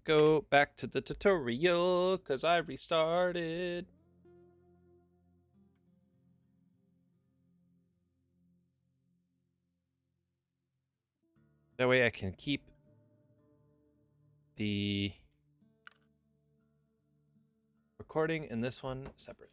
Go back to the tutorial because I restarted. That way I can keep the recording and this one separate.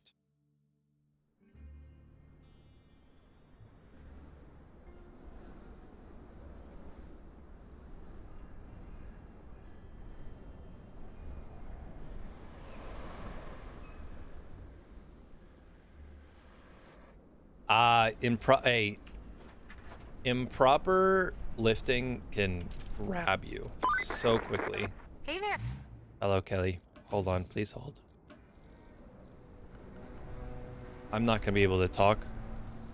Improper lifting can grab you so quickly. Hey there. Hello, Kelly. Hold on, please hold. I'm not gonna be able to talk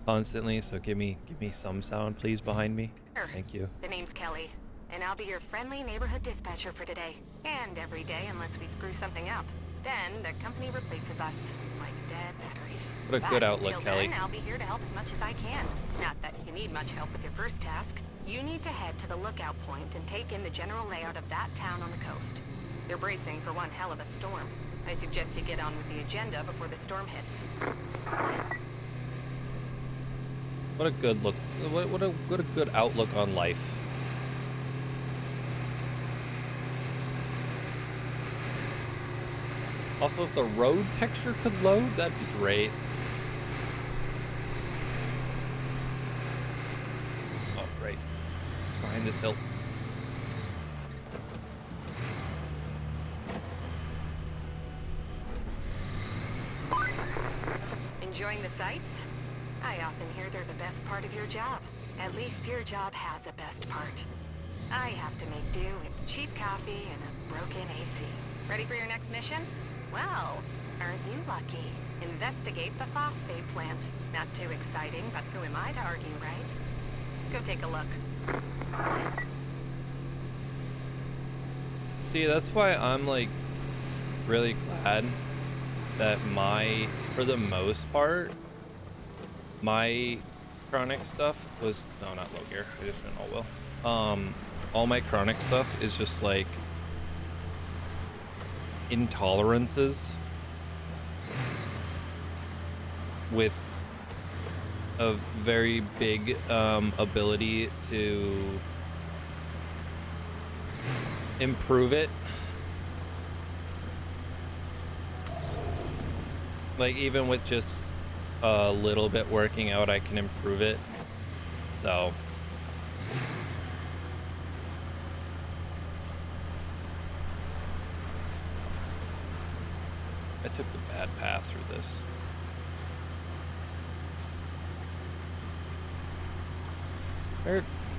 constantly, so give me some sound, please, behind me. Thank you. The name's Kelly, and I'll be your friendly neighborhood dispatcher for today. And every day unless we screw something up. Then the company replaces us, like dead batteries. What a good outlook, till Kelly. Then, I'll be here to help as much as I can. Not that you need much help with your first task. You need to head to the lookout point and take in the general layout of that town on the coast. They're bracing for one hell of a storm. I suggest you get on with the agenda before the storm hits. What a good look. What a good outlook on life. Also, if the road picture could load, that'd be great. Oh, great. It's behind this hill. Enjoying the sights? I often hear they're the best part of your job. At least your job has a best part. I have to make do with cheap coffee and a broken AC. Ready for your next mission? Well, aren't you lucky? Investigate the phosphate plant. Not too exciting, but who am I to argue, right? Go take a look. See, that's why I'm like really glad that for the most part, my chronic stuff was not low gear. I just went all well. All my chronic stuff is just like intolerances with a very big ability to improve it. Like even with just a little bit working out, I can improve it. So I took the bad path through this.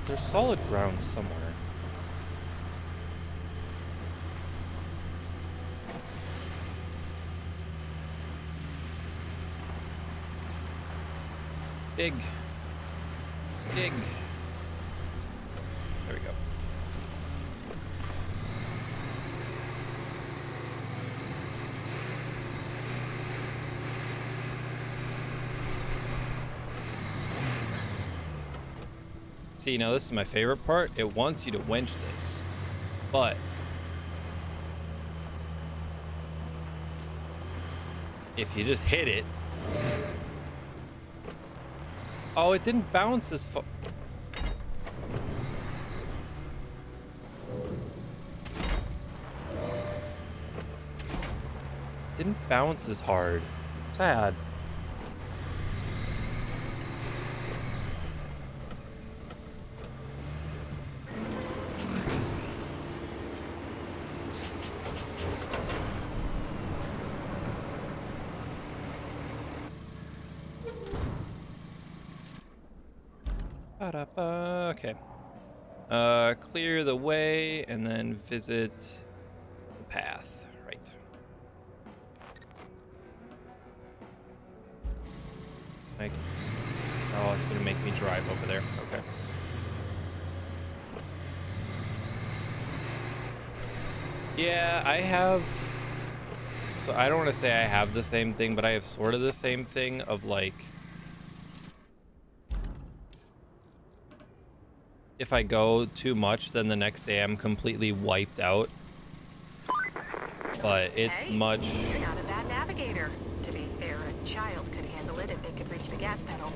There's solid ground somewhere. Dig. There we go. See, now this is my favorite part. It wants you to winch this, but if you just hit it. Oh, it didn't bounce as far. Didn't bounce as hard. Sad. Okay. Clear the way and then visit the path. Right. Oh, it's gonna make me drive over there. Okay. Yeah, I have. So I don't want to say I have the same thing, but I have sort of the same thing of like. If I go too much, then the next day I'm completely wiped out. but it's Hey, much. you're not a bad navigator. To be fair, a child could handle it if they could reach the gas pedal.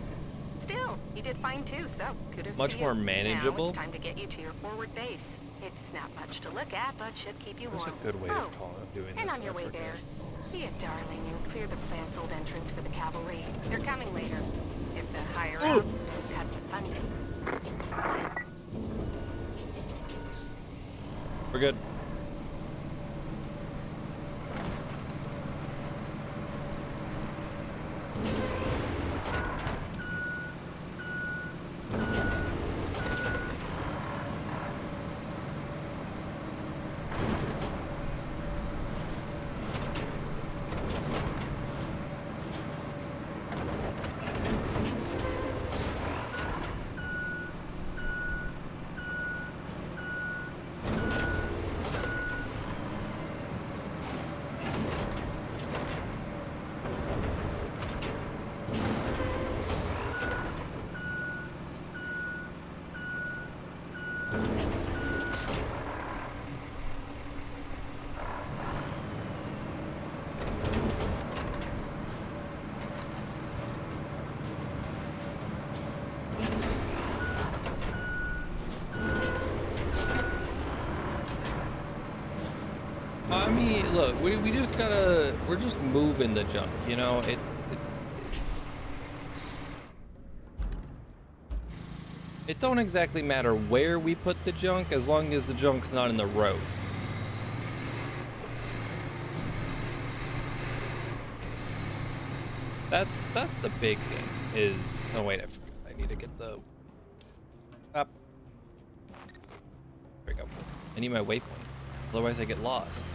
Still, you did fine too, so kudos Much to you. more Now manageable. it's time to get you to your forward base. It's not much to look at, but should keep you What's warm. a good way of doing and this? on your I way forget. there, be a darling and clear the plant's old entrance for the cavalry. They're coming later. If the higher ups don't cut the funding. We're good. I mean, look, we just gotta, we're just moving the junk, you know? It don't exactly matter where we put the junk as long as the junk's not in the road. That's the big thing is, oh wait, I need to get the up. There we go. I need my waypoint, otherwise I get lost.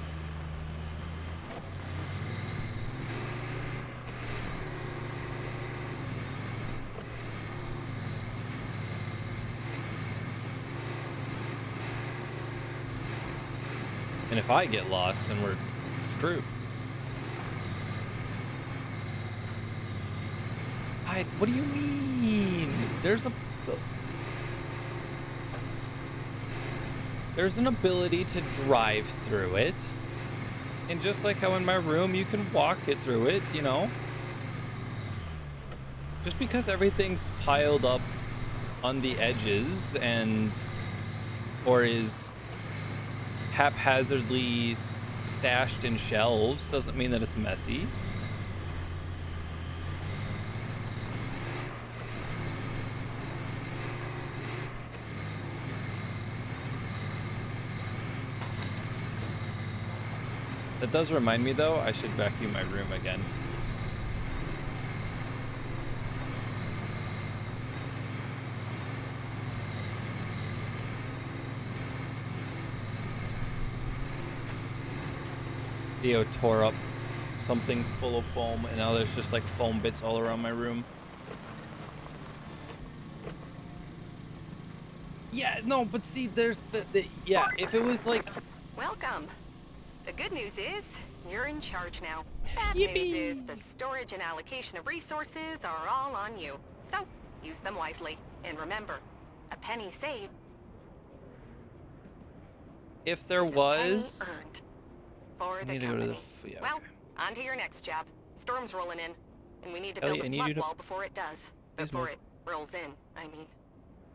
And if I get lost, then we're screwed. What do you mean? There's an ability to drive through it. And just like how in my room you can walk it through it, you know? Just because everything's piled up on the edges or is haphazardly stashed in shelves doesn't mean that it's messy. That does remind me though, I should vacuum my room again. Theo tore up something full of foam, and now there's just like foam bits all around my room. Yeah, no, but see, there's yeah, if it was like... Welcome. The good news is, you're in charge now. Bad Yippee! news is, the storage and allocation of resources are all on you. So, use them wisely. And remember, a penny saved If there is a was... penny earned for I the need to go to company. the... Yeah, Well, okay. on to your next job. Storm's rolling in, and we need to Ellie, build I a need flood you to- wall before it does. Please Before move. it rolls in, I mean.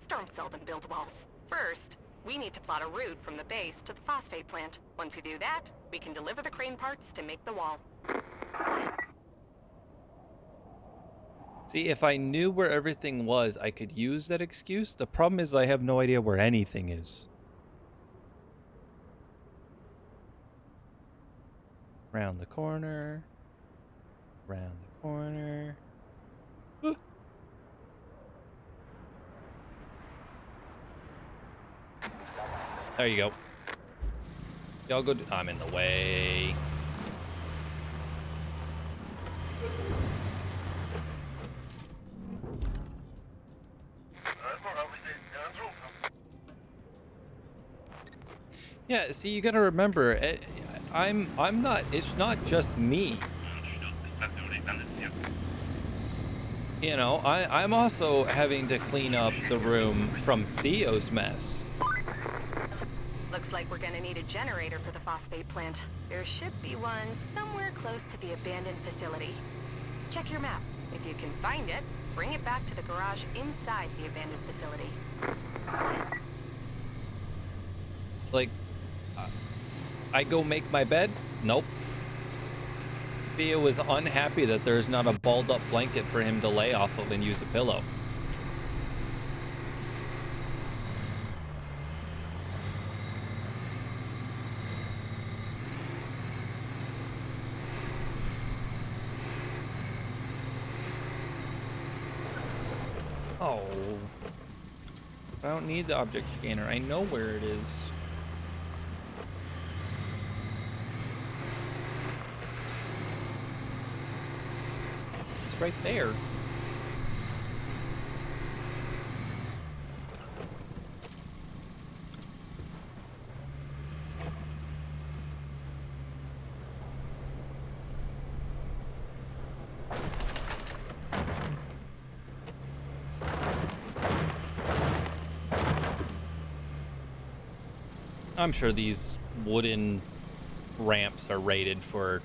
Storms seldom build walls. First, we need to plot a route from the base to the phosphate plant. Once we do that, we can deliver the crane parts to make the wall. See, if I knew where everything was, I could use that excuse. The problem is I have no idea where anything is. Round the corner. Round the corner. Ah. There you go. Y'all go. I'm in the way. Yeah, see, you gotta remember, I'm not, it's not just me. You know, I'm also having to clean up the room from Theo's mess. Looks Looks like we're gonna need a generator for the phosphate plant. There should be one somewhere close to the abandoned facility. Check your map. If you can find it, bring it back to the garage inside the abandoned facility. Like, I go make my bed? Nope. Theo is unhappy that there's not a balled up blanket for him to lay off of and use a pillow. Oh. I don't need the object scanner. I know where it is. It's right there. I'm sure these wooden ramps are rated for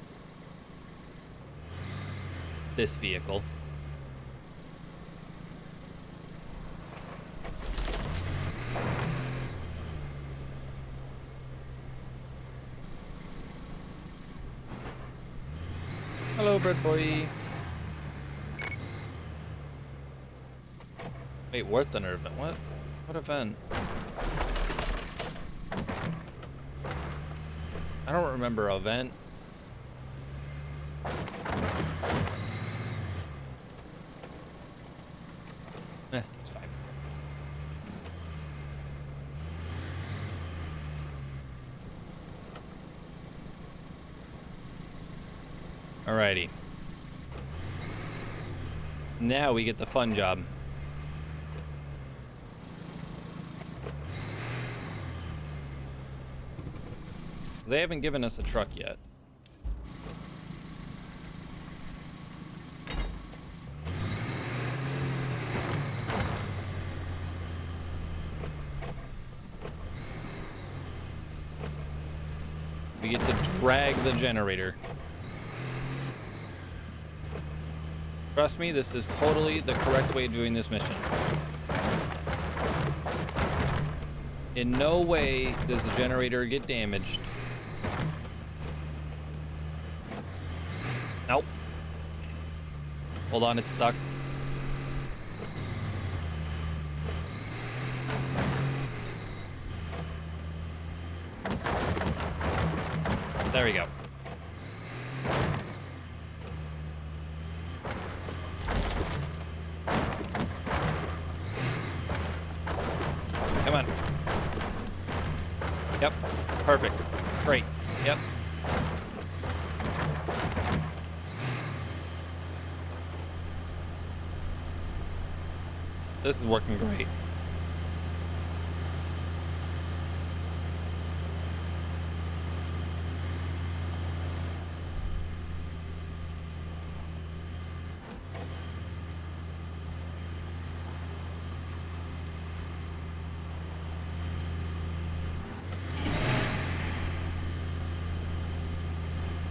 this vehicle. Hello, bird boy. Wait, War Thunder event? What? What event? I don't remember a event. It's fine. Alrighty. Now we get the fun job. They haven't given us a truck yet. We get to drag the generator. Trust me, this is totally the correct way of doing this mission. In no way does the generator get damaged. Nope. Hold on, it's stuck. There we go. Come on. Yep. Perfect. Great. Yep. This is working great.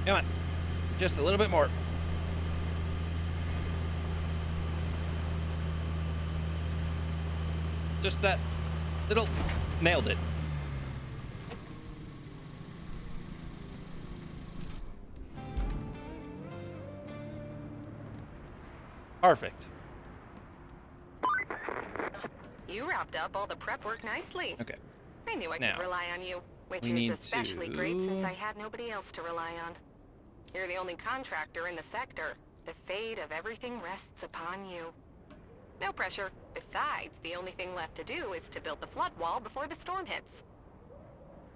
Come on. Just a little bit more. Just that little... Nailed it. Perfect. You wrapped up all the prep work nicely. Okay. I knew I Now, could rely on you, which we is need especially to- great since I had nobody else to rely on. You're the only contractor in the sector. The fate of everything rests upon you. No pressure. Besides, the only thing left to do is to build the flood wall before the storm hits.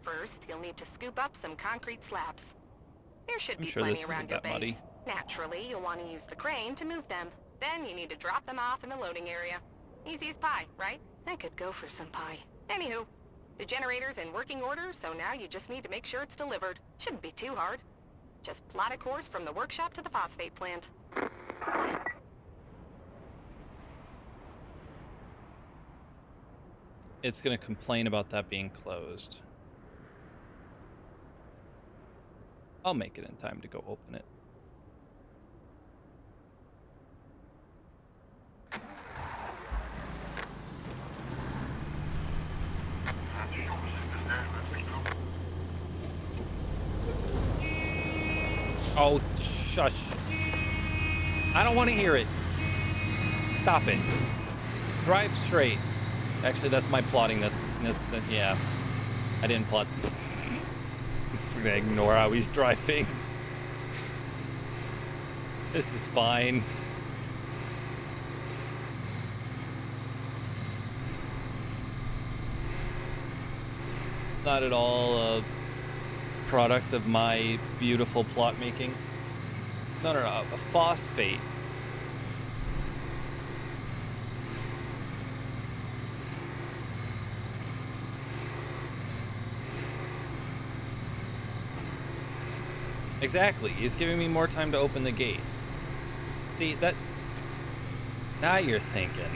First, you'll need to scoop up some concrete slabs. There should I'm be sure plenty this isn't around your that muddy. base. Naturally, you'll want to use the crane to move them. Then you need to drop them off in the loading area. Easy as pie, right? I could go for some pie. Anywho, the generator's in working order, so now you just need to make sure it's delivered. Shouldn't be too hard. Just plot a course from the workshop to the phosphate plant. It's going to complain about that being closed. I'll make it in time to go open it. Oh, shush. I don't want to hear it. Stop it. Drive straight. Actually, that's my plotting. Yeah. I didn't plot. I'm gonna ignore how he's driving. This is fine. Not at all a product of my beautiful plot making. No, a phosphate. Exactly. It's giving me more time to open the gate. See, that... Now you're thinking.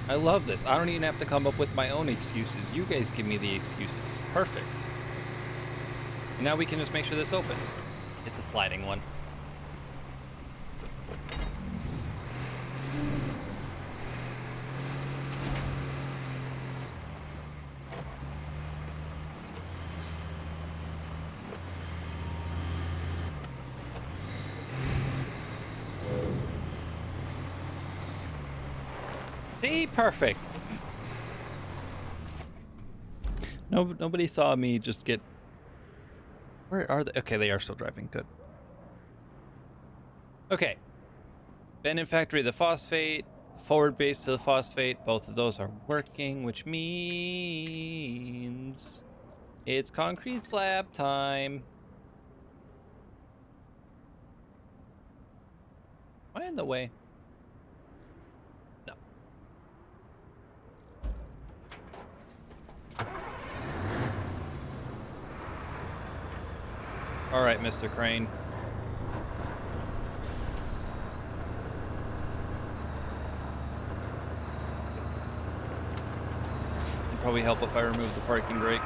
I love this. I don't even have to come up with my own excuses. You guys give me the excuses. Perfect. And now we can just make sure this opens. It's a sliding one. See? Perfect. Nobody saw me just get... Where are they? Okay, they are still driving. Good. Okay. Abandoned factory, the phosphate. Forward base to the phosphate. Both of those are working, which means... It's concrete slab time. Am I in the way? No. All right, Mr. Crane. It'd probably help if I remove the parking brake.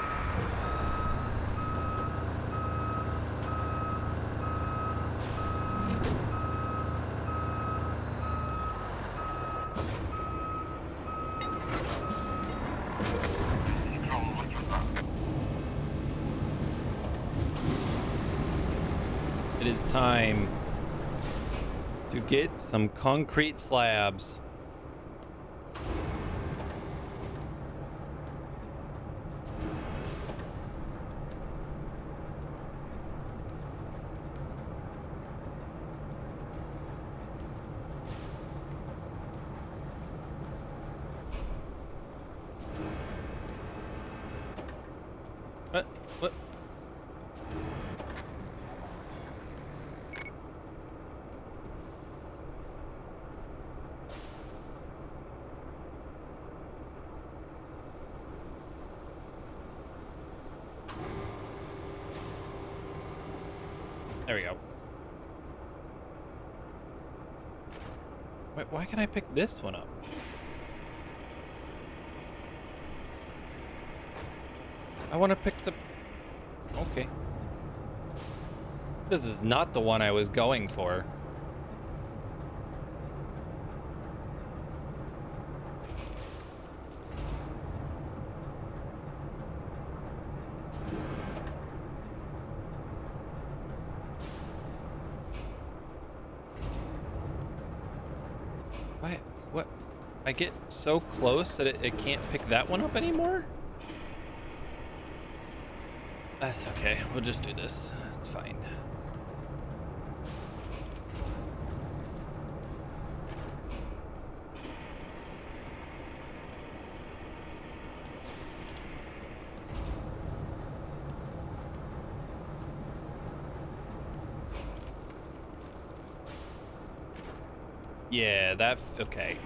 It is time to get some concrete slabs. What? There we go. Wait, why can't I pick this one up? I want to pick the... Okay. This is not the one I was going for. What? I get so close that it can't pick that one up anymore? That's okay. We'll just do this. It's fine. Yeah, okay.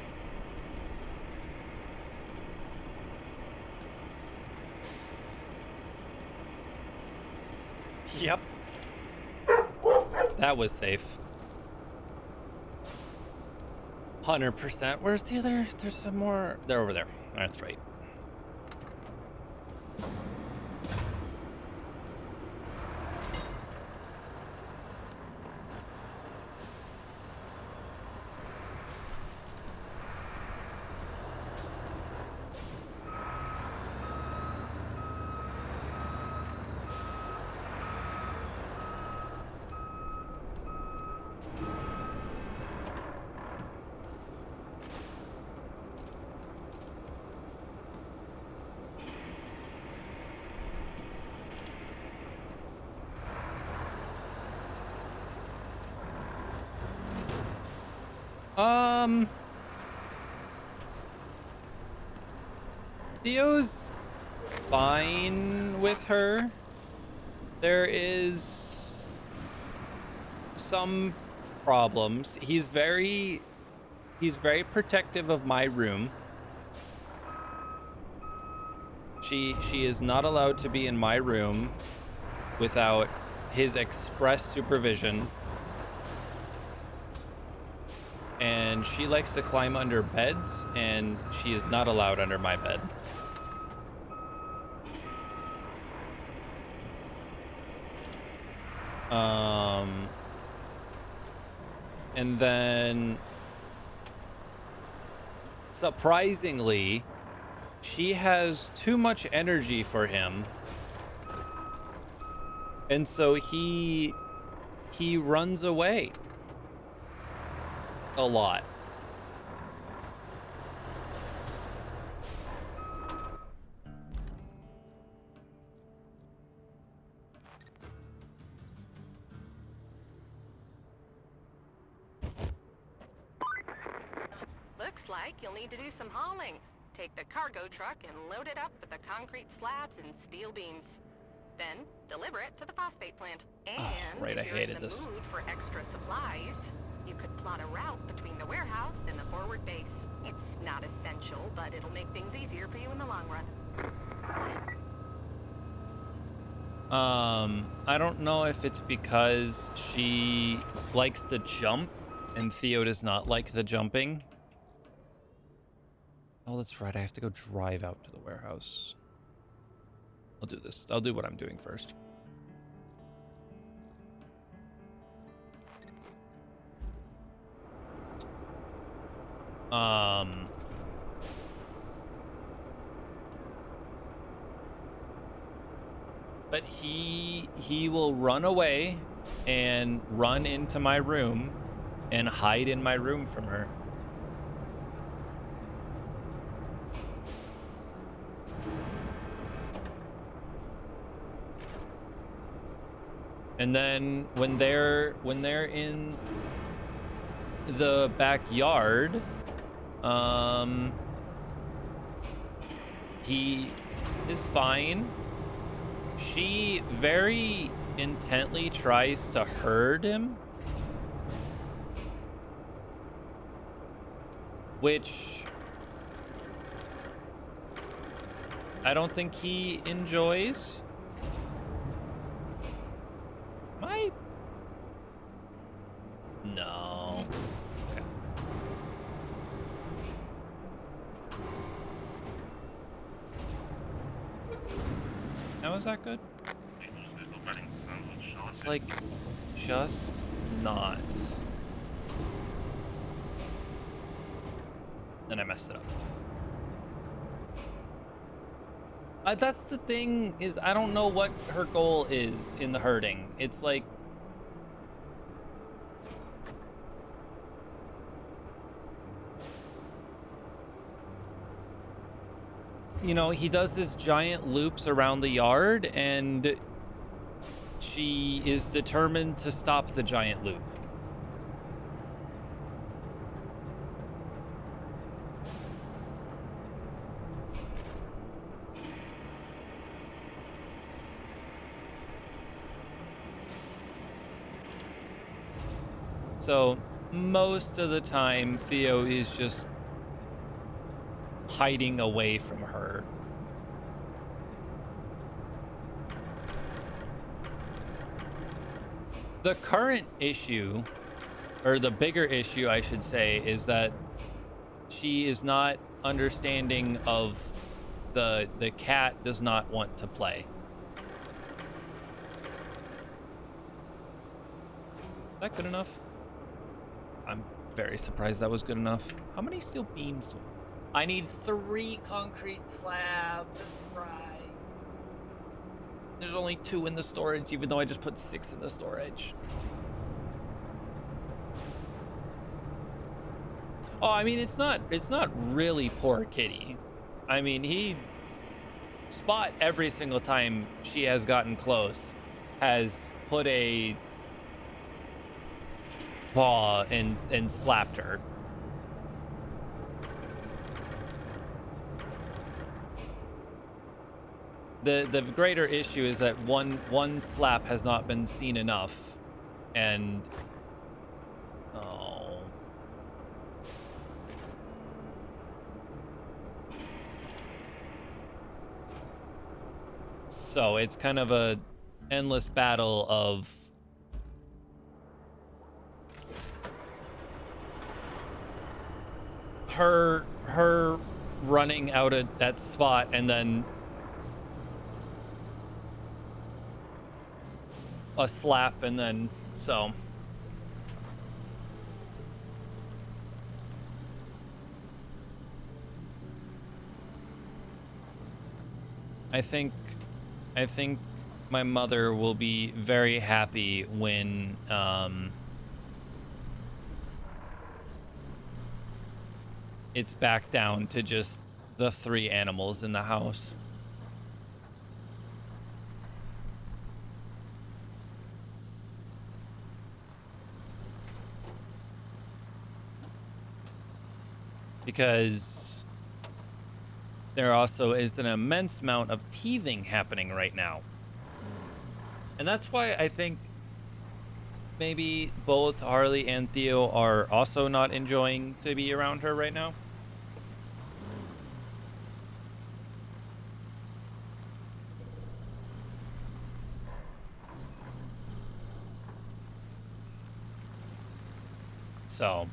Yep. That was safe. 100%. Where's the other? There's some more. They're over there. That's right. Theo's fine with her. There is some problems. He's very protective of my room. She is not allowed to be in my room without his express supervision. And she likes to climb under beds, and she is not allowed under my bed. And then surprisingly, she has too much energy for him. And so he runs away a lot. Looks like you'll need to do some hauling. Take the cargo truck and load it up with the concrete slabs and steel beams. Then deliver it to the phosphate plant. And right, I if you're hated in the this. mood for extra supplies, you could plot a route between the warehouse and the forward base. It's not essential, but it'll make things easier for you in the long run. I don't know if it's because she likes to jump and Theo does not like the jumping. Oh, that's right. I have to go drive out to the warehouse. I'll do this. I'll do what I'm doing first. But he will run away and run into my room and hide in my room from her. And then when they're in the backyard, he is fine. She very intently tries to herd him, which I don't think he enjoys. No. Okay. Now is that good? It's like just not. Then I messed it up. That's the thing, is I don't know what her goal is in the herding. It's like, you know, he does this giant loops around the yard and she is determined to stop the giant loop. So most of the time, Theo is just hiding away from her. The current issue, or the bigger issue, I should say, is that she is not understanding of the cat does not want to play. Is that good enough? I'm very surprised that was good enough. How many steel beams do I need? 3 concrete slabs. Right. There's only 2 in the storage, even though I just put 6 in the storage. Oh, I mean, it's not really poor kitty. I mean, he Spot every single time she has gotten close has put a paw and slapped her. the greater issue is that one slap has not been seen enough, and oh, so it's kind of a endless battle of her running out of that spot and then a slap, and then so I think my mother will be very happy when it's back down to just the 3 animals in the house. Because there also is an immense amount of teething happening right now. And that's why I think maybe both Harley and Theo are also not enjoying to be around her right now. So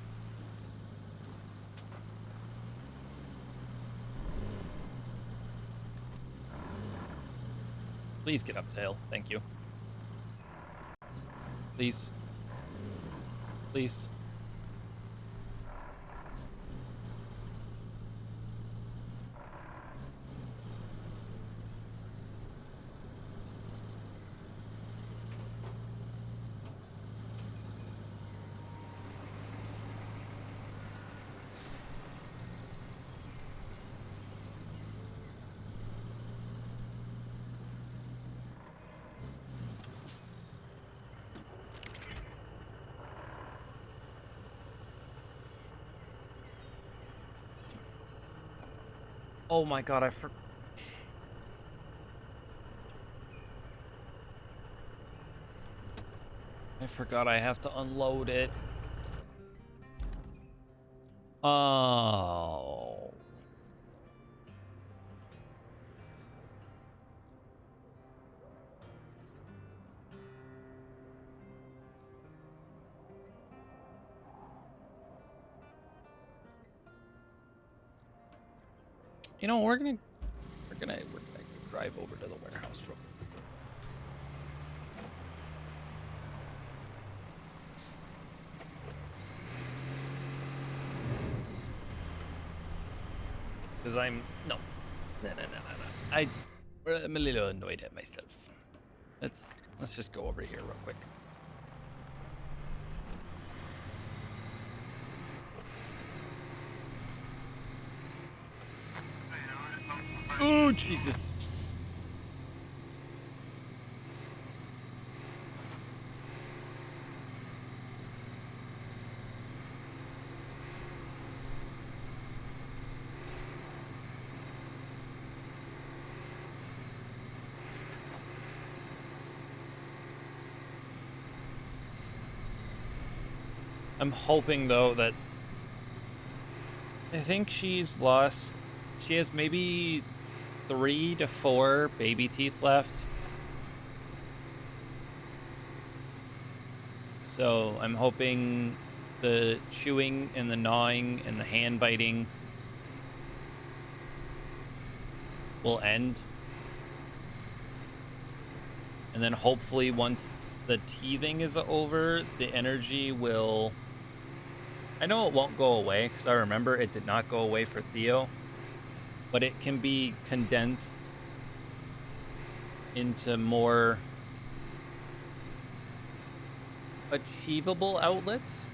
please get up the hill. Thank you. Please. Please. Oh my god, I forgot I have to unload it. Oh. You know, we're gonna drive over to the warehouse real quick. Because I'm no. I'm a little annoyed at myself. Let's just go over here real quick. Oh Jesus. I'm hoping though that I think she has maybe 3 to 4 baby teeth left. So I'm hoping the chewing and the gnawing and the hand biting will end. And then hopefully once the teething is over, the energy will... I know it won't go away because I remember it did not go away for Theo, but it can be condensed into more achievable outlets.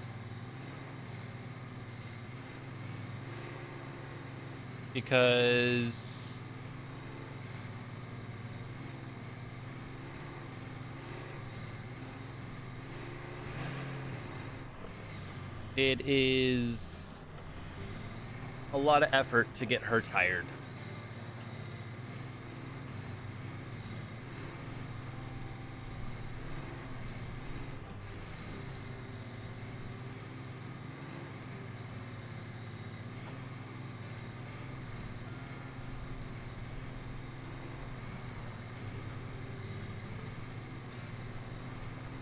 Because it is a lot of effort to get her tired.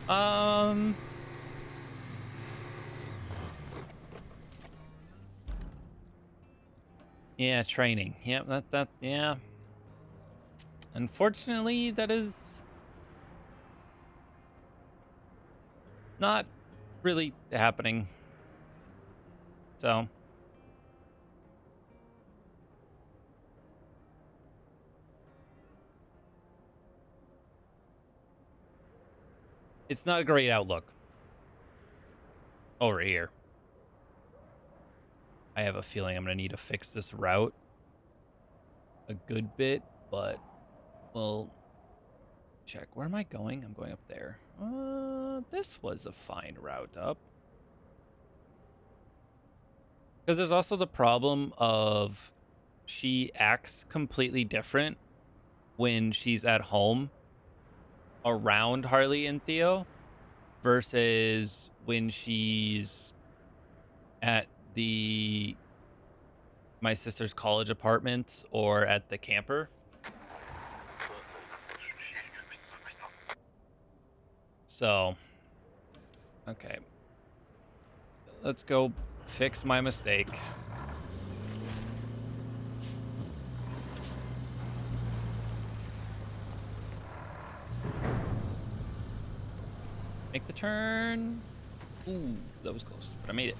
Um. Yeah, training. Yeah, yeah. Unfortunately, that is not really happening. So, it's not a great outlook over here. I have a feeling I'm going to need to fix this route a good bit, but we'll check. Where am I going? I'm going up there. This was a fine route up. Because there's also the problem of she acts completely different when she's at home around Harley and Theo versus when she's at the my sister's college apartment or at the camper. So, okay. Let's go fix my mistake. Make the turn. Ooh, that was close, but I made it.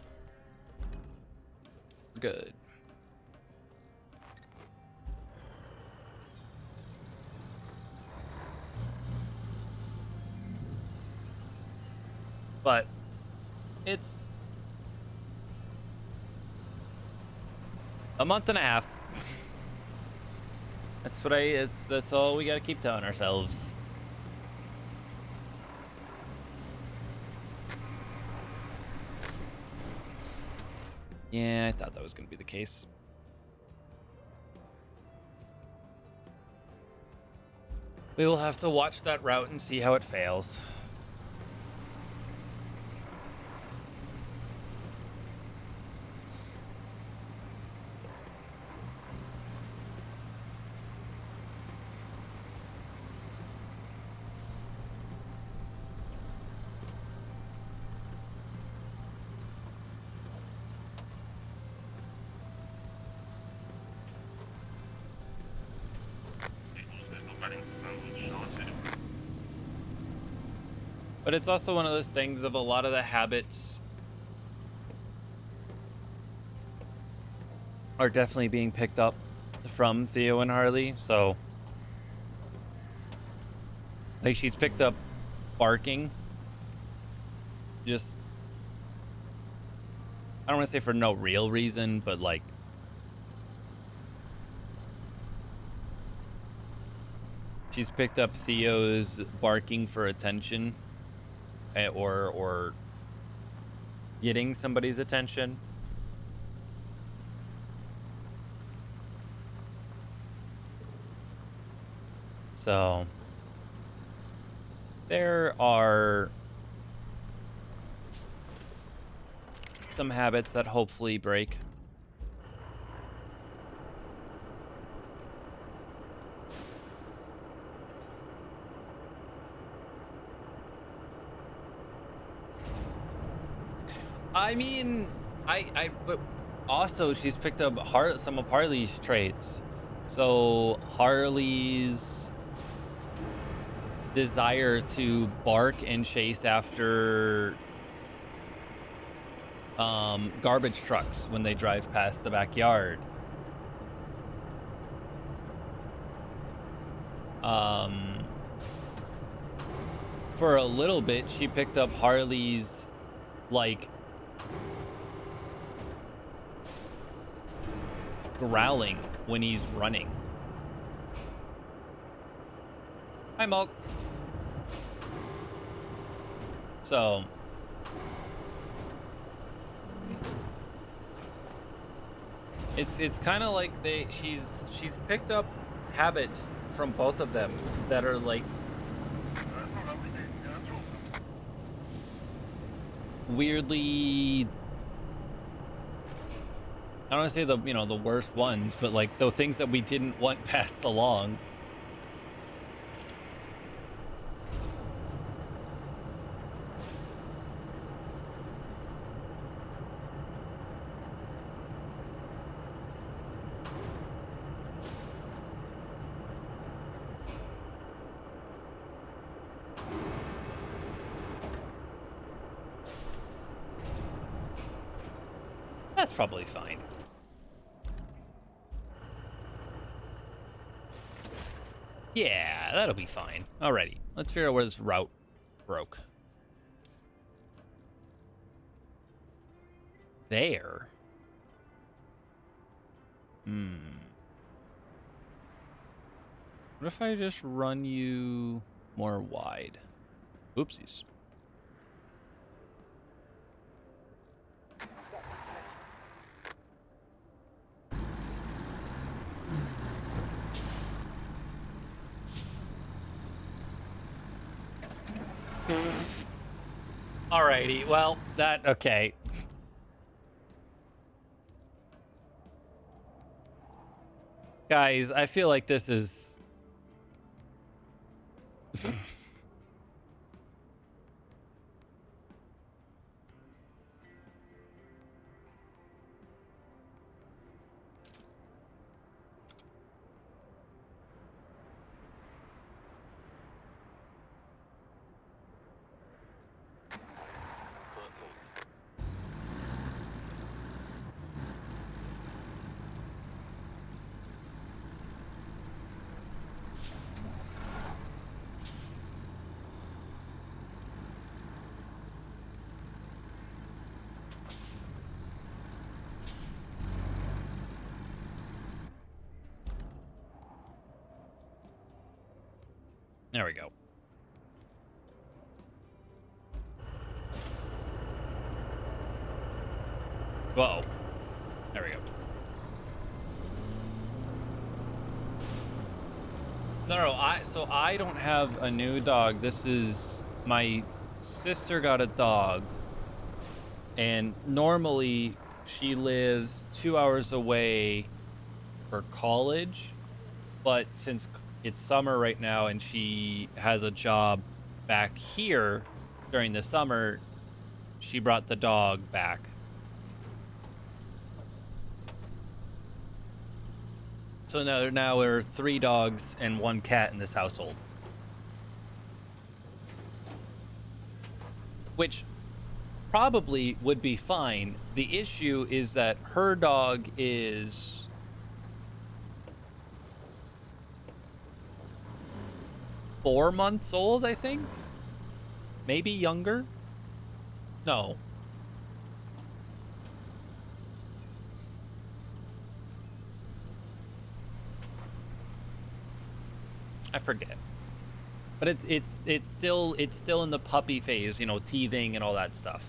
Good. But it's a month and a half. That's all we gotta keep telling ourselves. Yeah, I thought that was gonna be the case. We will have to watch that route and see how it fails. But it's also one of those things of a lot of the habits are definitely being picked up from Theo and Harley. So, like, she's picked up barking. Just, I don't want to say for no real reason, but like, she's picked up Theo's barking for attention, or getting somebody's attention. So there are some habits that hopefully break. I mean, but also she's picked up some of Harley's traits. So Harley's desire to bark and chase after garbage trucks when they drive past the backyard. For a little bit, she picked up Harley's like growling when he's running. Hi, Mulk. So it's kind of like she's picked up habits from both of them that are like weirdly, I don't want to say the worst ones, but like the things that we didn't want passed along. That's probably fine. Yeah, that'll be fine. Alrighty, let's figure out where this route broke. There. What if I just run you more wide? Oopsies. Alrighty, well, okay. Guys, I feel like this is... There we go. Whoa. There we go. No, so I don't have a new dog. This is... My sister got a dog. And normally she lives 2 hours away for college. But since it's summer right now and she has a job back here during the summer, she brought the dog back. So now we're 3 dogs and 1 cat in this household. Which probably would be fine. The issue is that her dog is... 4 months old, I think? Maybe younger? No. I forget. But it's still in the puppy phase, you know, teething and all that stuff.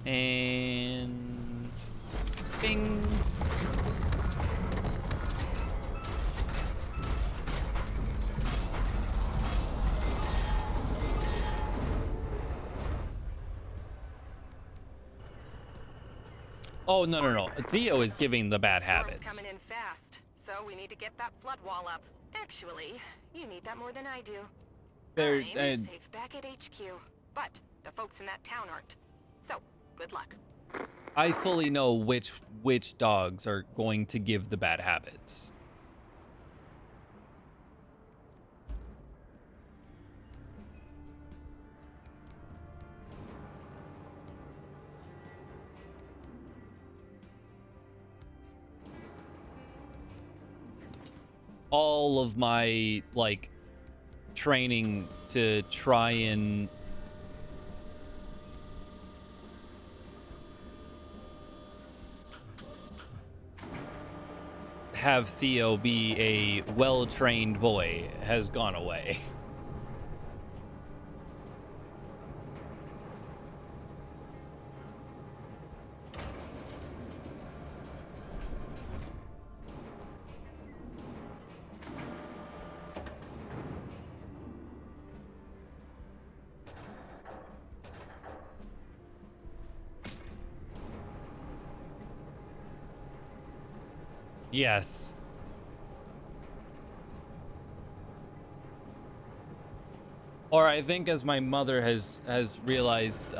And bing. Oh, no. Theo is giving the bad habits. Coming in fast, so we need to get that flood wall up. Actually, you need that more than I do. I'm safe back at HQ, but the folks in that town aren't. So, good luck. I fully know which dogs are going to give the bad habits. All of my, like, training to try and have Theo be a well-trained boy has gone away. Yes. Or I think, as my mother has realized,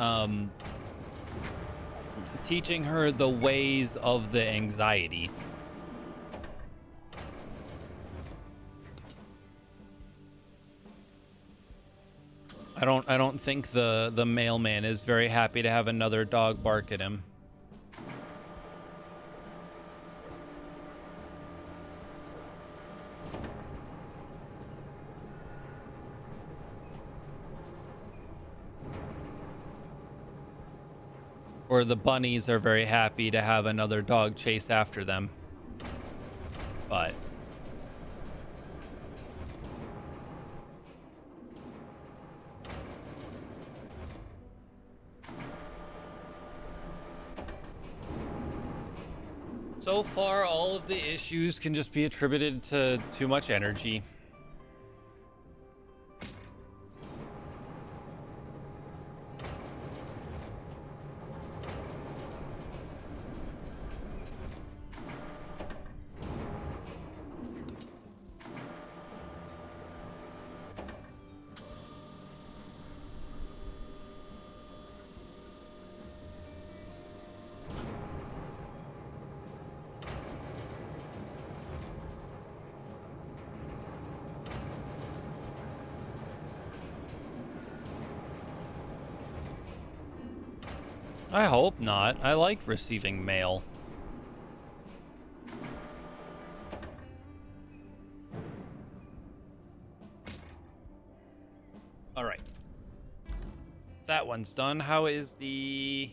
teaching her the ways of the anxiety. I don't think the mailman is very happy to have another dog bark at him. Or the bunnies are very happy to have another dog chase after them. But so far, all of the issues can just be attributed to too much energy. I hope not. I like receiving mail. All right. That one's done. How is the...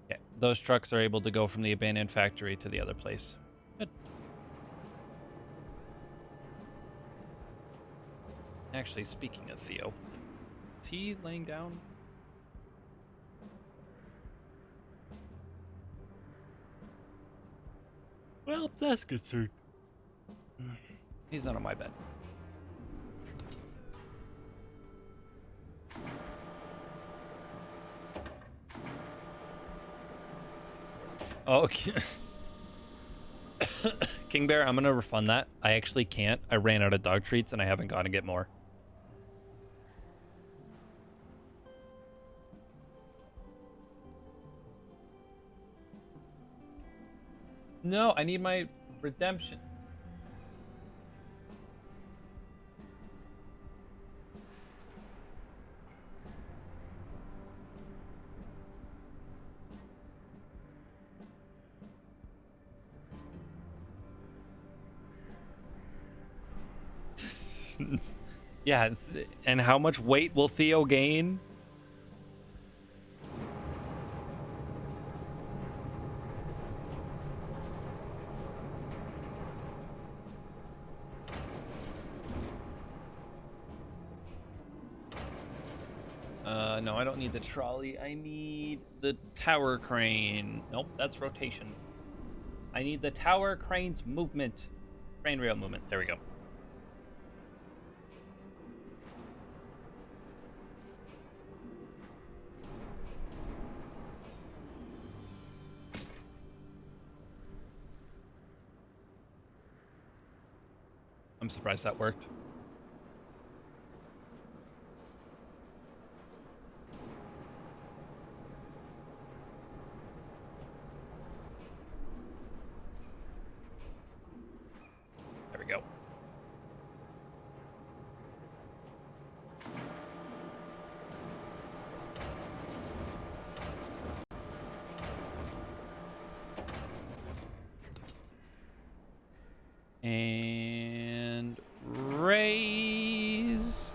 Okay, those trucks are able to go from the abandoned factory to the other place. Good. Actually, speaking of Theo, is he laying down? Well, that's concerned. He's not on my bed. Oh, okay. King Bear, I'm gonna refund that. I actually can't. I ran out of dog treats and I haven't gone to get more. No, I need my redemption. Yeah, and how much weight will Theo gain? No, I don't need the trolley. I need the tower crane. Nope, that's rotation. I need the tower crane's movement. Crane rail movement. There we go. I'm surprised that worked. There we go. And raise.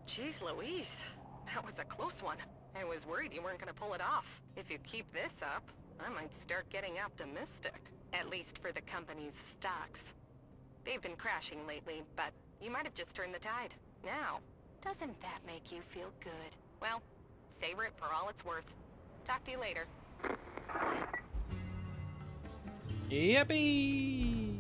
Jeez Louise, that was a close one. I was worried you weren't gonna pull it off. If you keep this up, I might start getting optimistic. At least for the company's stocks. They've been crashing lately, but you might have just turned the tide. Now, doesn't that make you feel good? Well, savor it for all it's worth. Talk to you later. Yippee!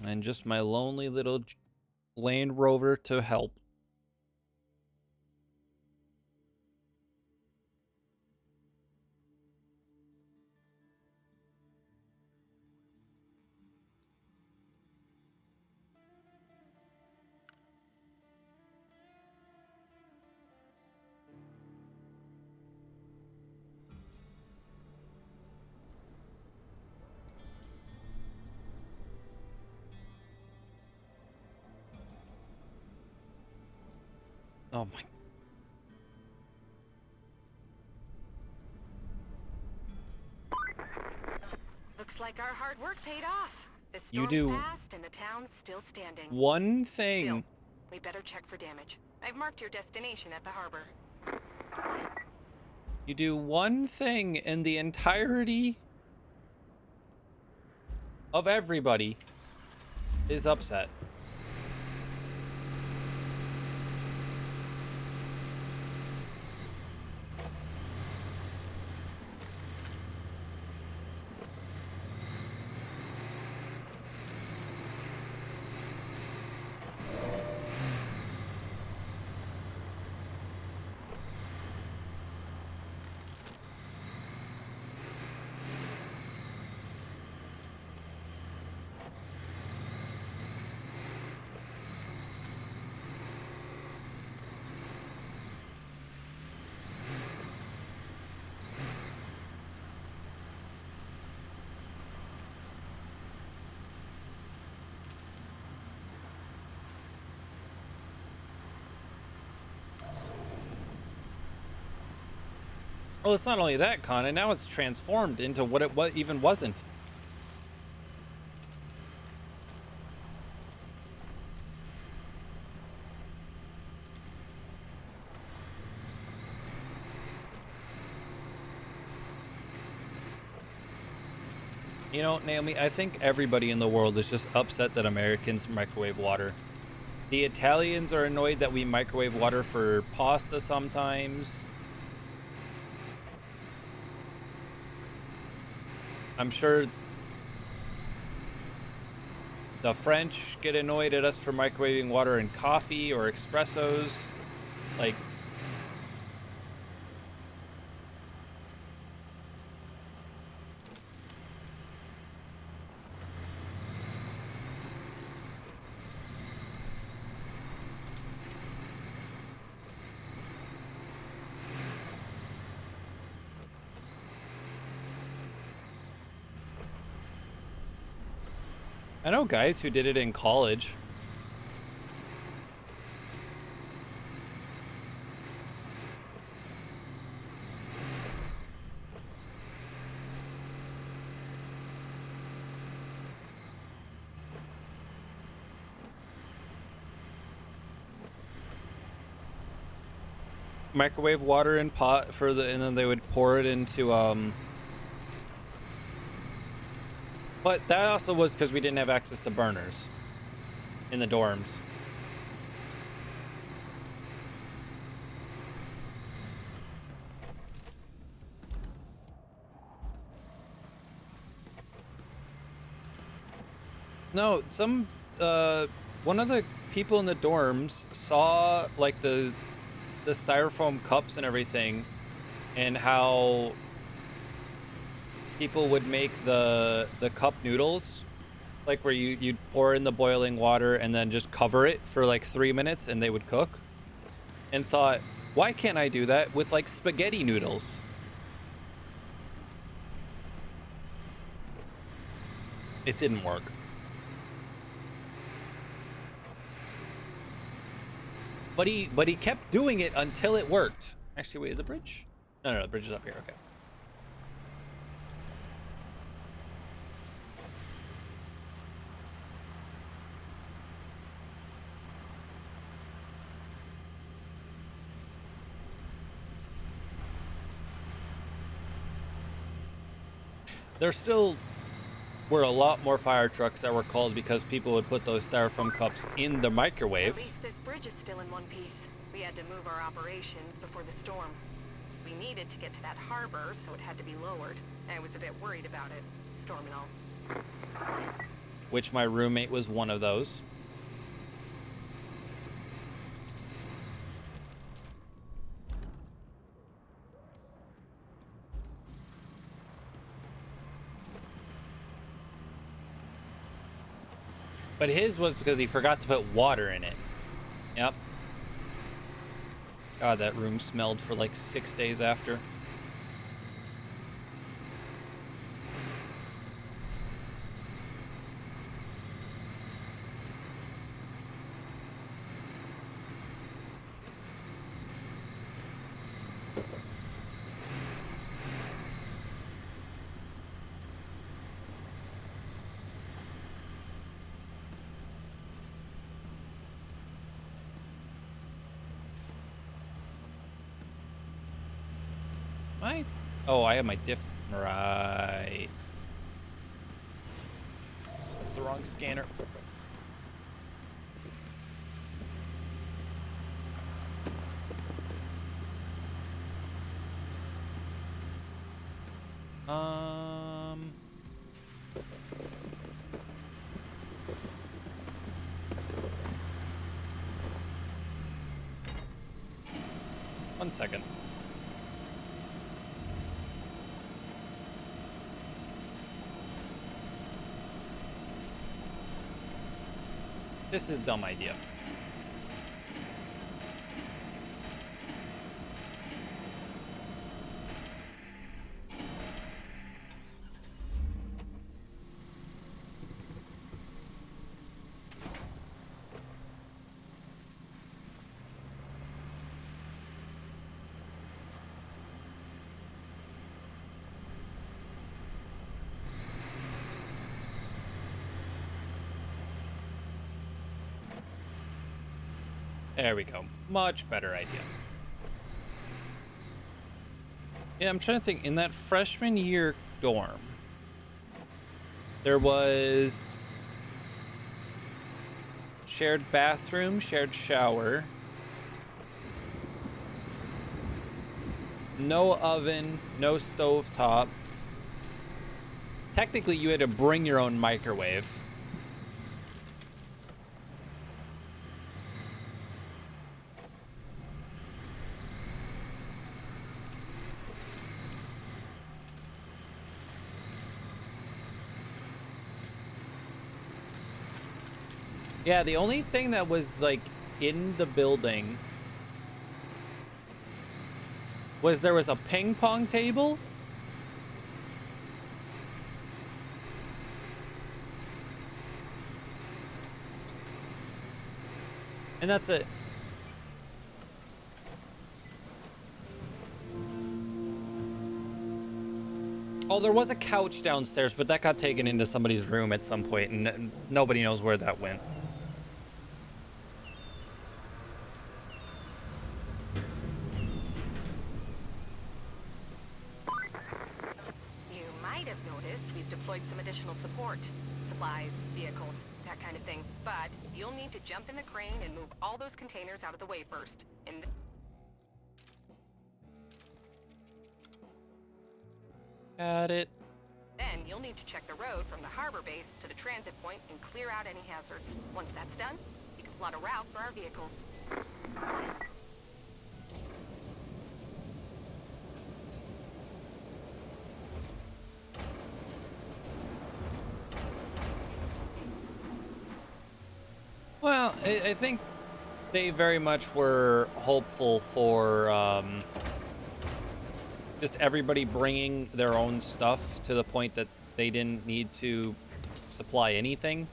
And just my lonely little Land Rover to help. Oh my. Looks like our hard work paid off. The You storm's do passed and the town's still standing. one thing. Still, we better check for damage. I've marked your destination at the harbor. You do one thing in the entirety of everybody is upset. Well, it's not only that, Con, and now it's transformed into what even wasn't. You know, Naomi, I think everybody in the world is just upset that Americans microwave water. The Italians are annoyed that we microwave water for pasta sometimes. I'm sure the French get annoyed at us for microwaving water in coffee or espressos. Like, I know guys who did it in college. Microwave water in pot and then they would pour it into but that also was because we didn't have access to burners in the dorms. No, one of the people in the dorms saw like the styrofoam cups and everything, and how people would make the cup noodles, like where you'd pour in the boiling water and then just cover it for like 3 minutes and they would cook, and thought, why can't I do that with like spaghetti noodles? It didn't work. But he kept doing it until it worked. Actually, wait, is the bridge? No, the bridge is up here. Okay. There still were a lot more fire trucks that were called because people would put those styrofoam cups in the microwave. At least this bridge is still in one piece. We had to move our operations before the storm. We needed to get to that harbor, so it had to be lowered. I was a bit worried about it, storm and all. Which my roommate was one of those. But his was because he forgot to put water in it. Yep. God, that room smelled for like 6 days after. Oh, I have my diff. Right. That's the wrong scanner. One second. This is a dumb idea. There we go. Much better idea. Yeah, I'm trying to think. In that freshman year dorm, there was shared bathroom, shared shower, no oven, no stovetop. Technically, you had to bring your own microwave. Yeah, the only thing that was like in the building was there was a ping pong table. And that's it. Oh, there was a couch downstairs, but that got taken into somebody's room at some point, and nobody knows where that went. You might have noticed we've deployed some additional support. Supplies, vehicles, that kind of thing. But you'll need to jump in the crane and move all those containers out of the way first. And Got it. then you'll need to check the road from the harbor base to the transit point and clear out any hazards. Once that's done, you can plot a route for our vehicles. Well, I think they very much were hopeful for just everybody bringing their own stuff to the point that they didn't need to supply anything.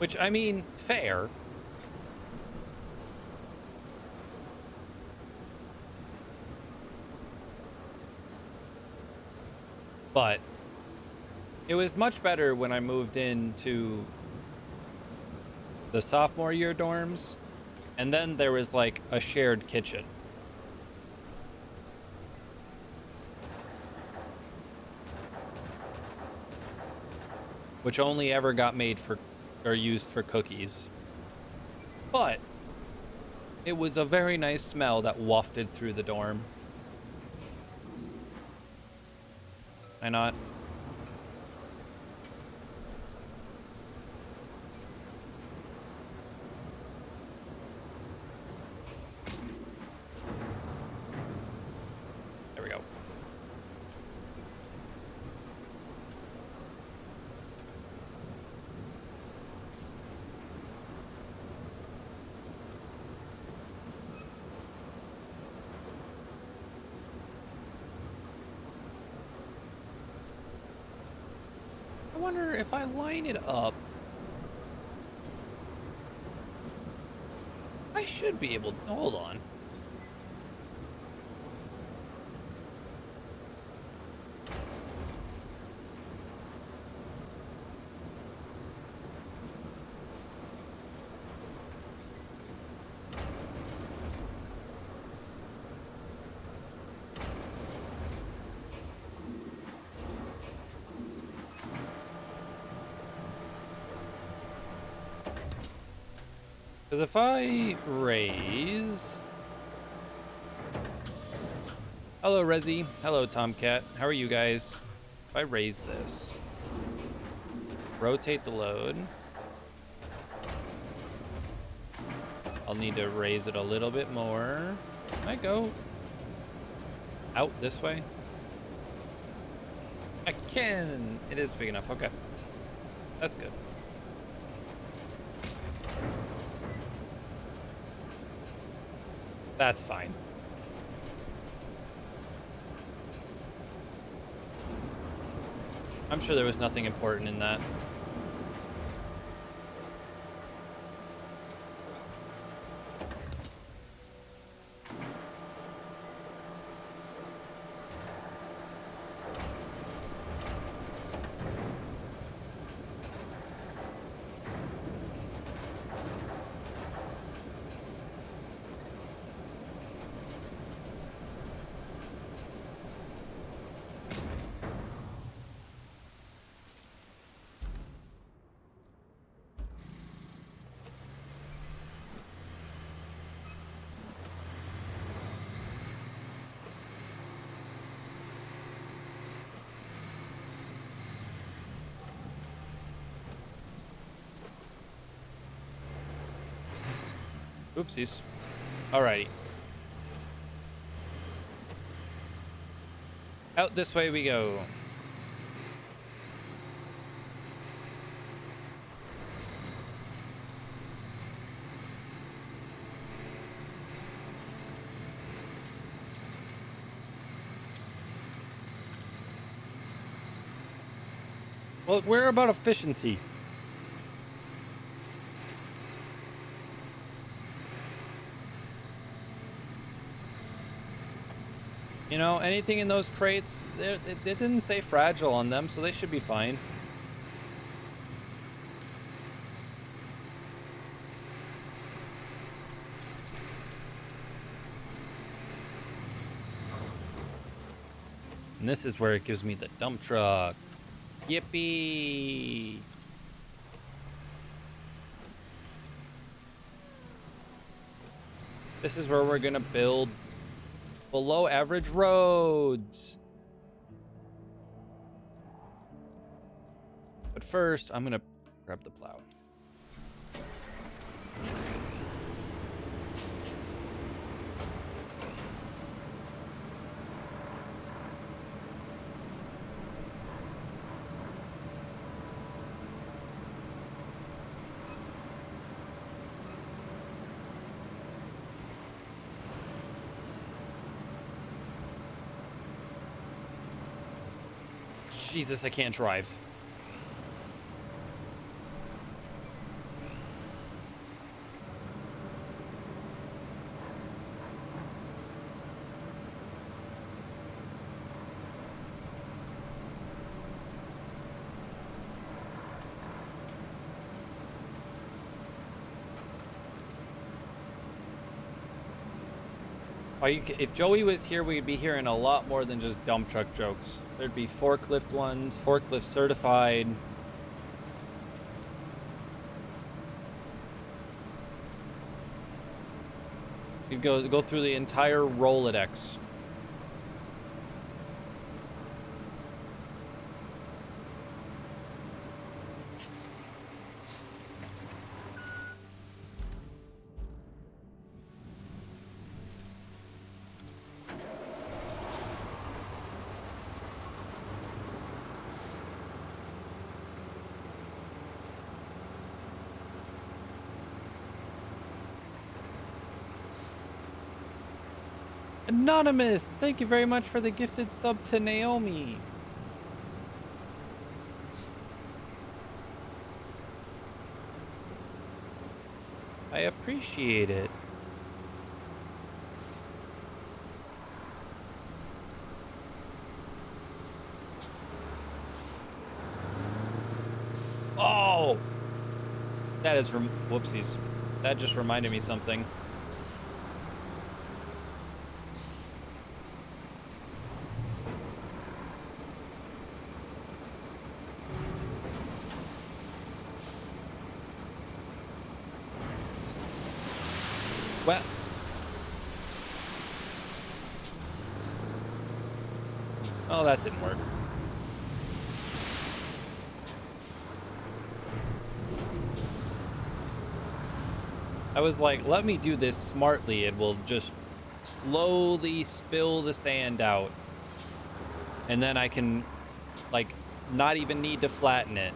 Which, I mean, fair. But it was much better when I moved into the sophomore year dorms, and then there was like a shared kitchen. Which only ever got made for or used for cookies. But it was a very nice smell that wafted through the dorm. Why not? There we go. I wonder if I line it up, I should be able to, hold on. Because if I raise... Hello, Resi. Hello, Tomcat. How are you guys? If I raise this, rotate the load, I'll need to raise it a little bit more. Can I go out this way? I can. It is big enough. Okay. That's good. That's fine. I'm sure there was nothing important in that. Oopsies. Alrighty. Out this way we go. Well, we're about efficiency. You know, anything in those crates, it didn't say fragile on them, so they should be fine. And this is where it gives me the dump truck. Yippee! This is where we're gonna build below average roads. But first, I'm gonna grab the plow. Jesus, I can't drive. If Joey was here, we'd be hearing a lot more than just dump truck jokes. There'd be forklift ones, forklift certified. You'd go through the entire Rolodex. Anonymous, thank you very much for the gifted sub to Naomi. I appreciate it. Oh! That is from whoopsies. That just reminded me something. Well, oh, that didn't work. I was like, let me do this smartly. It will just slowly spill the sand out. And then I can, like, not even need to flatten it.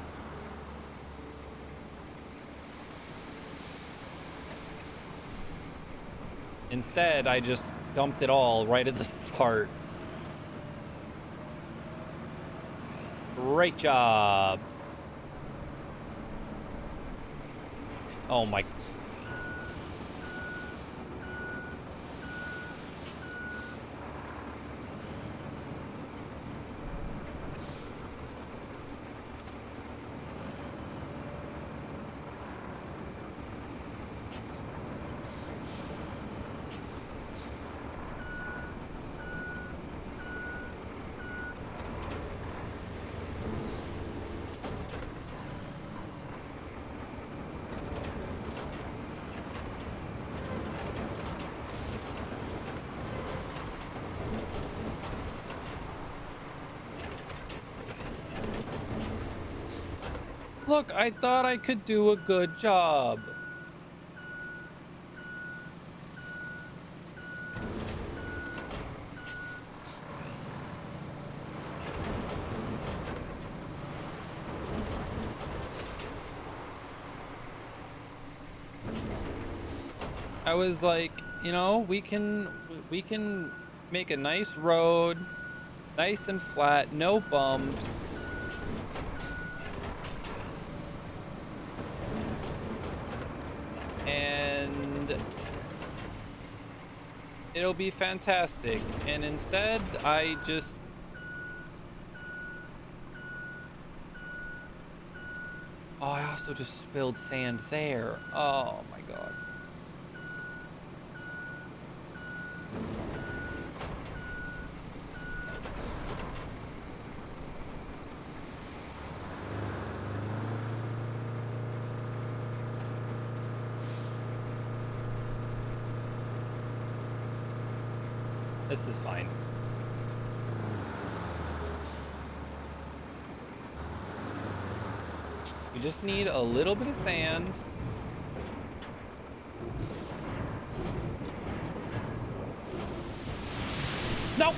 Instead, I just dumped it all right at the start. Great job. Oh my. Look, I thought I could do a good job. I was like, you know, we can make a nice road, nice and flat, no bumps. And it'll be fantastic. And instead, I just oh, I also just spilled sand there. Oh my god. This is fine. We just need a little bit of sand. Nope.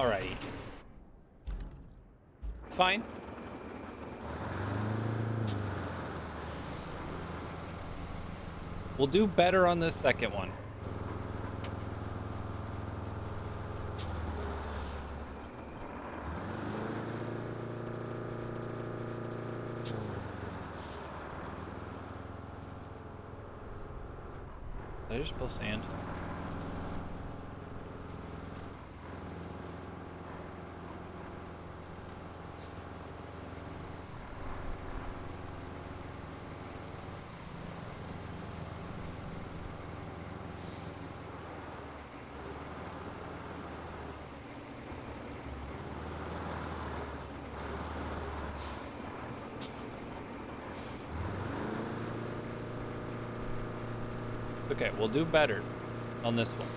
Alrighty. It's fine. We'll do better on this second one. Did I just spill sand? Okay, we'll do better on this one.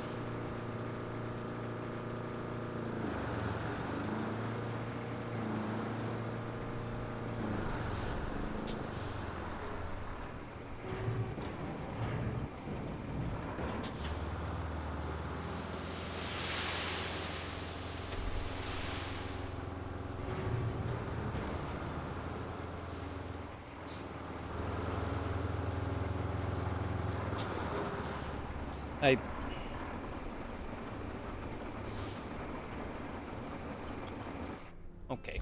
Okay.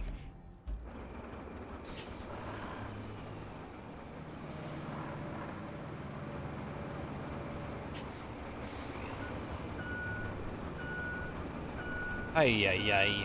Ay, ay, ay.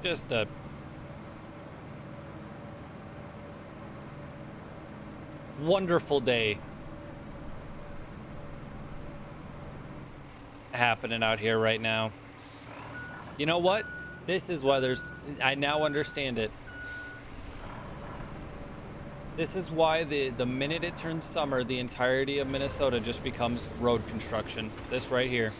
Just a wonderful day happening out here right now. You know what? This is why I now understand it. This is why the minute it turns summer, the entirety of Minnesota just becomes road construction. This right here.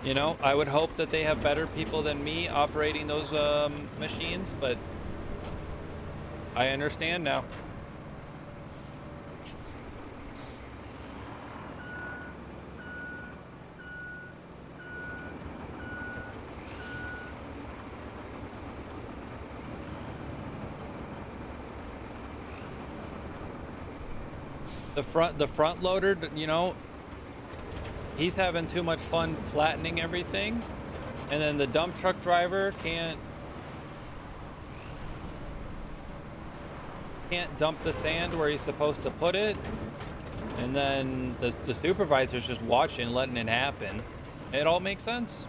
You know, I would hope that they have better people than me operating those machines, but I understand now. The front loader, you know, he's having too much fun flattening everything, and then the dump truck driver can't dump the sand where he's supposed to put it, and then the supervisor's just watching, letting it happen. It all makes sense.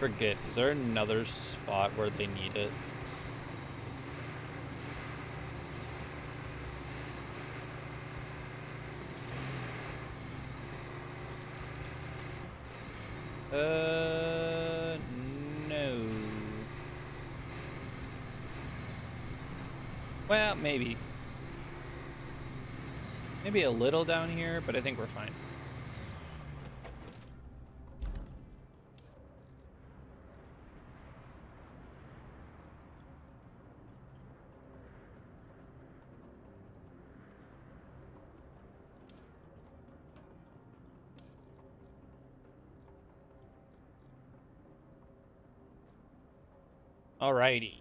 Forget, is there another spot where they need it? No. Well, maybe. Maybe a little down here, but I think we're fine. Alrighty.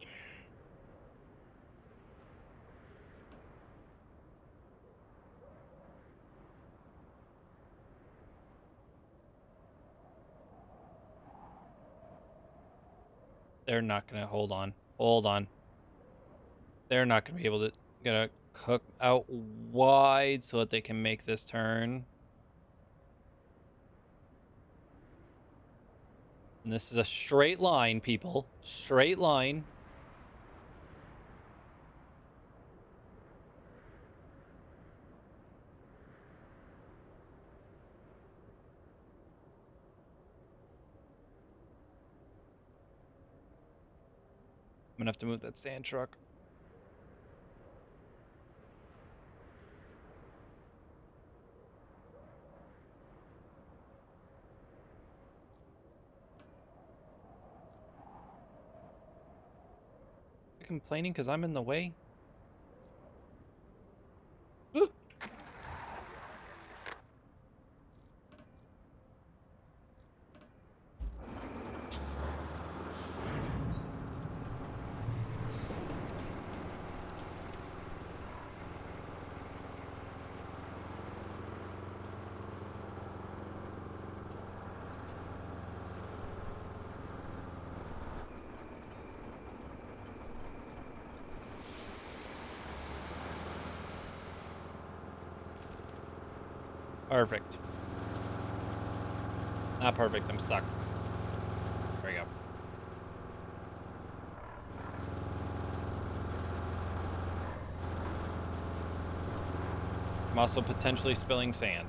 they're not gonna hold on. Hold on. They're not gonna be able to gonna cook out wide so that they can make this turn. And this is a straight line, people. Straight line. I'm gonna have to move that sand truck. You're complaining because I'm in the way? Woo! Perfect. Not perfect, I'm stuck. There we go. I'm also potentially spilling sand.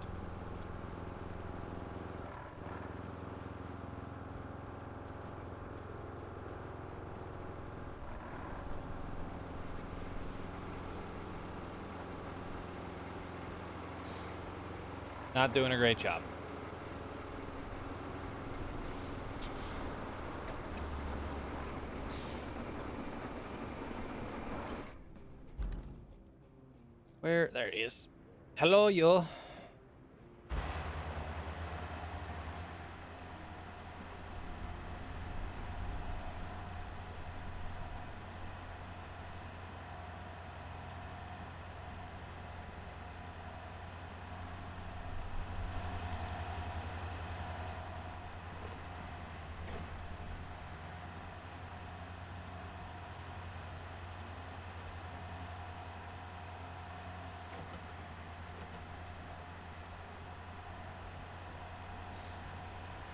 Not doing a great job. Where? There it is. Hello, yo.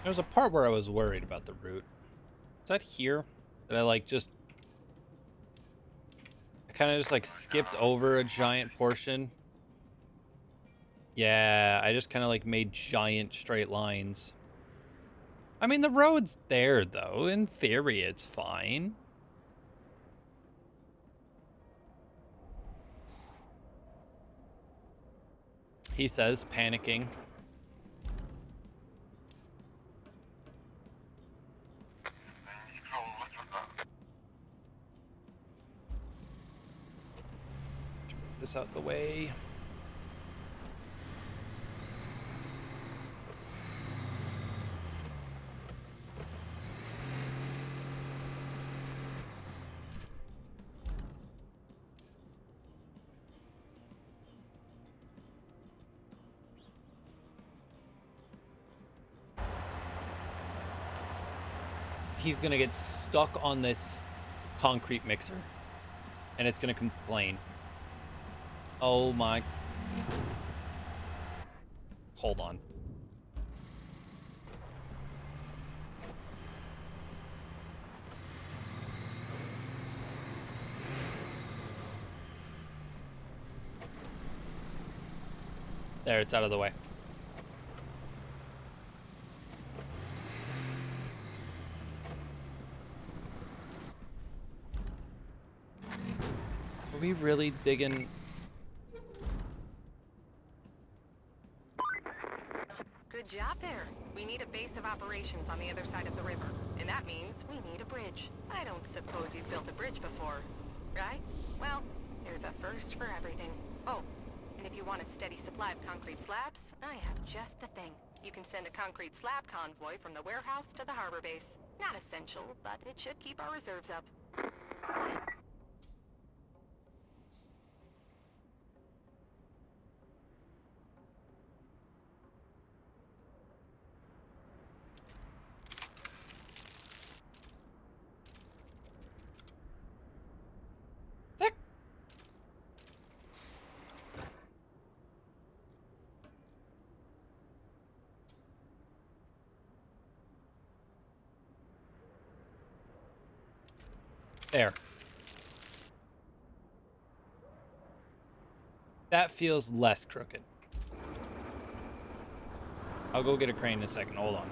There was a part where I was worried about the route. Is that here? That I like just... I kind of just like skipped over a giant portion. Yeah, I just kind of like made giant straight lines. I mean, the road's there though. In theory, it's fine. He says, panicking. Move this out the way. He's gonna get stuck on this concrete mixer and it's gonna complain. Oh my. Hold on. There, it's out of the way. Are we really digging? Good job there. We need a base of operations on the other side of the river, and that means we need a bridge. I don't suppose you've built a bridge before, right? Well, there's a first for everything. Oh, and if you want a steady supply of concrete slabs, I have just the thing. You can send a concrete slab convoy from the warehouse to the harbor base. Not essential, but it should keep our reserves up. There. That feels less crooked. I'll go get a crane in a second. Hold on.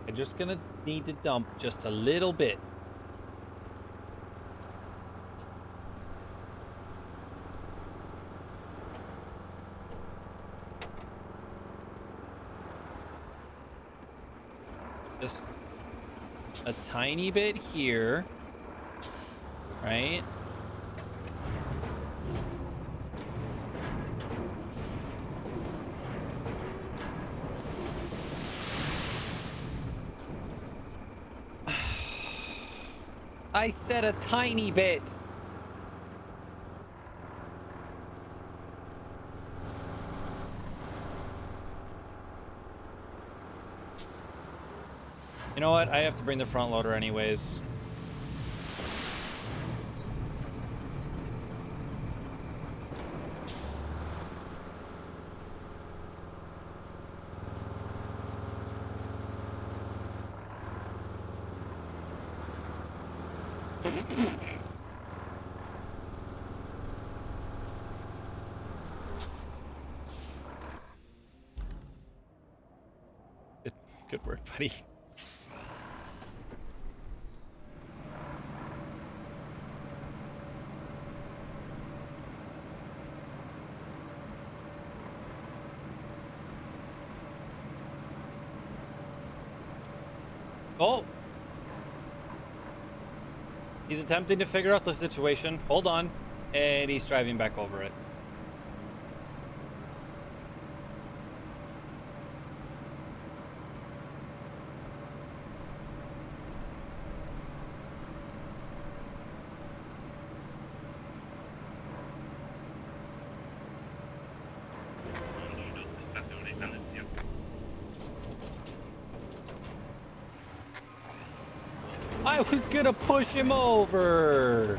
I'm just gonna need to dump just a little bit. Just a tiny bit here, right? I said a tiny bit. You know what? I have to bring the front loader anyways. Good work, buddy. Oh! He's attempting to figure out the situation. Hold on. And he's driving back over it. I was gonna push him over.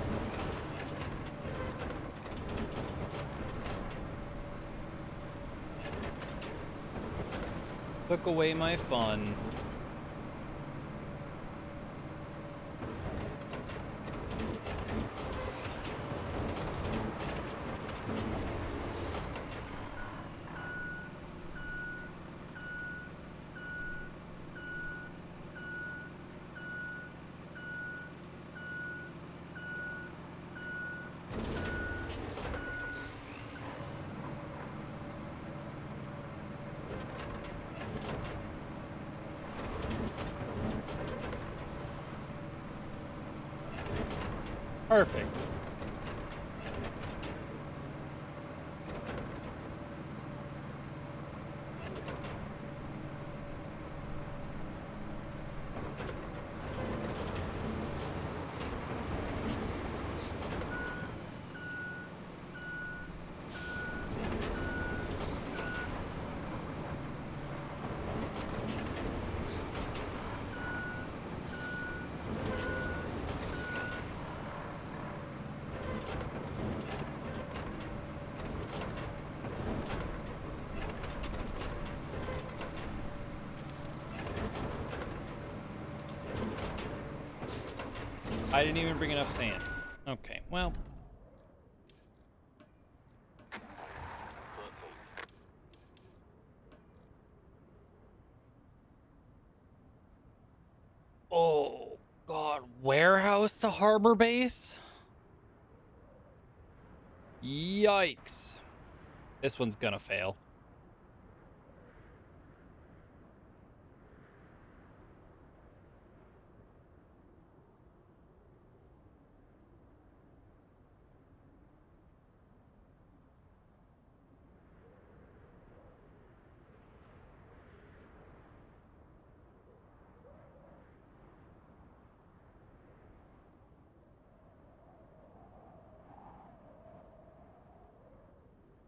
Took away my fun. Perfect. I didn't even bring enough sand. Okay, well. Oh, God. Warehouse to harbor base? Yikes. This one's gonna fail.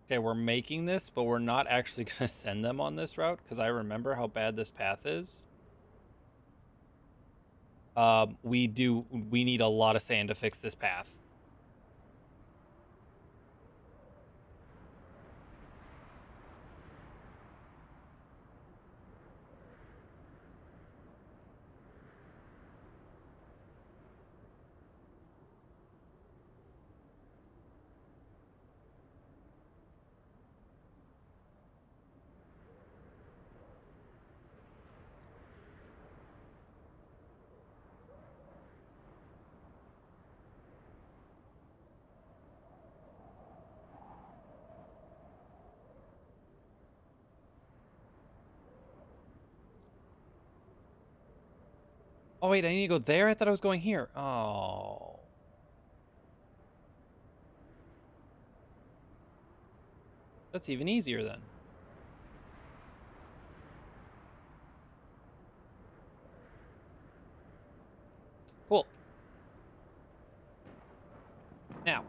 Okay, we're making this, but we're not actually going to send them on this route because I remember how bad this path is. We need a lot of sand to fix this path. Oh, wait, I need to go there? I thought I was going here. Oh. That's even easier then. Cool. Now.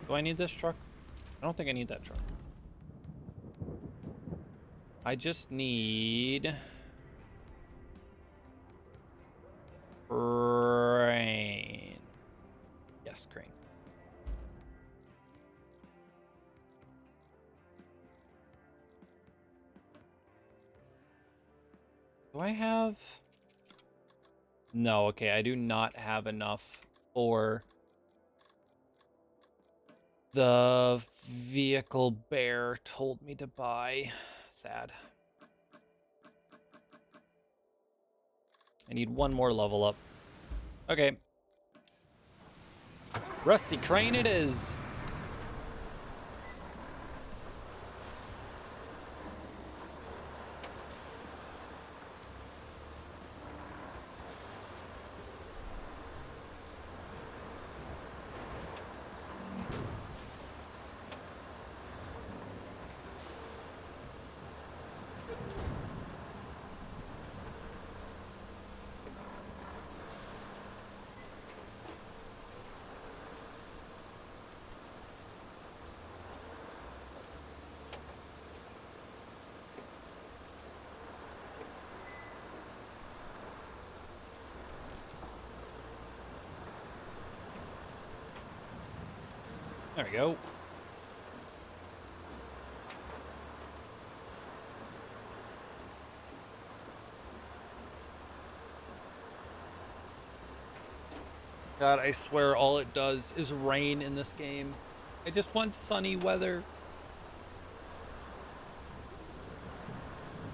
Do I need this truck? I don't think I need that truck. I just need... crane. Yes, crane. Do I have... No, okay, I do not have enough for the vehicle Bear told me to buy. Sad. I need one more level up. Okay. Rusty crane it is. There we go. God, I swear all it does is rain in this game. I just want sunny weather.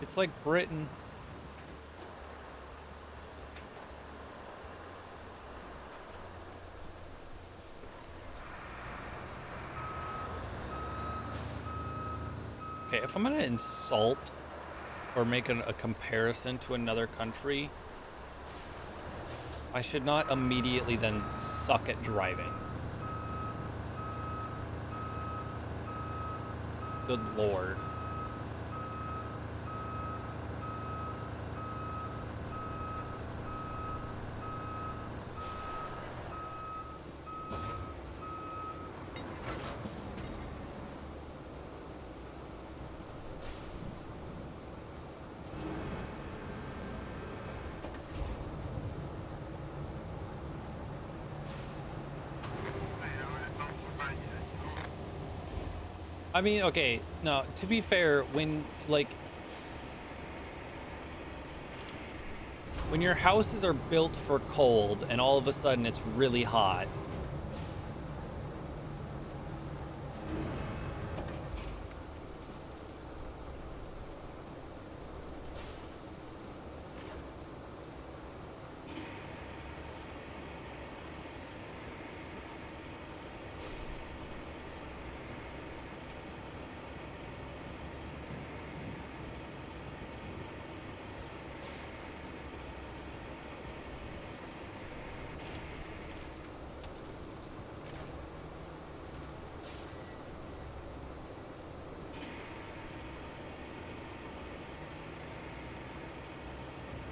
It's like Britain. Okay, if I'm gonna insult or make a comparison to another country, I should not immediately then suck at driving. Good lord. I mean, okay, no, to be fair, when your houses are built for cold and all of a sudden it's really hot.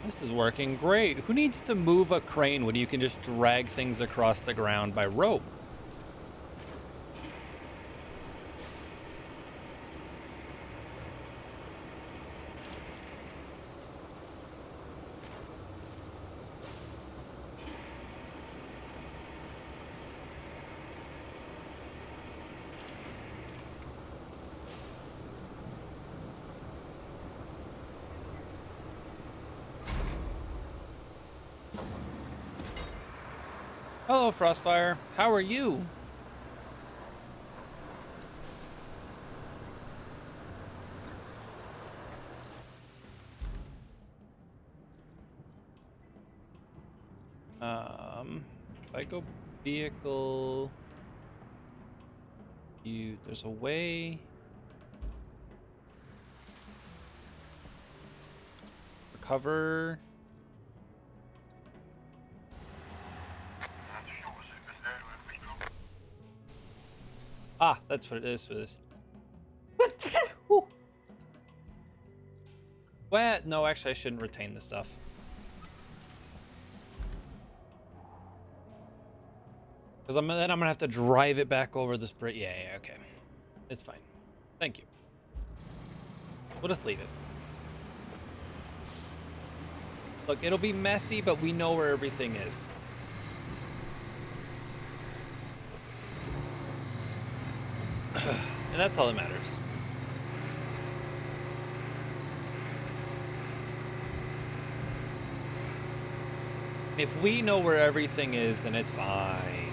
This is working great. Who needs to move a crane when you can just drag things across the ground by rope? Hello, Frostfire. How are you? If I go vehicle, there's a way. Recover. Ah, that's what it is for this. What? What? No, actually, I shouldn't retain the stuff. Because then I'm gonna have to drive it back over this bridge. Yeah, okay. It's fine. Thank you. We'll just leave it. Look, it'll be messy, but we know where everything is. And that's all that matters. If we know where everything is, then it's fine.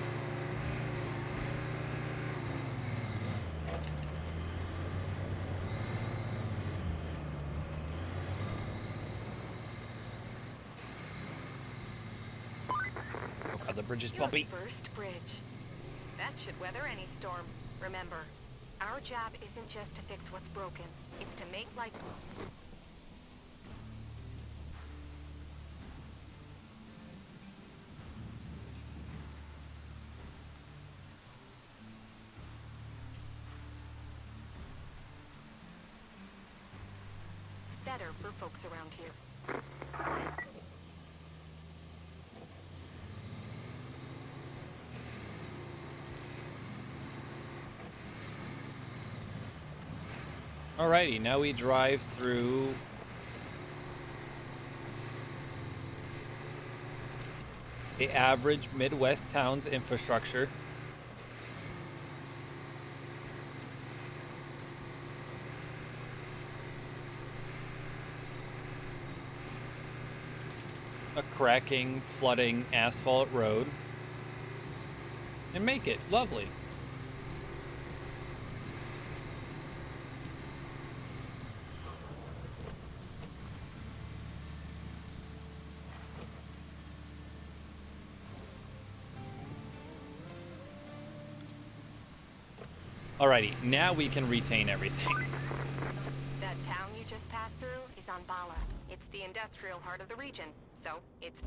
Oh god, the bridge is bumpy. Your first bridge. That should weather any storm. Remember, our job isn't just to fix what's broken. It's to make life... better for folks around here. Alrighty, now we drive through the average Midwest town's infrastructure. A cracking, flooding asphalt road. And make it lovely. Alrighty, now we can retain everything. That town you just passed through is on Bala. It's the industrial heart of the region, so it's...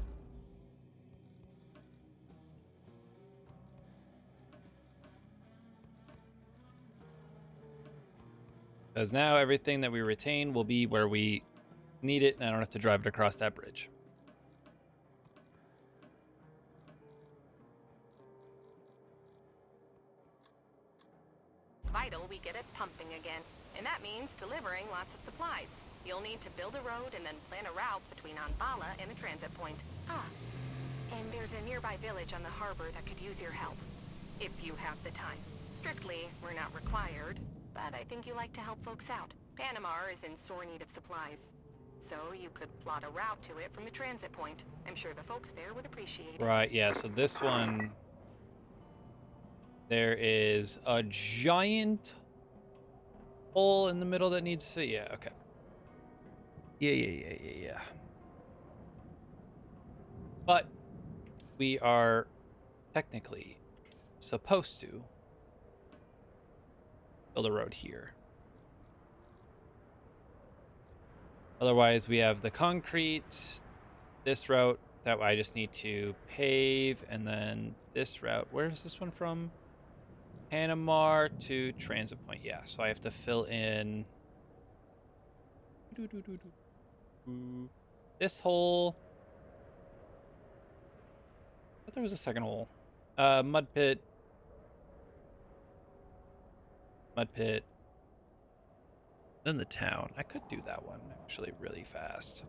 Because now everything that we retain will be where we need it, and I don't have to drive it across that bridge. vital we get it pumping again. And that means delivering lots of supplies. You'll need to build a road and then plan a route between Anbala and the transit point. Ah, and there's a nearby village on the harbor that could use your help. If you have the time. Strictly, we're not required, but I think you like to help folks out. Panama is in sore need of supplies. So you could plot a route to it from the transit point. I'm sure the folks there would appreciate it. Right, yeah, so this one... There is a giant hole in the middle that needs to... Yeah, okay. Yeah. But we are technically supposed to build a road here. Otherwise, we have the concrete, this route that I just need to pave, and then this route. Where is this one from? Panama to transit point. Yeah, so I have to fill in this hole. I thought there was a second hole. Mud pit. Then the town. I could do that one actually really fast.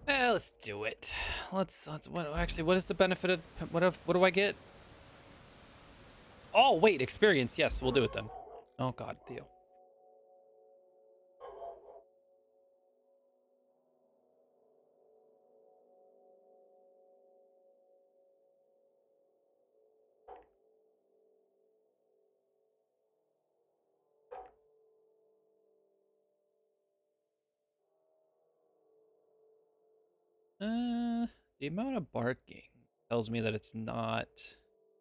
Let's do it. Let's what is the benefit of what do I get? Oh, wait, experience. Yes, we'll do it then. Oh god, deal. The amount of barking tells me that it's not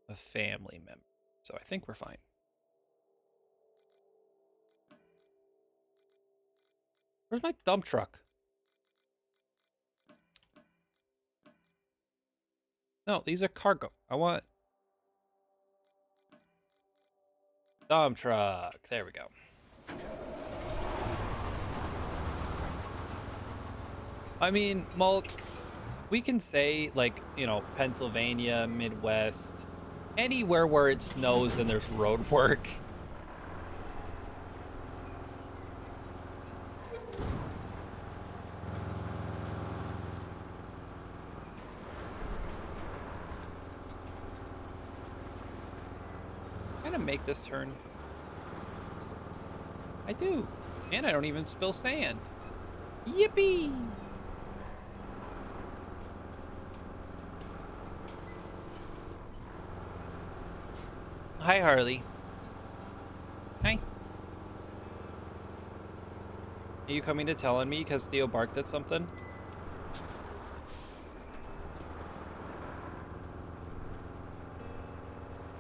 a family member. So I think we're fine. Where's my dump truck? No, these are cargo. I want dump truck. There we go. I mean, Mulk, we can say, like, you know, Pennsylvania, Midwest, anywhere where it snows and there's road work. I'm gonna make this turn. I do. And I don't even spill sand. Yippee! Hi, Harley. Hi. Are you coming to tell on me because Theo barked at something?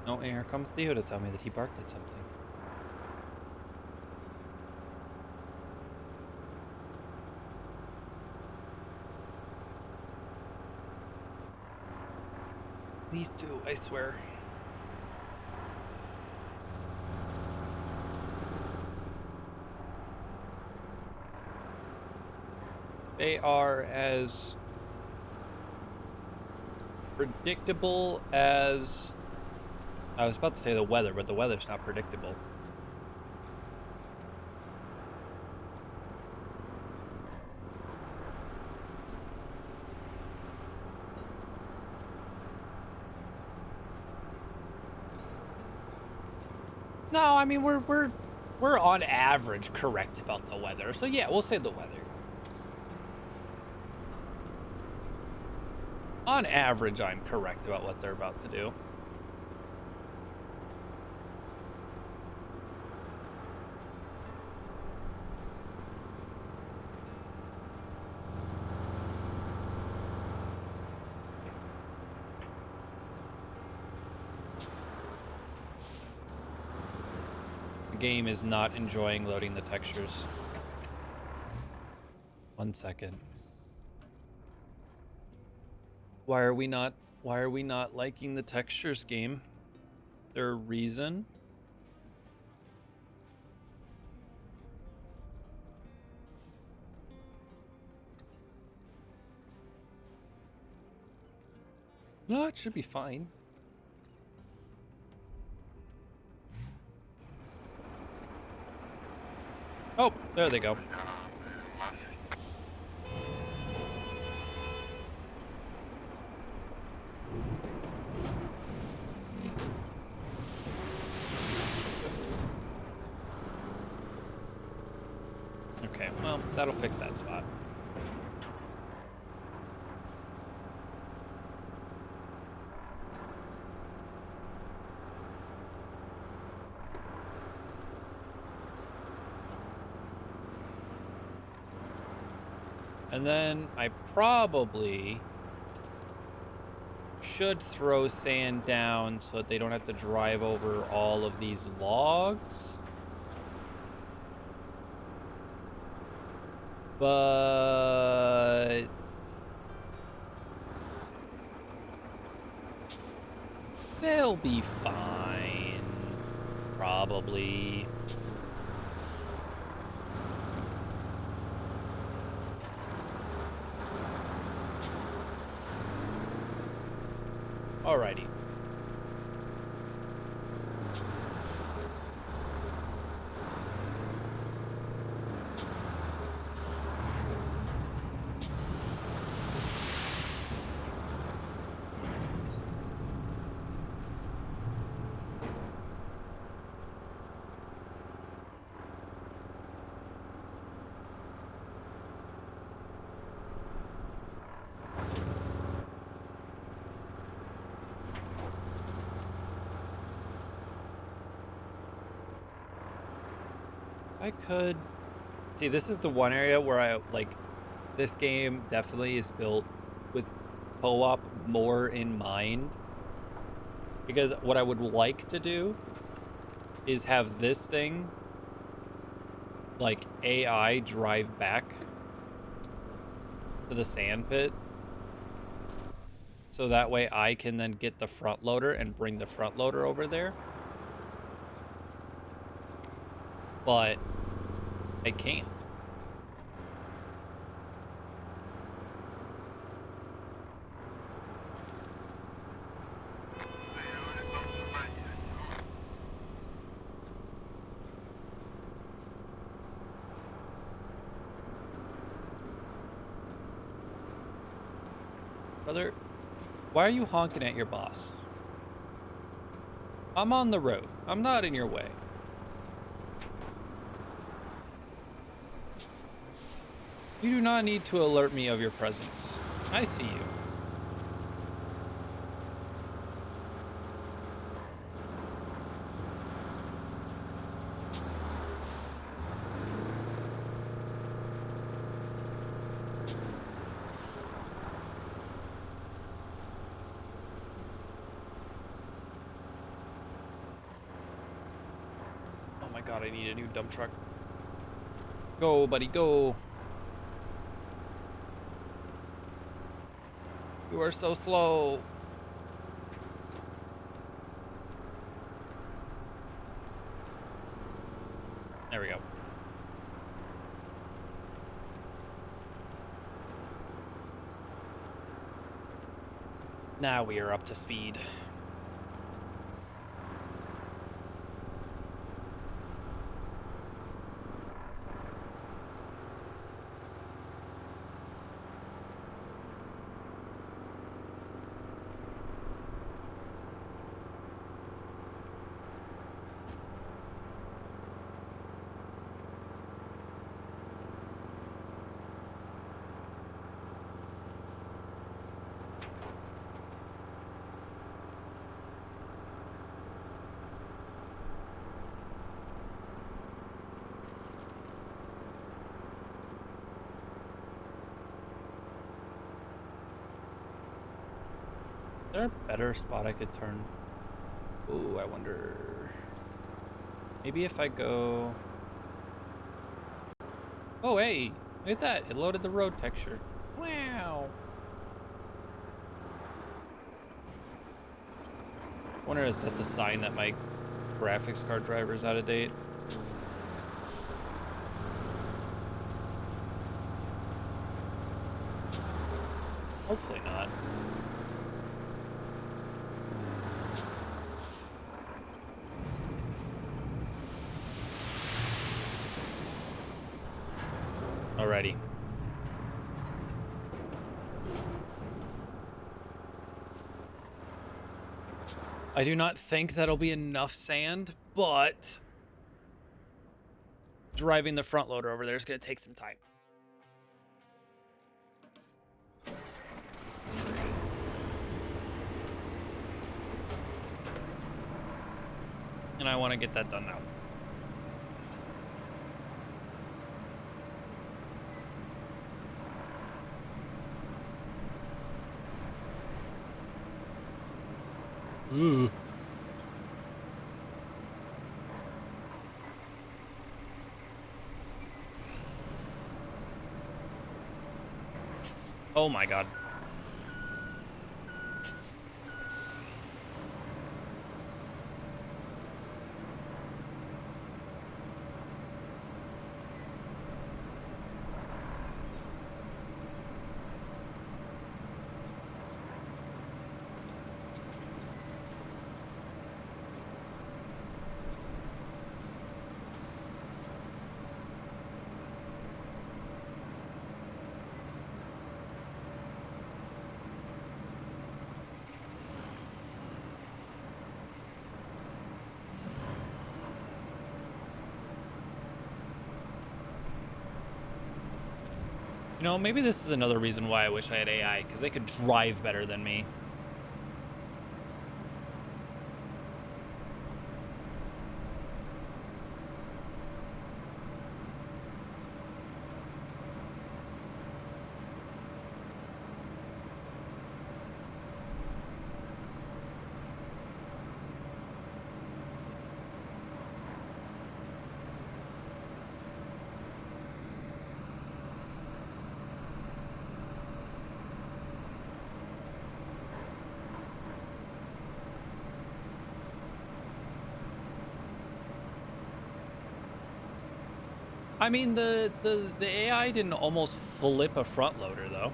No, and here comes Theo to tell me that he barked at something. These two, I swear. They are as predictable as... I was about to say the weather, but the weather's not predictable. No, I mean we're on average correct about the weather. So yeah, we'll say the weather. On average, I'm correct about what they're about to do. The game is not enjoying loading the textures. 1 second. Why are we not liking the textures, game? There a reason? No, it should be fine. Oh, there they go. Okay, well, that'll fix that spot. And then I probably should throw sand down so that they don't have to drive over all of these logs. But they'll be fine, probably. Alrighty. I could see, this is the one area where I like this game definitely is built co-op more in mind, because what I would like to do is have this thing, like AI, drive back to the sand pit, so that way I can then get the front loader and bring the front loader over there. But I can't. Brother, why are you honking at your boss? I'm on the road. I'm not in your way. You do not need to alert me of your presence. I see you. Oh my god, I need a new dump truck. Go, buddy, go. You are so slow. There we go. Now we are up to speed. Is there a better spot I could turn? Ooh, I wonder. Maybe if I go... Oh, hey! Look at that! It loaded the road texture. Wow! Wonder if that's a sign that my graphics card driver is out of date. Hopefully not. Alrighty. I do not think that'll be enough sand, but driving the front loader over there is going to take some time. And I want to get that done now. Ooh. Oh my god. You know, maybe this is another reason why I wish I had AI, because they could drive better than me. I mean, the AI didn't almost flip a front loader though.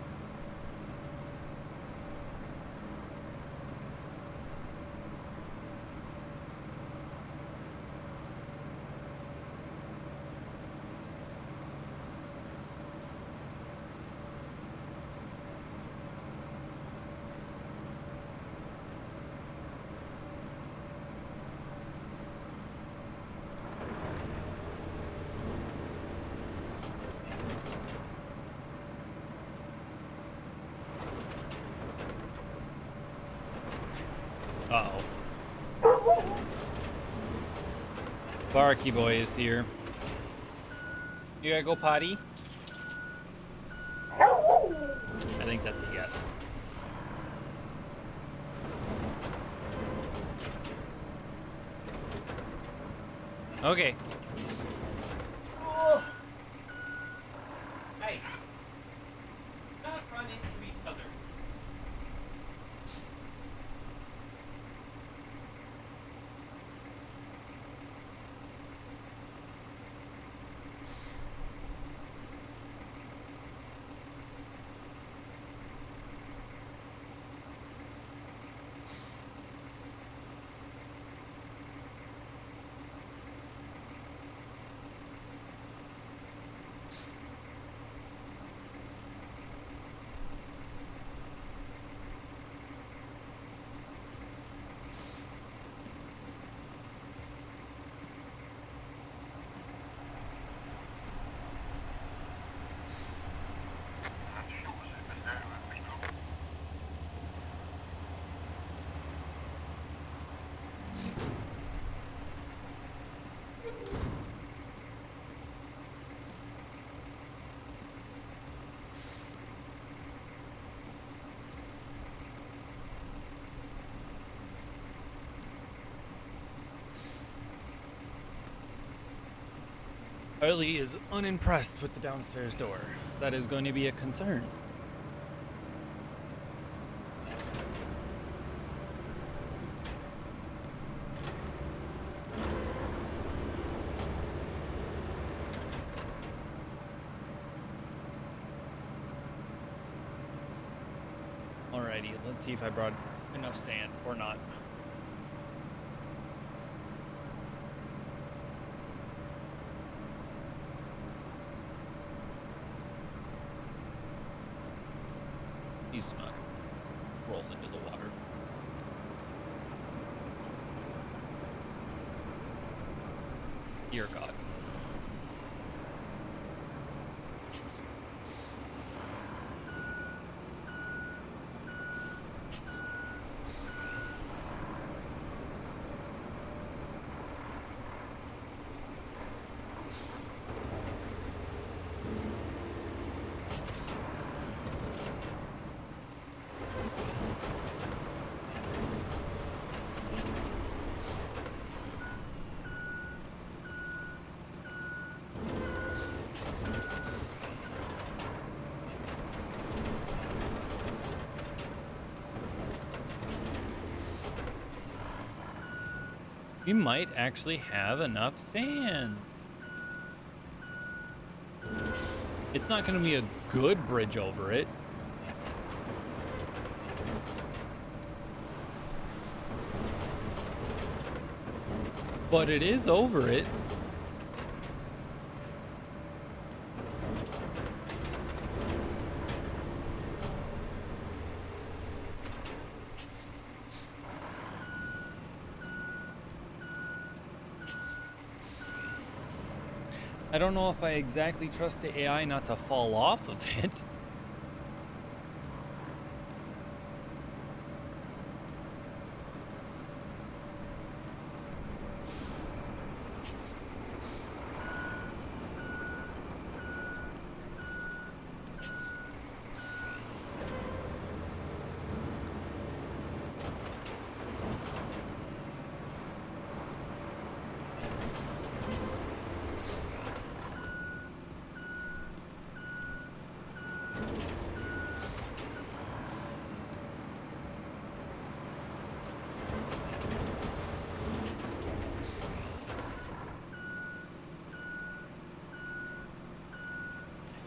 Uh-oh. Barky boy is here. You gotta go potty? I think that's a yes. Okay. Hey. Not run into each other. Harley is unimpressed with the downstairs door. That is going to be a concern. Alrighty, let's see if I brought enough sand or not. Please do not roll into the water. Dear God. We might actually have enough sand. It's not going to be a good bridge over it. But it is over it. I don't know if I exactly trust the AI not to fall off of it.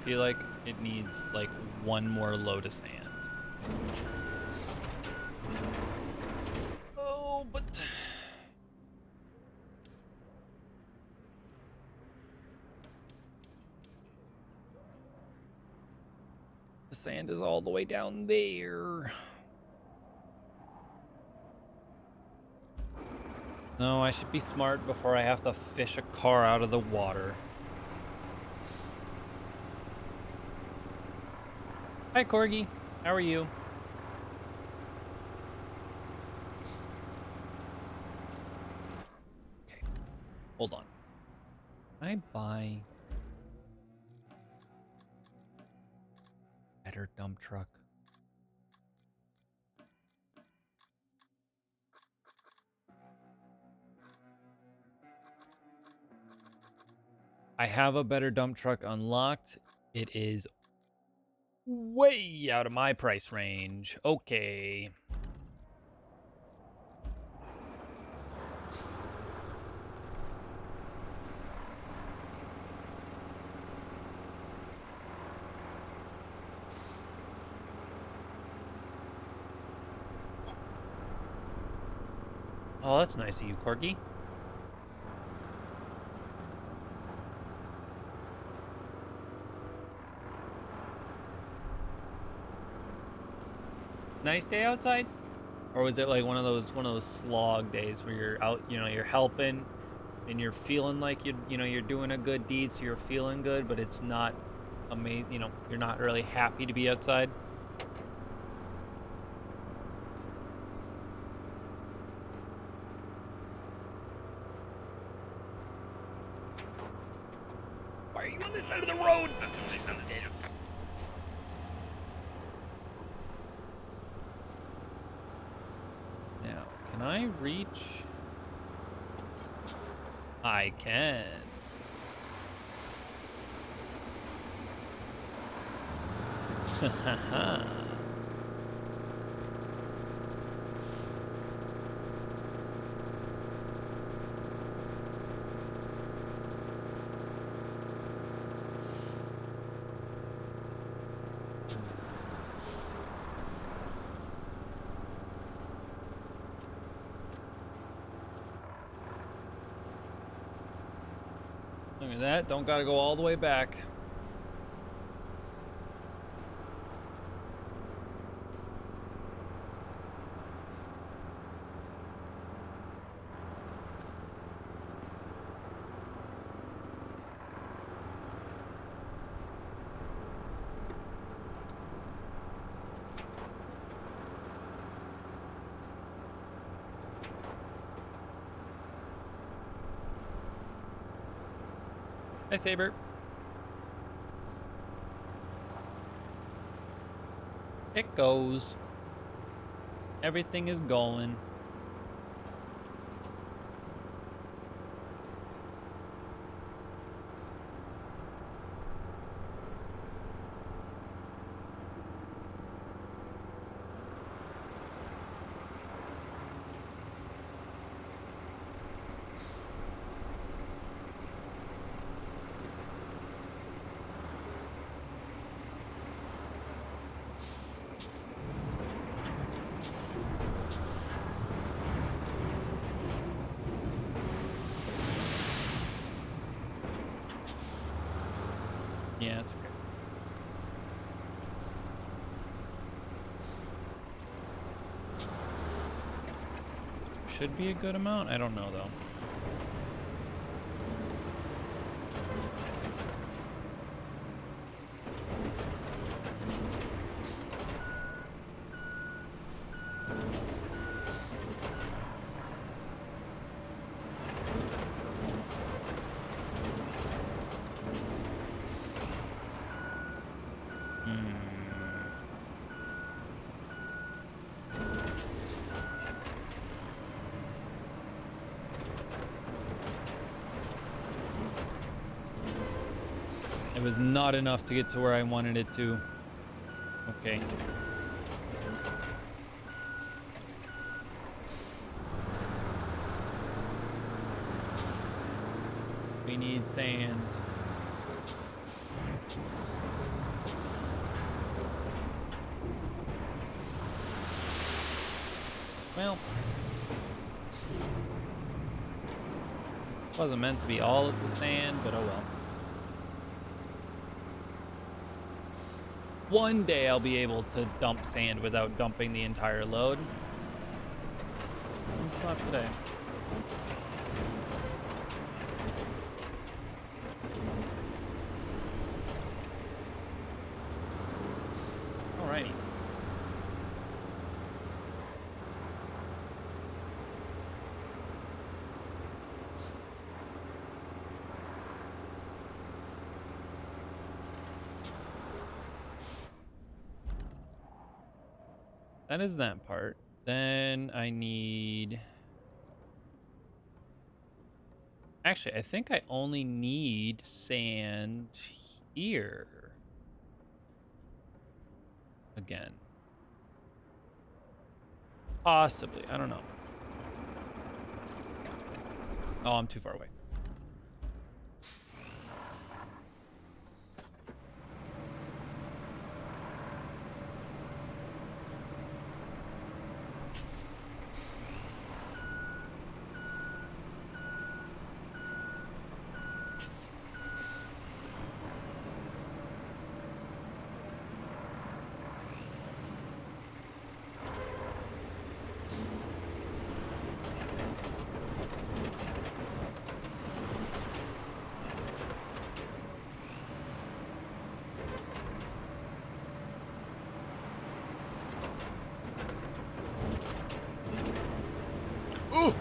feel like it needs like one more load of sand. Oh, but the sand is all the way down there. No, I should be smart before I have to fish a car out of the water. Hi, Corgi. How are you? Okay, hold on. Can I buy a better dump truck? I have a better dump truck unlocked. It is way out of my price range. Okay. Oh, that's nice of you, Corgi. Nice day outside? Or was it like one of those slog days where you're out, you're helping and you're feeling like you're doing a good deed, so you're feeling good, but it's not amazing, you're not really happy to be outside? Why are you on this side of the road? Jesus. Now, can I reach? I can. Haha. Look at that. Don't gotta go all the way back. Hi, Saber. It goes. Everything is going. Yeah, it's okay. Should be a good amount. I don't know though. It was not enough to get to where I wanted it to. Okay. We need sand. Well, wasn't meant to be all of the sand, but oh well. One day I'll be able to dump sand without dumping the entire load. It's not today. Alrighty. That is that part. Then I need... Actually, I think I only need sand here. Again. Possibly. I don't know. Oh, I'm too far away. Ooh!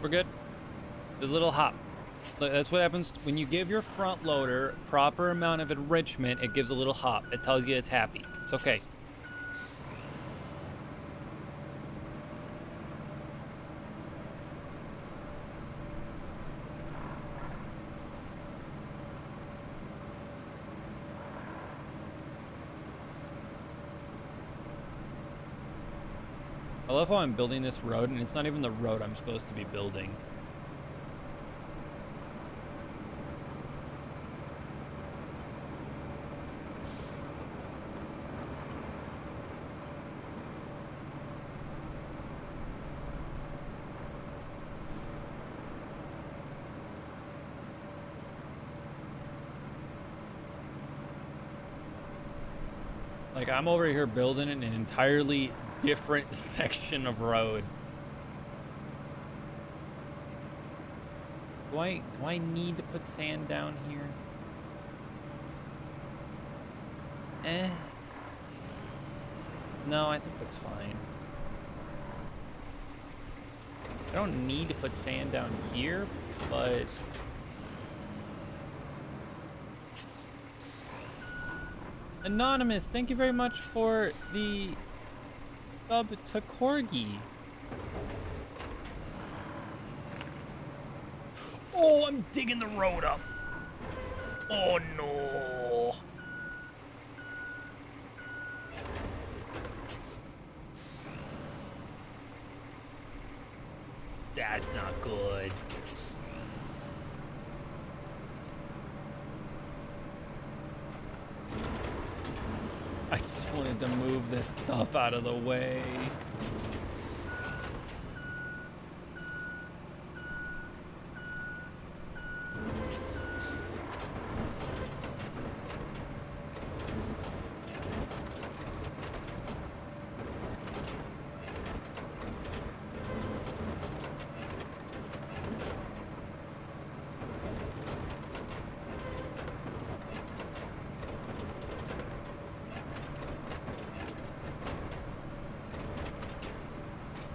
We're good. There's a little hop. That's what happens when you give your front loader proper amount of enrichment. It gives a little hop. It tells you it's happy. It's okay. I love how I'm building this road, and it's not even the road I'm supposed to be building. Like, I'm over here building an entirely different section of road. Do I need to put sand down here? No, I think that's fine. I don't need to put sand down here, but... Anonymous, thank you very much for the sub to Corgi. Oh, I'm digging the road up. Oh no. That's not good. I just wanted to move this stuff out of the way.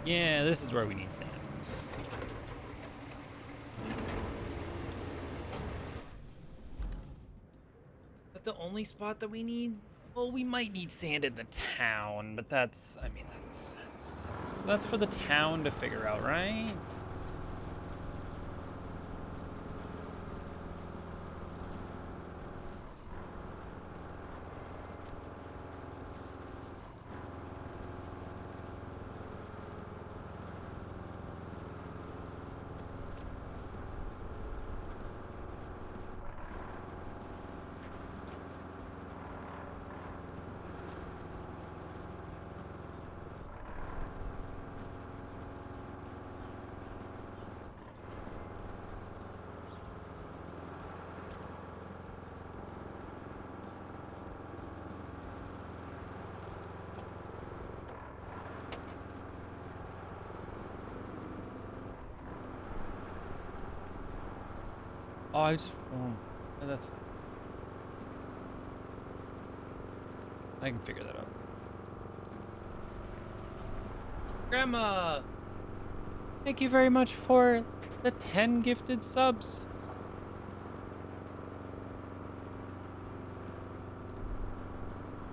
Yeah, this is where we need sand. Is that the only spot that we need? Well, we might need sand in the town, but that's, I mean, that's for the town to figure out, right? Oh, I just... that's fine. I can figure that out. Grandma! Thank you very much for the 10 gifted subs.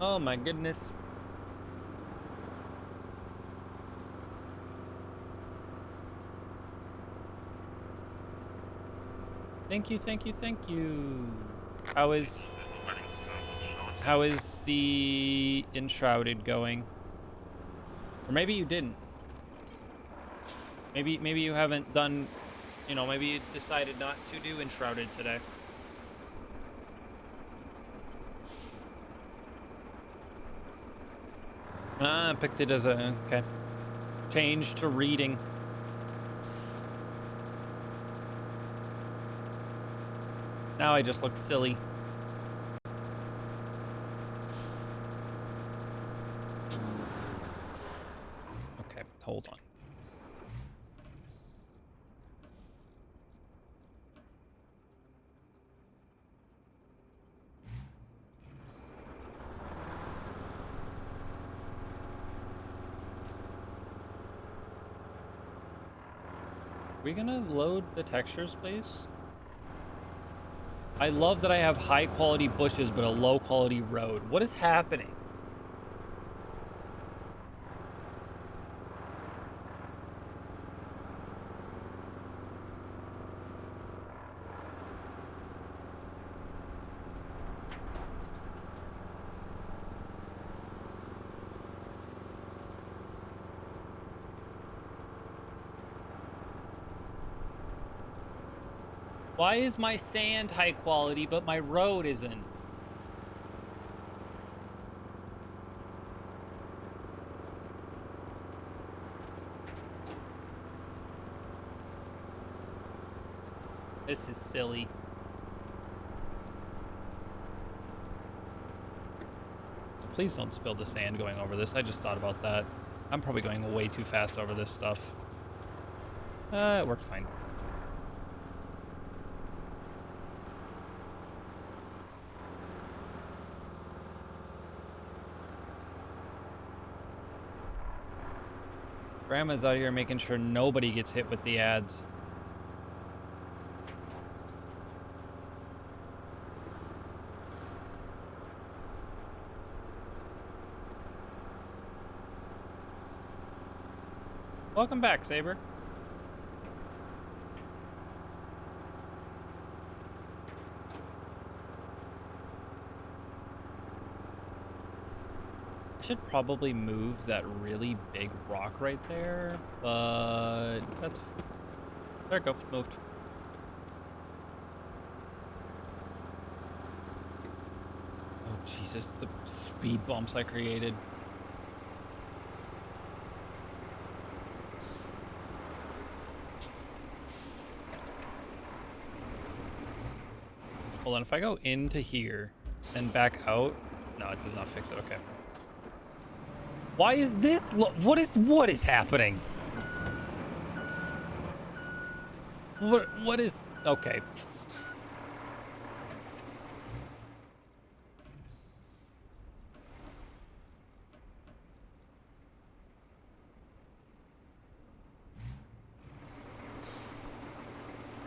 Oh my goodness. Thank you, thank you, thank you. How is the Enshrouded going? Or maybe you didn't. Maybe you haven't done, you know, maybe you decided not to do Enshrouded today. Ah, picked it as a, okay. Change to reading. Now I just look silly. Okay, hold on. Are we gonna load the textures, please? I love that I have high quality bushes, but a low quality road. What is happening? Why is my sand high quality, but my road isn't? This is silly. Please don't spill the sand going over this. I just thought about that. I'm probably going way too fast over this stuff. It worked fine. Grandma's out here making sure nobody gets hit with the ads. Welcome back, Saber. I should probably move that really big rock right there, but that's... There it goes, moved. Oh, Jesus, the speed bumps I created. Hold on, if I go into here and back out... No, it does not fix it, okay. Why is this? What is happening? What is? Okay.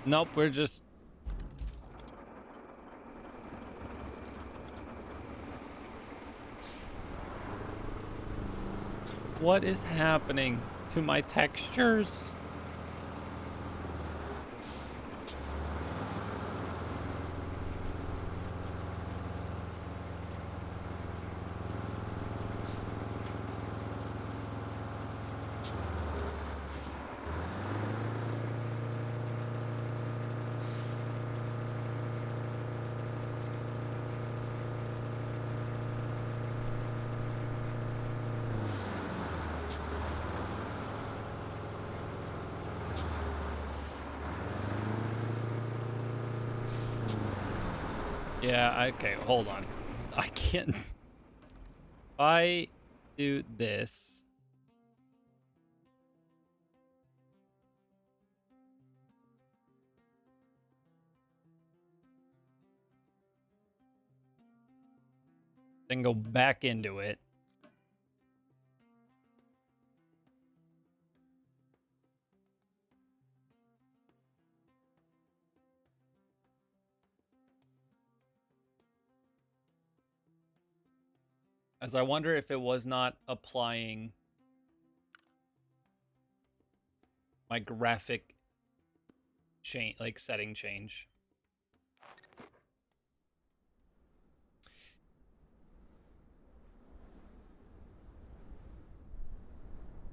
Nope, we're just... What is happening to my textures? Yeah, okay, hold on. I can't... If I do this... then go back into it. As I wonder if it was not applying my graphic change, like setting change.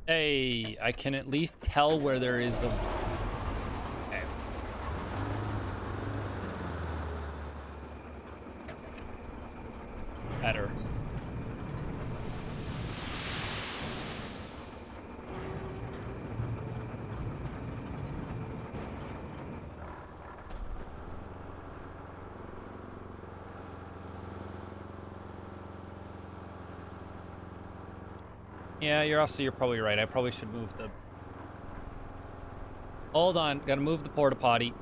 Hey, I can at least tell where there is a... Okay. Better. Yeah, you're probably right. I probably should move the... Hold on, gotta move the porta potty.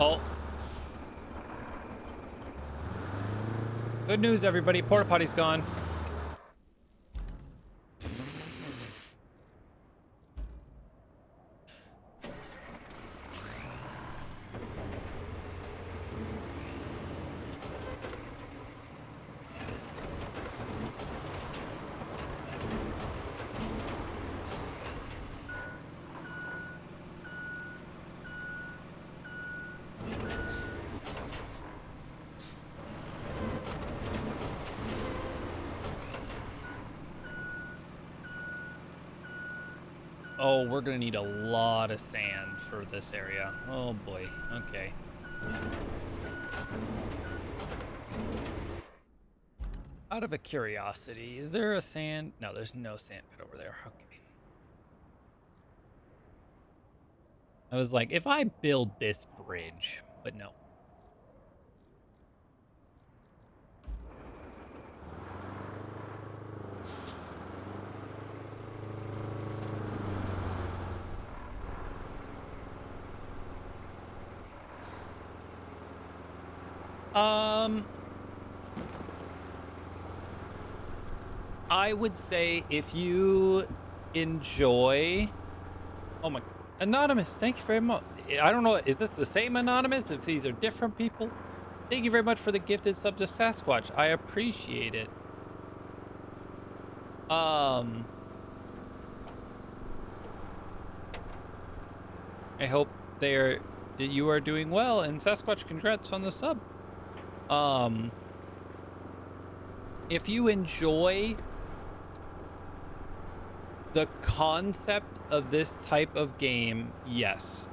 Oh. Good news, everybody. Porta potty's gone. Oh, we're gonna need a lot of sand for this area. Oh boy, okay. Out of a curiosity, is there a sand? No, there's no sand pit over there. Okay. I was like, if I build this bridge, but no. I would say if you enjoy... Oh my... Anonymous, thank you very much. I don't know, is this the same Anonymous? If these are different people? Thank you very much for the gifted sub to Sasquatch. I appreciate it. I hope that you are doing well, and Sasquatch, congrats on the sub. If you enjoy the concept of this type of game, yes.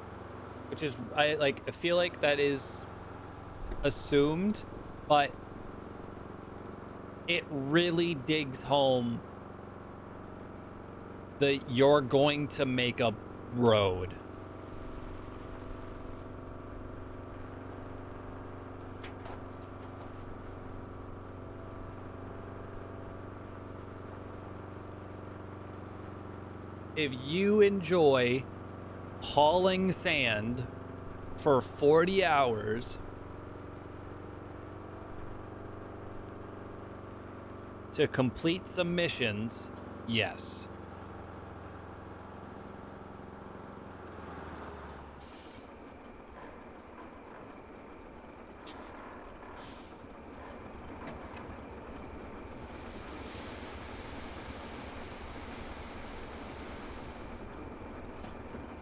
Which is, I feel like that is assumed, but it really digs home that you're going to make a road. If you enjoy hauling sand for 40 hours to complete some missions, yes.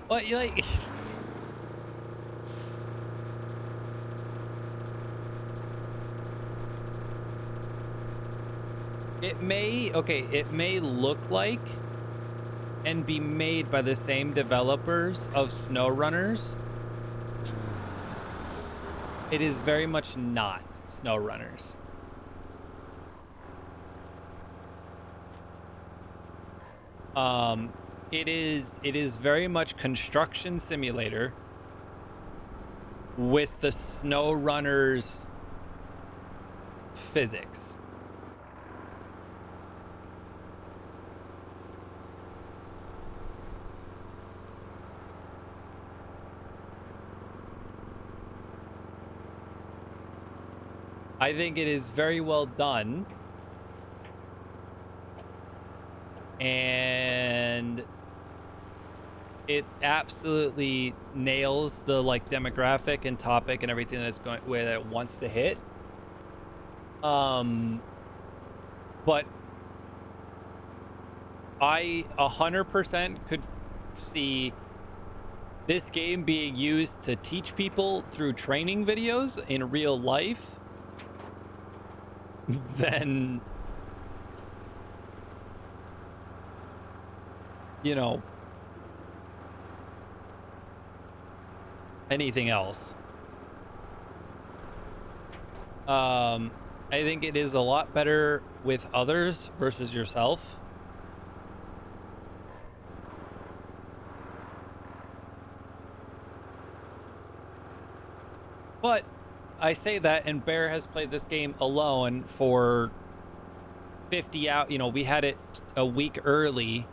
But like it may look like and be made by the same developers of SnowRunners. It is very much not SnowRunners. It is very much Construction Simulator with the SnowRunners physics. I think it is very well done. And it absolutely nails the like demographic and topic and everything that it's going where it wants to hit. But I 100% could see this game being used to teach people through training videos in real life than, you know, anything else. I think it is a lot better with others versus yourself. But I say that, and Bear has played this game alone for 50 out. You know, we had it a week early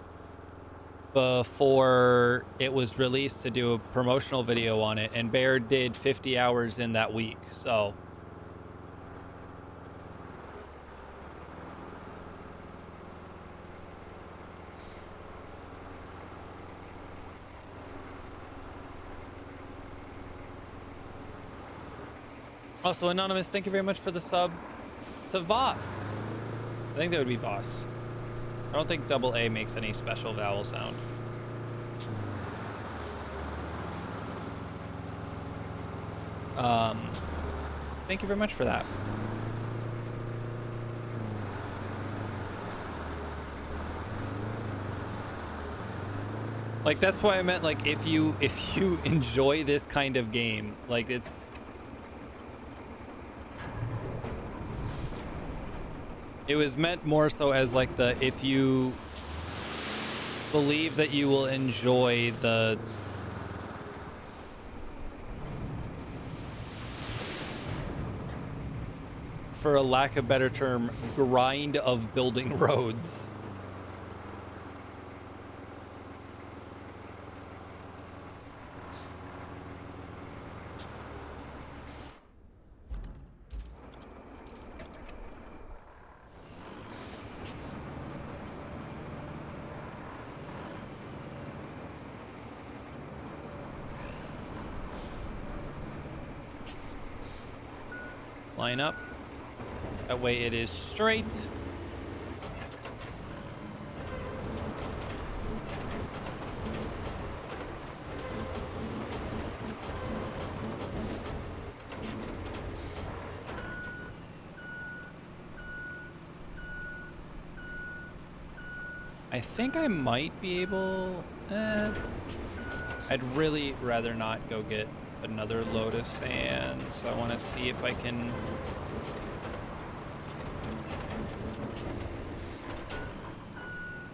before it was released to do a promotional video on it, and Bear did 50 hours in that week. So also, Anonymous, thank you very much for the sub to Voss. I think that would be Voss. I don't think double A makes any special vowel sound. Thank you very much for that. Like, that's why I meant, like, if you enjoy this kind of game, like, it was meant more so as like if you believe that you will enjoy the for a lack of a better term, grind of building roads. Line up. That way it is straight. I think I might be able... I'd really rather not go get another load of sand, so I want to see if I can...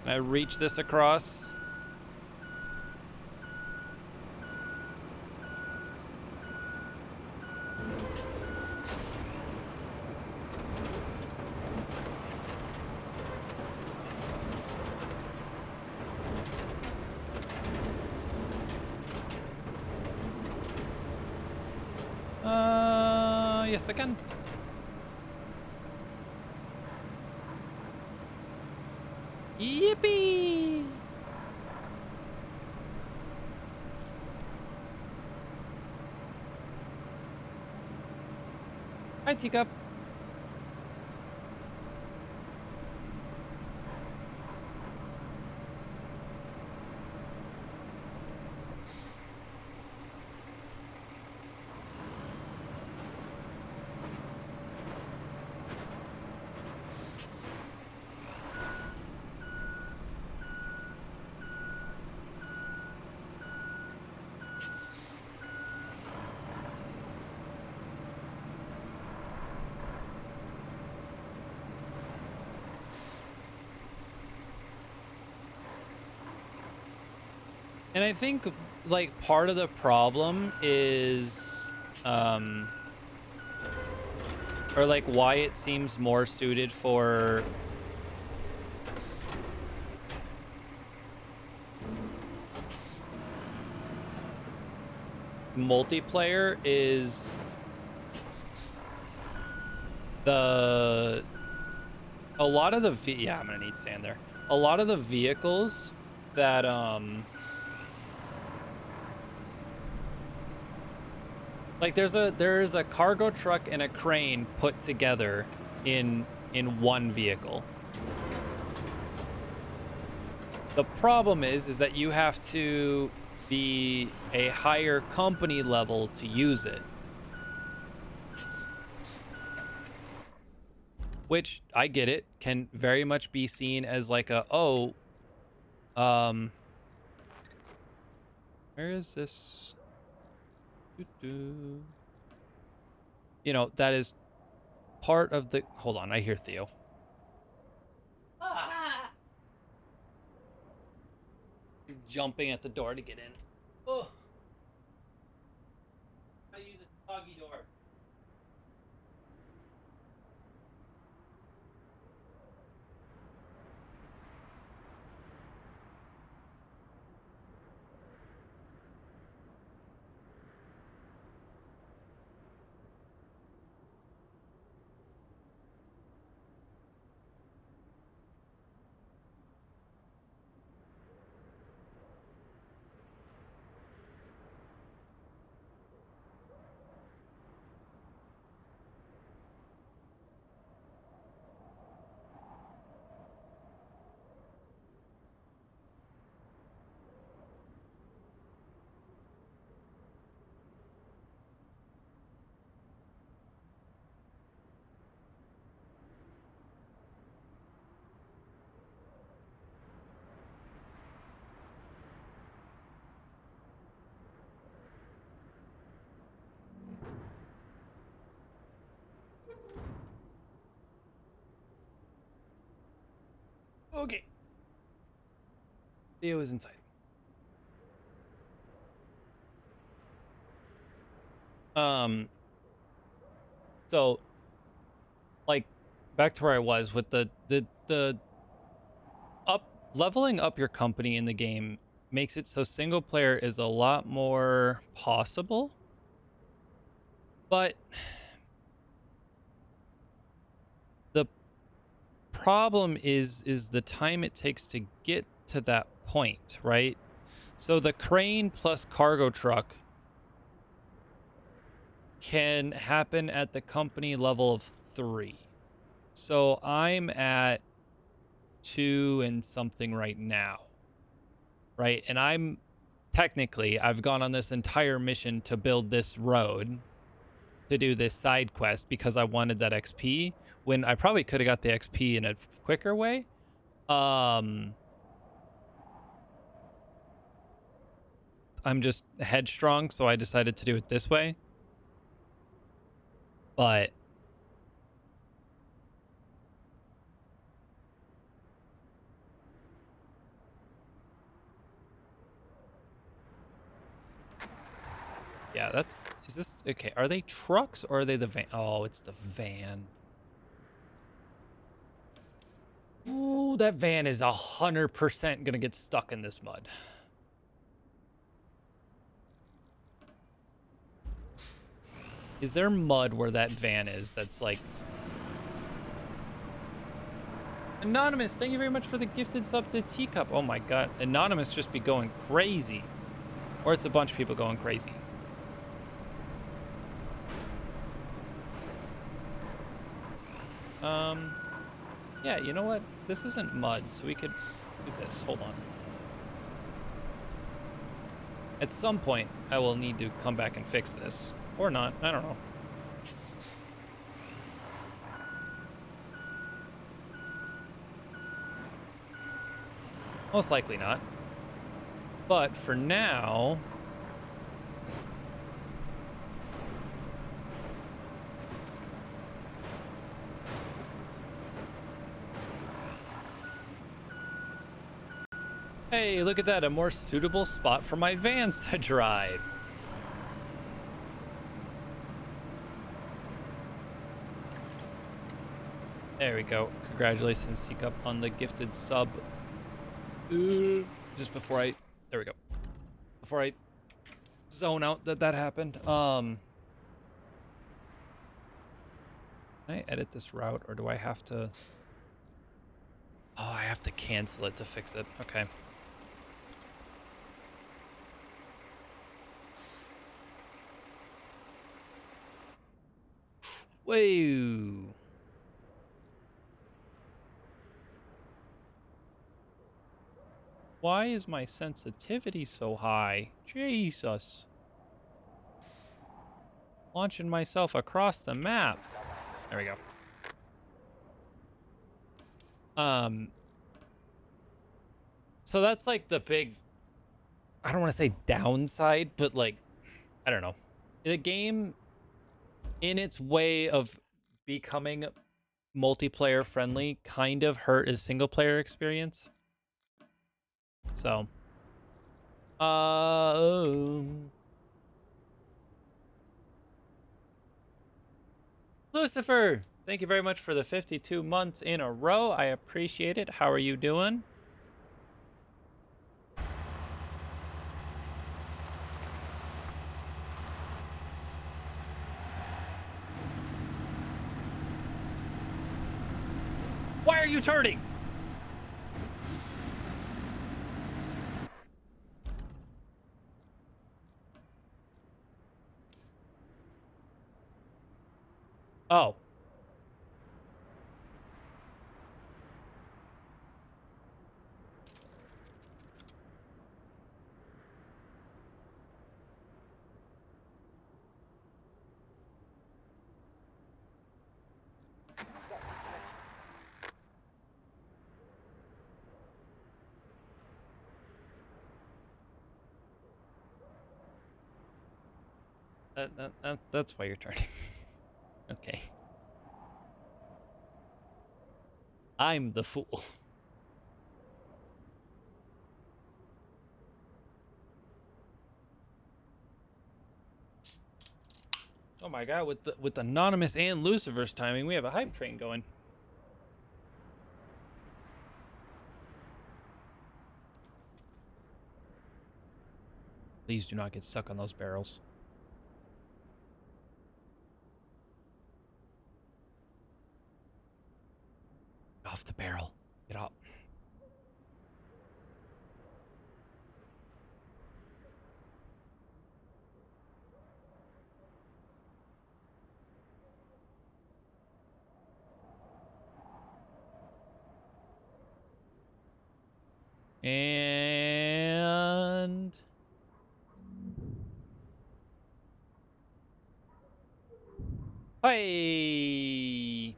Can I reach this across? Yes, I can. Yippee! Hi, Teacup. And I think, like, part of the problem is, or, like, why it seems more suited for multiplayer is the a lot of the yeah, I'm gonna need sand there. A lot of the vehicles that like there's a cargo truck and a crane put together in one vehicle. The problem is that you have to be a higher company level to use it. Which, I get it, can very much be seen as like a, oh, where is this? Doo-doo. You know, that is part of the, hold on, I hear Theo. He's jumping at the door to get in. Oh. How to use a doggy door. Okay. Theo is inside. So like back to where I was with the leveling up your company in the game makes it so single player is a lot more possible. But the problem is the time it takes to get to that point, right? So the crane plus cargo truck can happen at the company level of 3. So I'm at 2 and something right now, right? And I'm technically, I've gone on this entire mission to build this road, to do this side quest because I wanted that XP, when I probably could have got the XP in a quicker way. I'm just headstrong, so I decided to do it this way. But yeah, that's, is this, okay, are they trucks or are they the van? Oh, it's the van. Ooh, that van is 100% gonna get stuck in this mud. Is there mud where that van is? That's like... Anonymous, thank you very much for the gifted sub to Teacup. Oh my god, Anonymous just be going crazy. Or it's a bunch of people going crazy. Yeah, you know what? This isn't mud, so we could do this. Hold on. At some point, I will need to come back and fix this. Or not, I don't know. Most likely not. But for now... Hey, look at that, a more suitable spot for my vans to drive. There we go. Congratulations, Teacup, on the gifted sub. Just before I... There we go. Before I zone out that happened. Can I edit this route, or do I have to? Oh, I have to cancel it to fix it. Okay. Whoa. Why is my sensitivity so high? Jesus. Launching myself across the map. There we go. So that's like the big, I don't want to say downside, but like, I don't know. The game, in its way of becoming multiplayer friendly, kind of hurt his single player experience. So, Lucifer, thank you very much for the 52 months in a row. I appreciate it. How are you doing? Why are you turning? Oh. That's why you're turning. Okay. I'm the fool. Oh my god, with Anonymous and Lucifer's timing, we have a hype train going. Please do not get stuck on those barrels. Get off the barrel. Get off. And hey,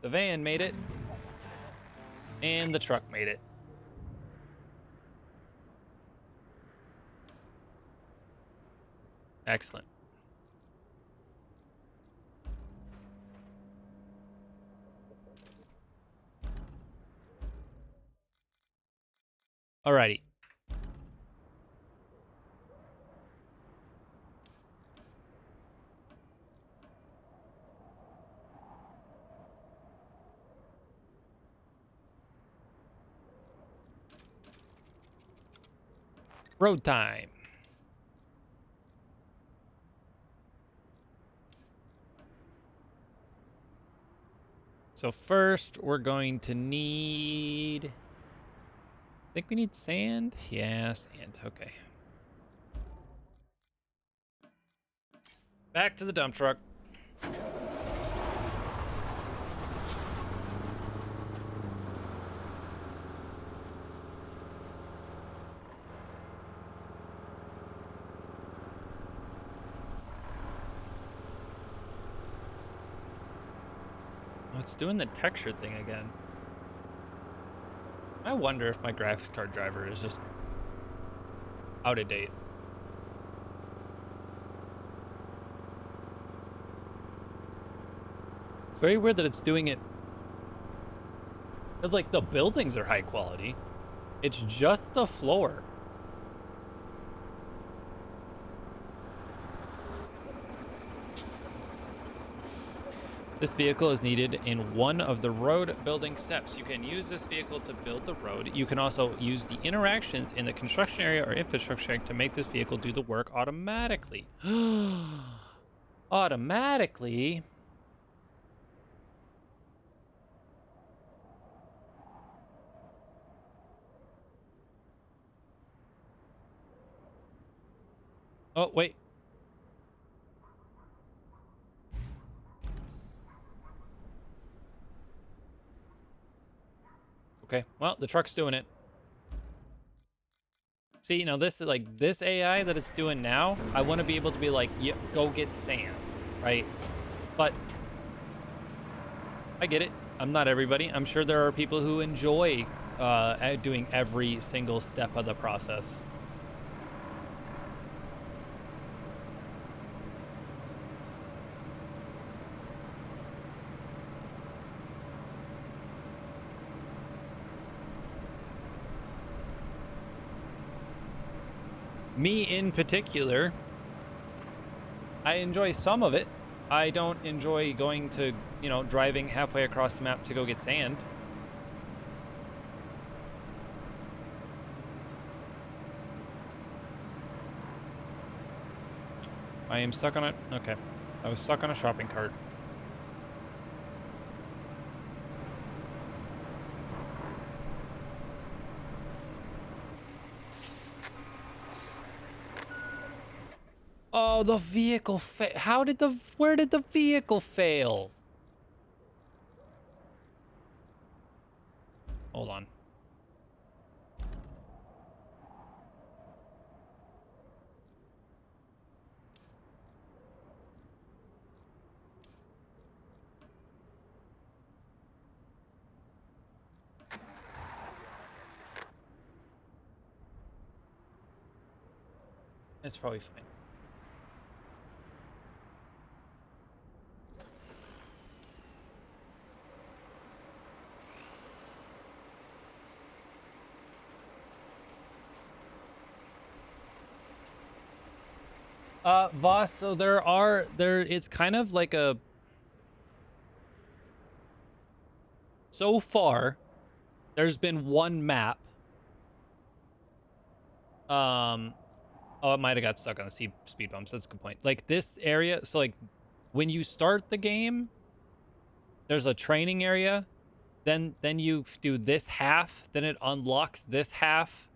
the van made it, and the truck made it. Excellent. Alrighty. Road time. So first, we're going to need... I think we need sand? Yeah, sand. Okay. Back to the dump truck. Oh, it's doing the texture thing again. I wonder if my graphics card driver is just out of date. It's very weird that it's doing it. Because, like, the buildings are high quality. It's just the floor. This vehicle is needed in one of the road building steps. You can use this vehicle to build the road. You can also use the interactions in the construction area or infrastructure area to make this vehicle do the work automatically. Automatically? Oh, wait. Okay, well, the truck's doing it. See, you know, this is like this AI that it's doing now. I want to be able to be like, yeah, go get sand, right? But I get it. I'm not everybody. I'm sure there are people who enjoy doing every single step of the process. Me in particular, I enjoy some of it. I don't enjoy going to, you know, driving halfway across the map to go get sand. I am stuck on it. Okay. I was stuck on a shopping cart. Oh, the vehicle where did the vehicle fail? Hold on. It's probably fine. Voss, so it's kind of like so far, there's been one map. Oh, it might have got stuck on the speed bumps. That's a good point. Like this area, so like when you start the game, there's a training area. Then you do this half, then it unlocks this half.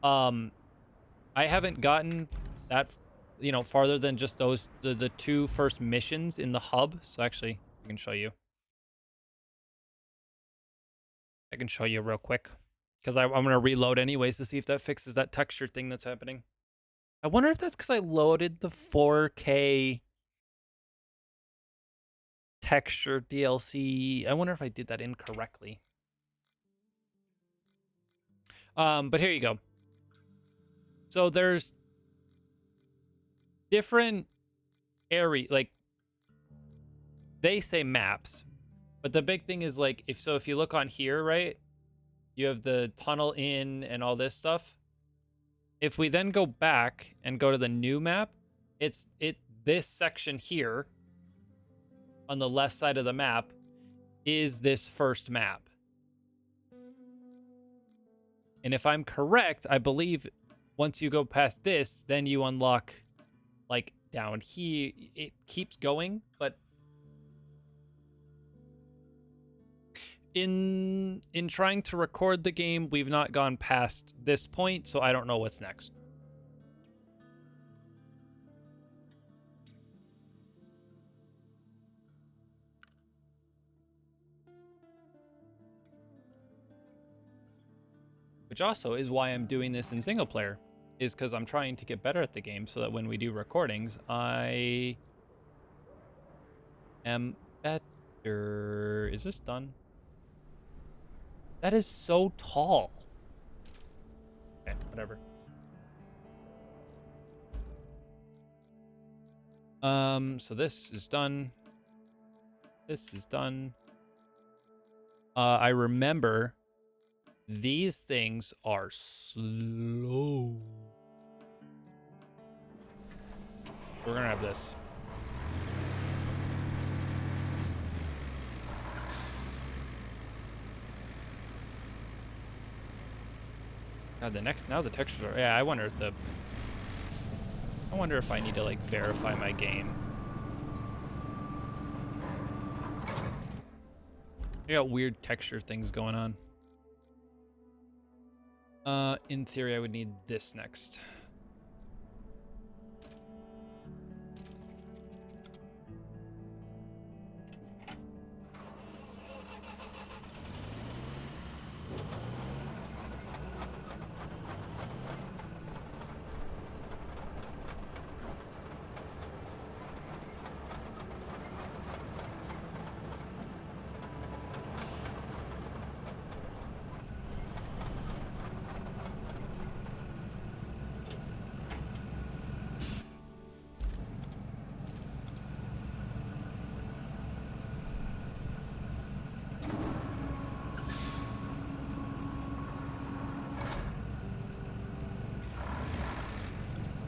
I haven't gotten that, you know, farther than just the two first missions in the hub. So actually, I can show you. I can show you real quick because I'm gonna reload anyways to see if that fixes that texture thing that's happening. I wonder if that's because I loaded the 4K texture DLC. I wonder if I did that incorrectly. But here you go. So there's different area, like they say maps, but the big thing is like if you look on here, right? You have the tunnel in and all this stuff. If we then go back and go to the new map, this section here on the left side of the map is this first map. And if I'm correct, I believe once you go past this, then you unlock like down here. It keeps going, but in trying to record the game, we've not gone past this point, so I don't know what's next. Which also is why I'm doing this in single player, is because I'm trying to get better at the game so that when we do recordings, I am better. Is this done? That is so tall. Okay, whatever. So this is done. This is done. I remember these things are slow. We're gonna have this. God, now the textures are. Yeah, I wonder if I need to like verify my game. I got weird texture things going on. In theory, I would need this next.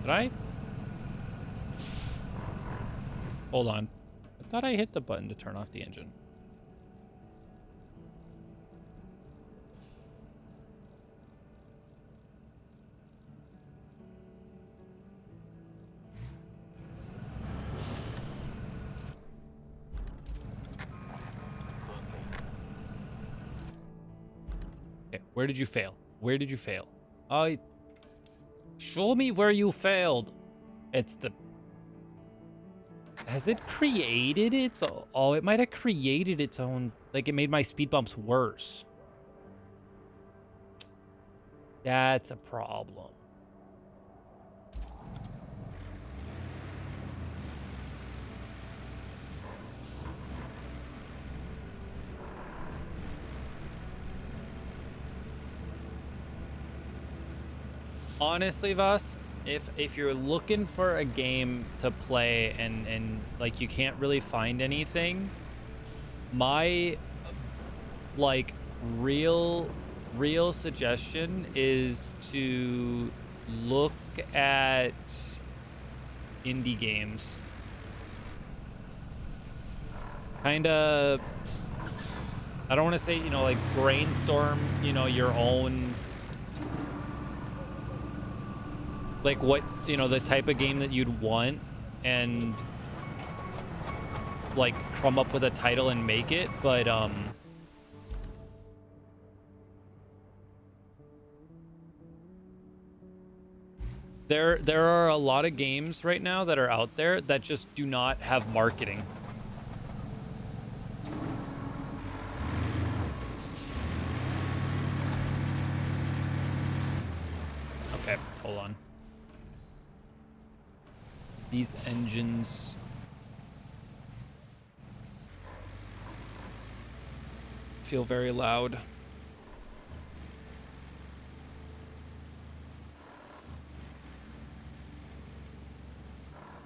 Did I? Hold on. I thought I hit the button to turn off the engine. Okay, where did you fail? Where did you fail? Show me where you failed. It's the... Has it created its... Oh, it might have created its own... Like, it made my speed bumps worse. That's a problem. Honestly, Voss, if you're looking for a game to play and like you can't really find anything, my like real suggestion is to look at indie games. Kind of, I don't want to say, you know, like brainstorm, you know, your own, like what, you know, the type of game that you'd want, and like come up with a title and make it. But there are a lot of games right now that are out there that just do not have marketing. Okay, hold on. These engines feel very loud.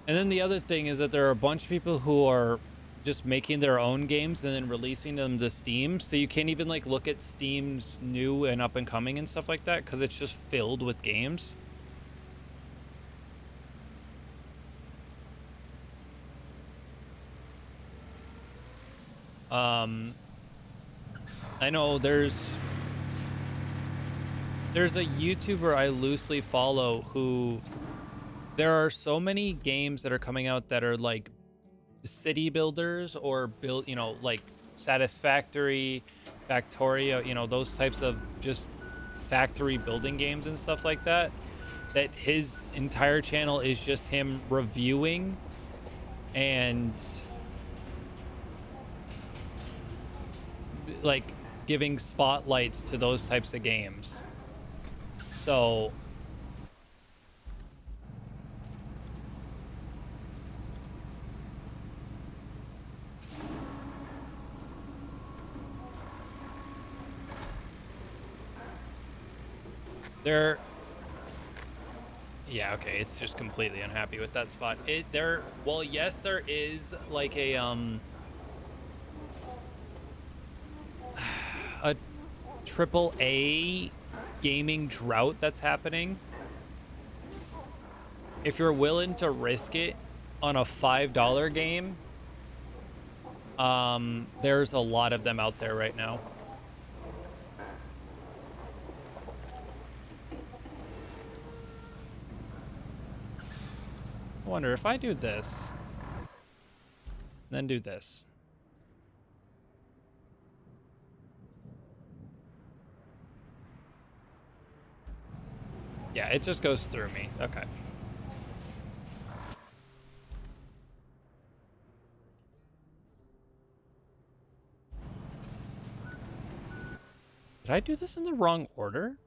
And then the other thing is that there are a bunch of people who are just making their own games and then releasing them to Steam. So you can't even like look at Steam's new and up and coming and stuff like that because it's just filled with games. I know there's a YouTuber I loosely follow who, there are so many games that are coming out that are like city builders or build, you know, like Satisfactory, Factorio, you know, those types of just factory building games and stuff like that, that his entire channel is just him reviewing and like giving spotlights to those types of games. So yeah, okay, it's just completely unhappy with that spot. Well, yes, there is like a triple A gaming drought that's happening. If you're willing to risk it on a $5 game, there's a lot of them out there right now. I wonder if I do this, then do this. Yeah, it just goes through me. Okay. Did I do this in the wrong order?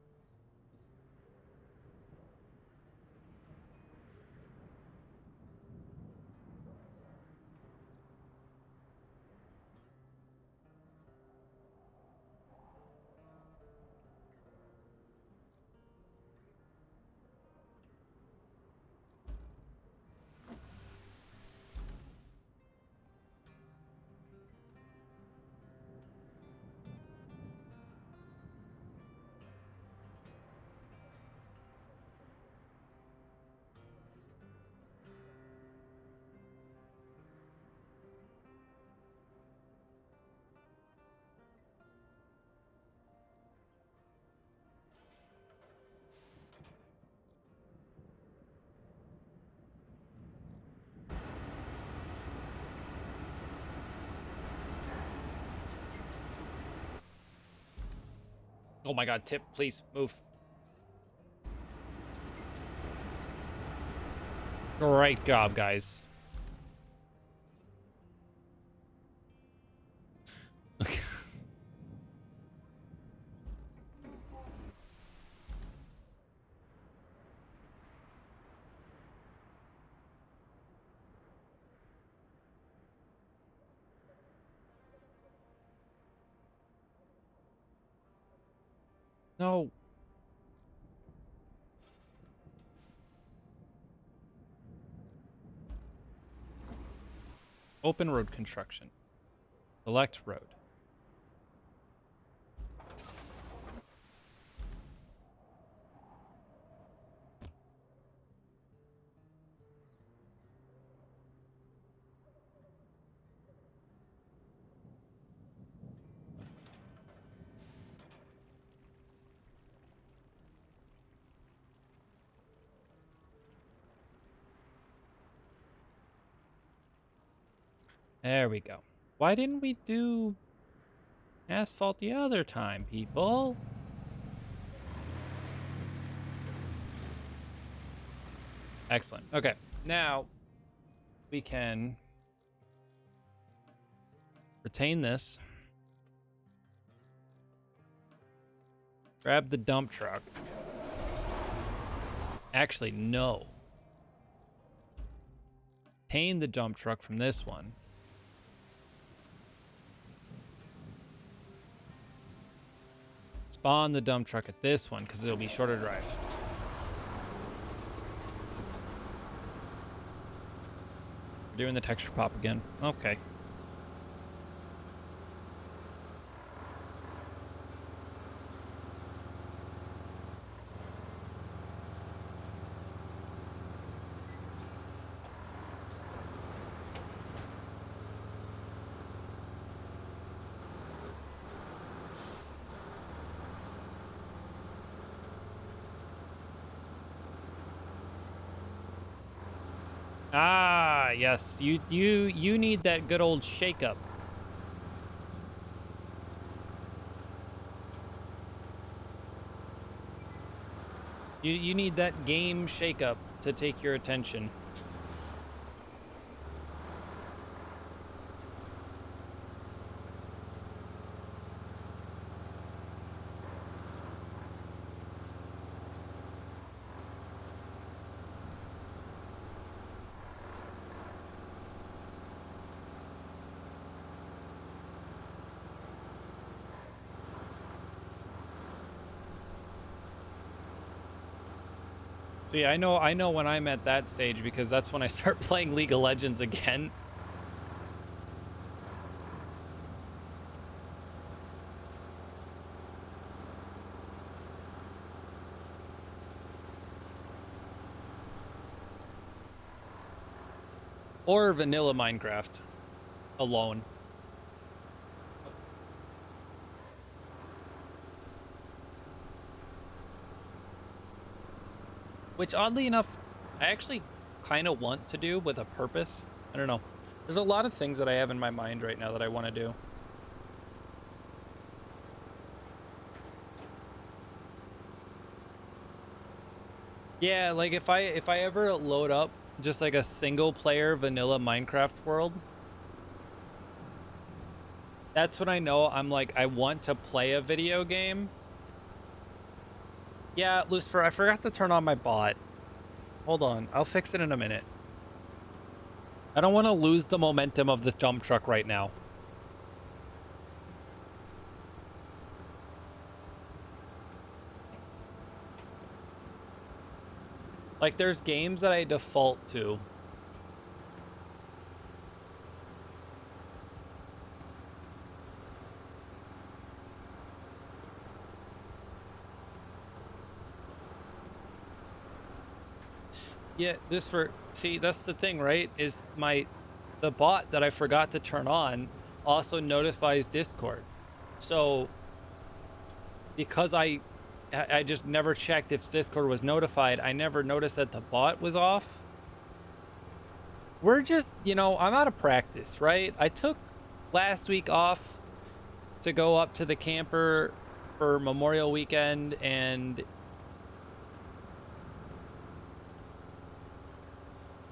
Oh my god, Tip, please move. Great job, guys. No. Open road construction. Select road. There we go. Why didn't we do asphalt the other time, people? Excellent. Okay, now we can retain this. Grab the dump truck. Actually, no. Retain the dump truck from this one. Spawn the dump truck at this one because it'll be shorter drive. We're doing the texture pop again. Okay. Ah, yes. You need that good old shake-up. You need that game shake-up to take your attention. See, I know when I'm at that stage because that's when I start playing League of Legends again. Or vanilla Minecraft alone. Which, oddly enough, I actually kind of want to do with a purpose. I don't know. There's a lot of things that I have in my mind right now that I want to do. Yeah, like if I ever load up just like a single player vanilla Minecraft world, that's when I know I'm like, I want to play a video game. Yeah, Lucifer, I forgot to turn on my bot. Hold on, I'll fix it in a minute. I don't want to lose the momentum of this dump truck right now. Like, there's games that I default to. Yeah, see, that's the thing, right? Is the bot that I forgot to turn on also notifies Discord. So, because I just never checked if Discord was notified, I never noticed that the bot was off. We're just, I'm out of practice, right? I took last week off to go up to the camper for Memorial Weekend, and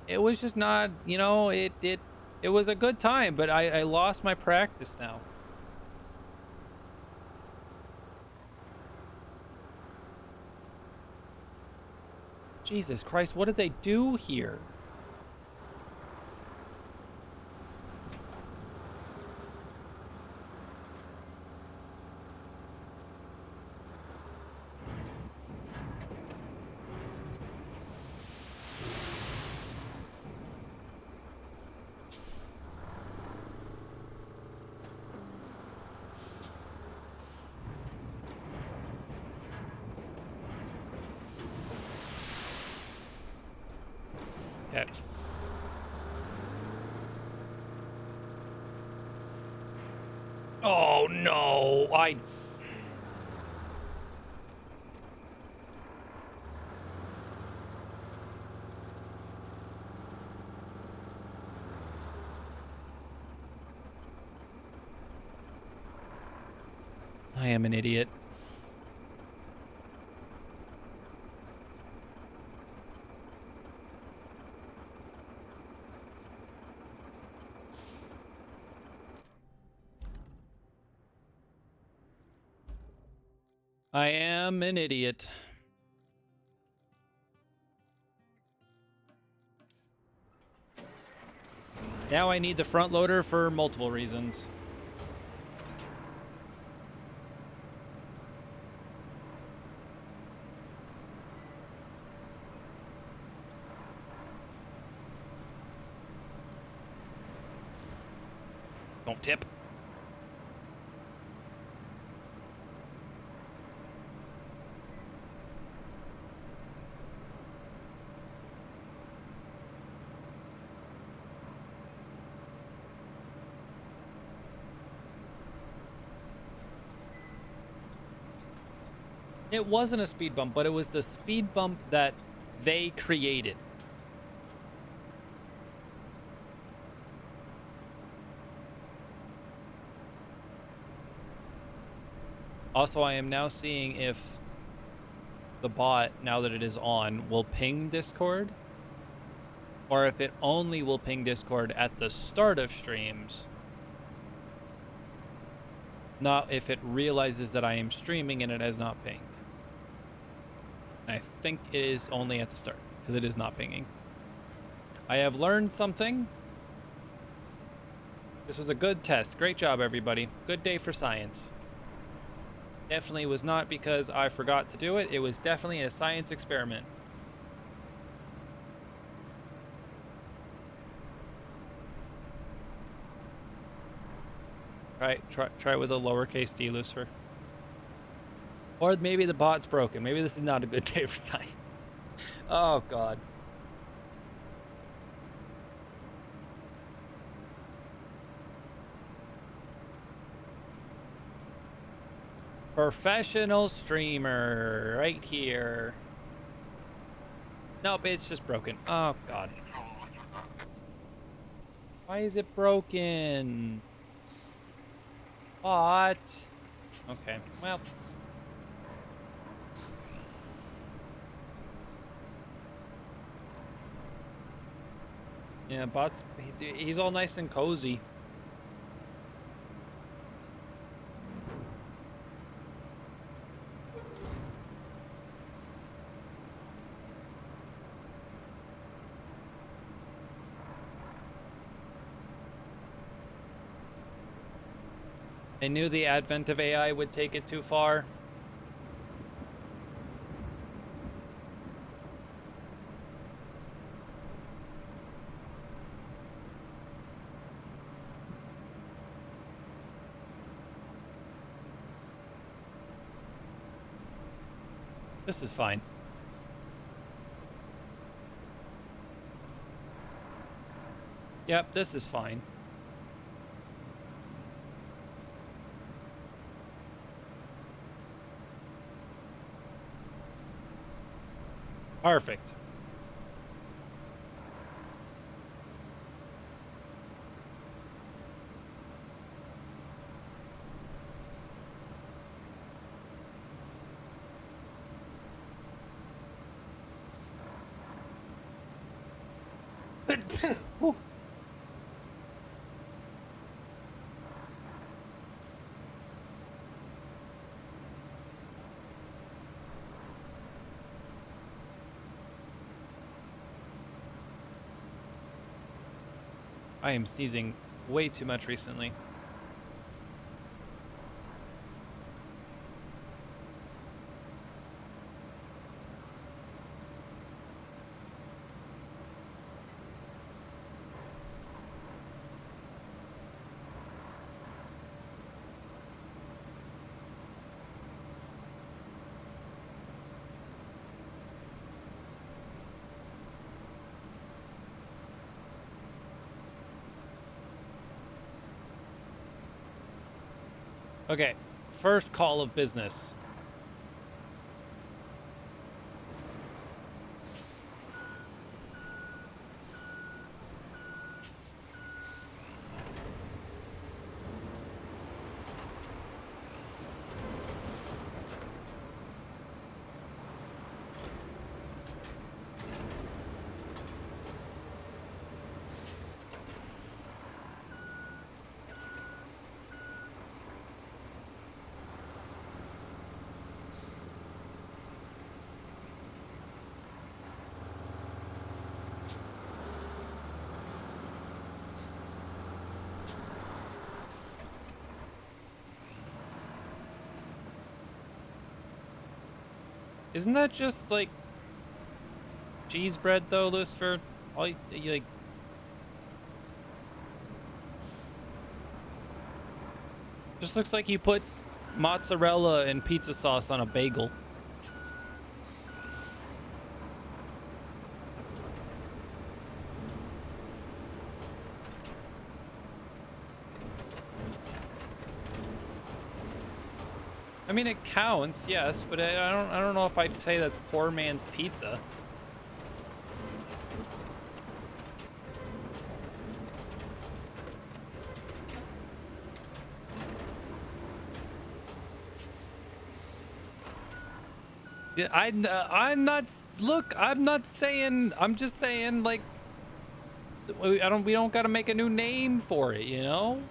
it was just not, it was a good time, but I lost my practice now. Jesus Christ, what did they do here? Okay. Oh no, I am an idiot. I am an idiot. Now I need the front loader for multiple reasons. Don't tip. It wasn't a speed bump, but it was the speed bump that they created. Also, I am now seeing if the bot, now that it is on, will ping Discord, or if it only will ping Discord at the start of streams. Not if it realizes that I am streaming and it has not pinged. And I think it is only at the start, because it is not pinging. I have learned something. This was a good test. Great job, everybody. Good day for science. Definitely was not because I forgot to do it. It was definitely a science experiment. Try with a lowercase d, Lucifer. Or maybe the bot's broken. Maybe this is not a good day for science. Oh, God. Professional streamer right here. Nope, it's just broken. Oh, God. Why is it broken? What? Okay, well. Yeah, Bot's, he's all nice and cozy. I knew the advent of AI would take it too far. This is fine. Yep, this is fine. Perfect. Whew. I am sneezing way too much recently. Okay, first call of business. Isn't that just like cheese bread though, Lucifer? All you like. Just looks like you put mozzarella and pizza sauce on a bagel. I mean, it counts, yes, but I don't know if I'd say that's poor man's pizza. Yeah, I'm not. Look, I'm not saying. I'm just saying, like, we don't got to make a new name for it, you know?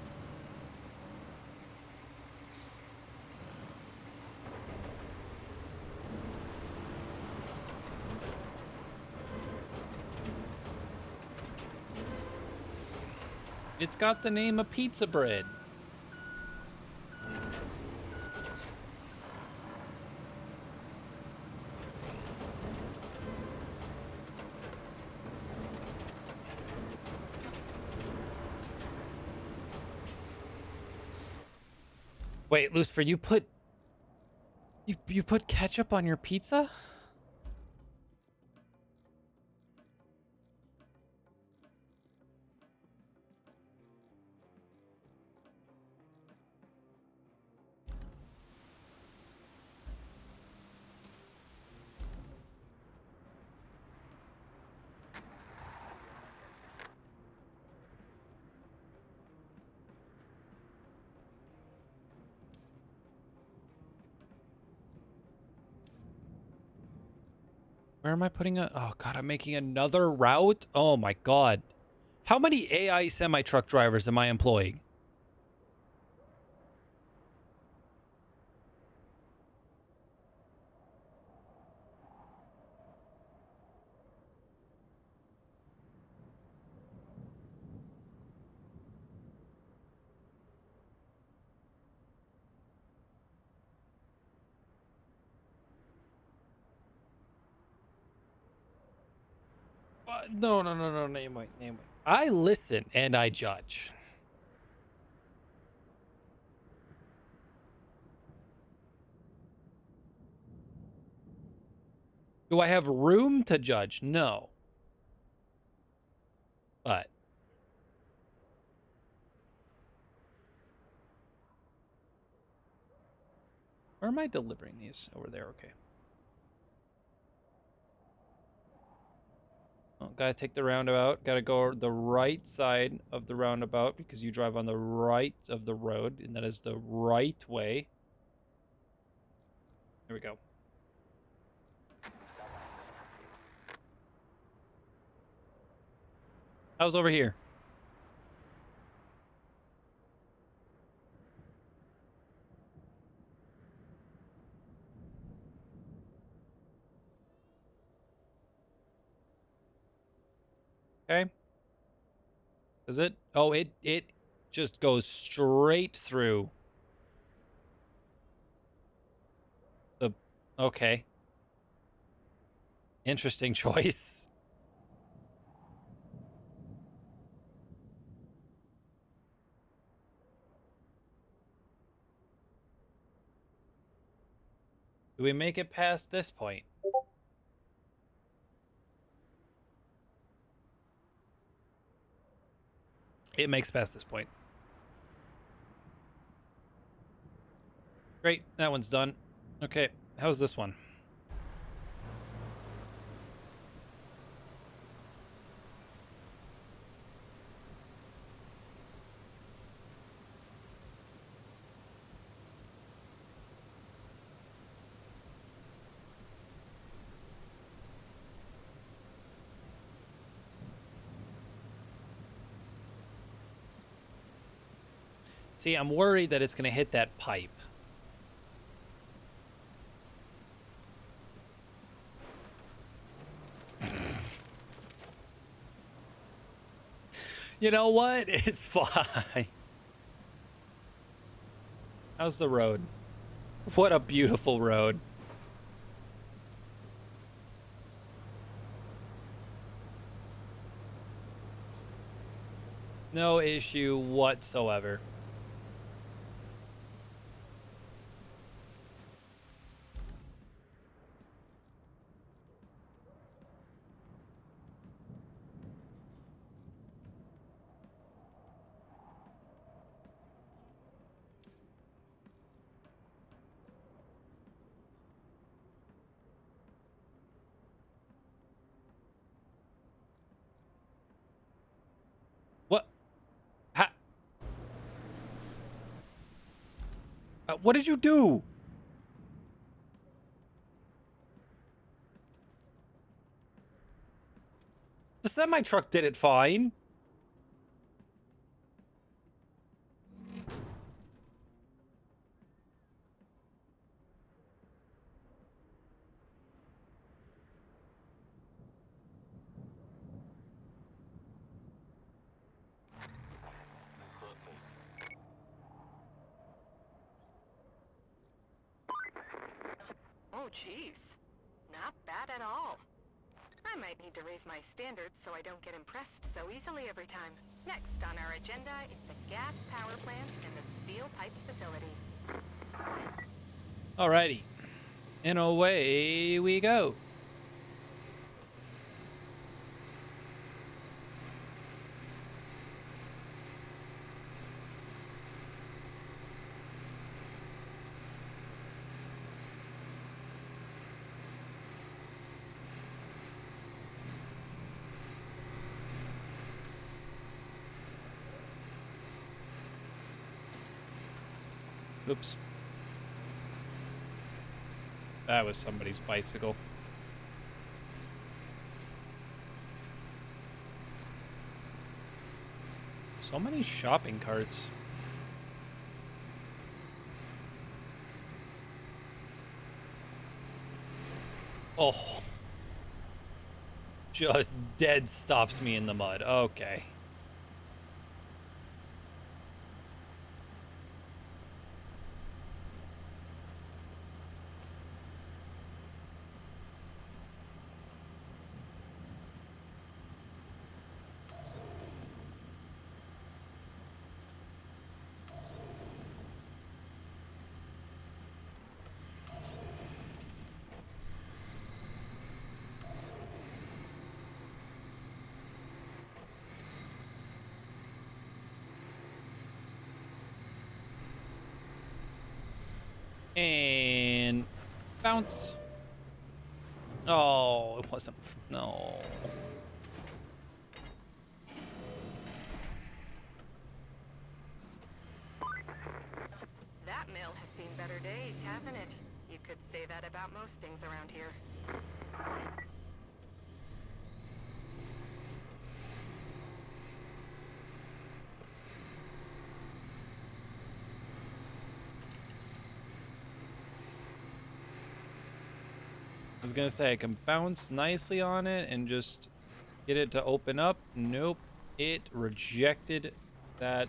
It's got the name of pizza bread. Wait, Lucifer, you put ketchup on your pizza? Where am I putting a... Oh, God, I'm making another route? Oh, my God. How many AI semi-truck drivers am I employing? No, no, no, no, name wait, name wait. I listen and I judge. Do I have room to judge? No. But where am I delivering these? Over there, okay. Oh, gotta take the roundabout. Gotta go the right side of the roundabout because you drive on the right of the road, and that is the right way. Here we go. How's over here? Okay. Is it? Oh, it just goes straight through the... Okay. Interesting choice. Do we make it past this point? It makes past this point. Great, that one's done. Okay, how's this one? See, I'm worried that it's going to hit that pipe. You know what? It's fine. How's the road? What a beautiful road. No issue whatsoever. What? What did you do? The semi-truck did it fine. Oh, jeez. Not bad at all. I might need to raise my standards so I don't get impressed so easily every time. Next on our agenda is the gas power plant and the steel pipes facility. Alrighty. And away we go. Oops. That was somebody's bicycle. So many shopping carts. Oh. Just dead stops me in the mud. Okay. And bounce. Oh, it wasn't. No. That mill has seen better days, hasn't it? You could say that about most things around here. I was gonna say I can bounce nicely on it and just get it to open up. Nope. It rejected that.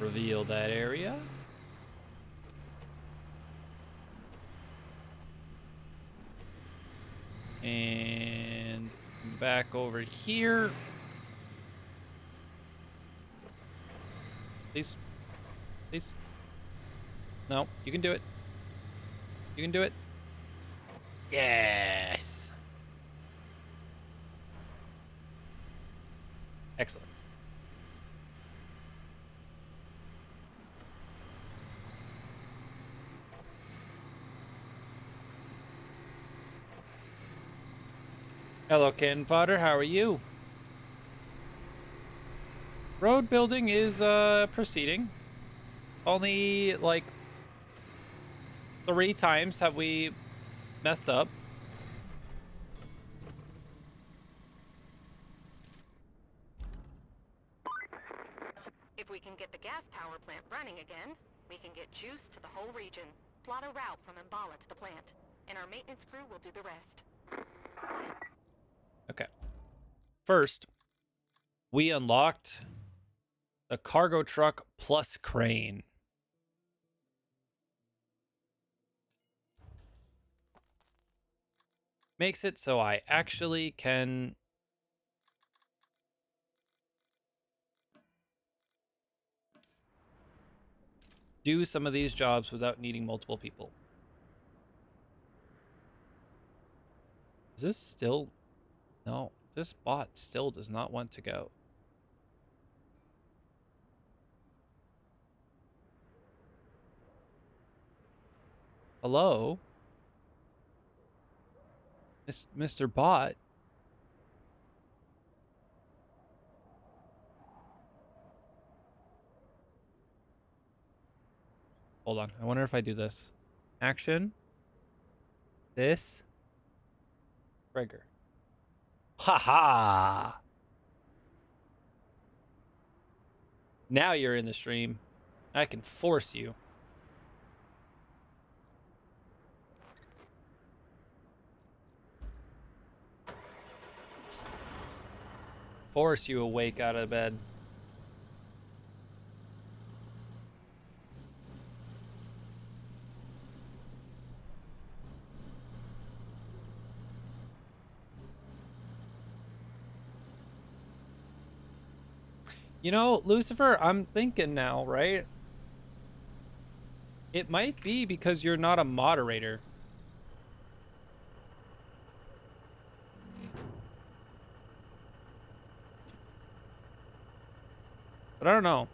Reveal that area. And back over here. Please. Please. No, you can do it. You can do it. Yes. Excellent. Hello, Ken Fodder. How are you? Road building is proceeding. Only like 3 times have we messed up. If we can get the gas power plant running again, we can get juice to the whole region. Plot a route from Mbala to the plant, and our maintenance crew will do the rest. Okay. First, we unlocked the cargo truck plus crane. Makes it so I actually can do some of these jobs without needing multiple people. Is this still... No, this bot still does not want to go. Hello? Mr. Bot? Hold on. I wonder if I do this. Action. This. Trigger. Haha! Now you're in the stream. I can force you. Force you awake out of bed. You know, Lucifer, I'm thinking now, right? It might be because you're not a moderator. But I don't know.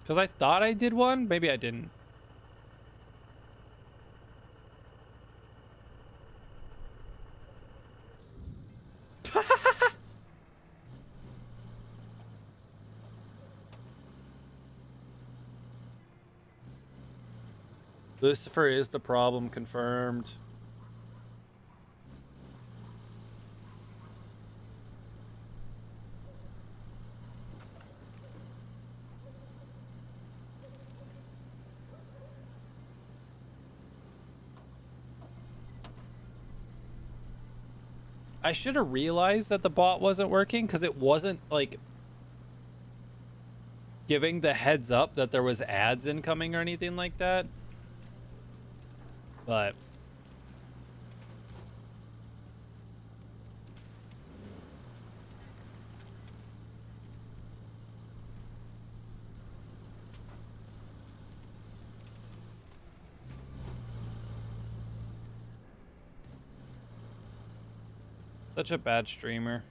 Because I thought I did one. Maybe I didn't. Lucifer is the problem, confirmed. I should have realized that the bot wasn't working because it wasn't like giving the heads up that there was ads incoming or anything like that. But such a bad streamer.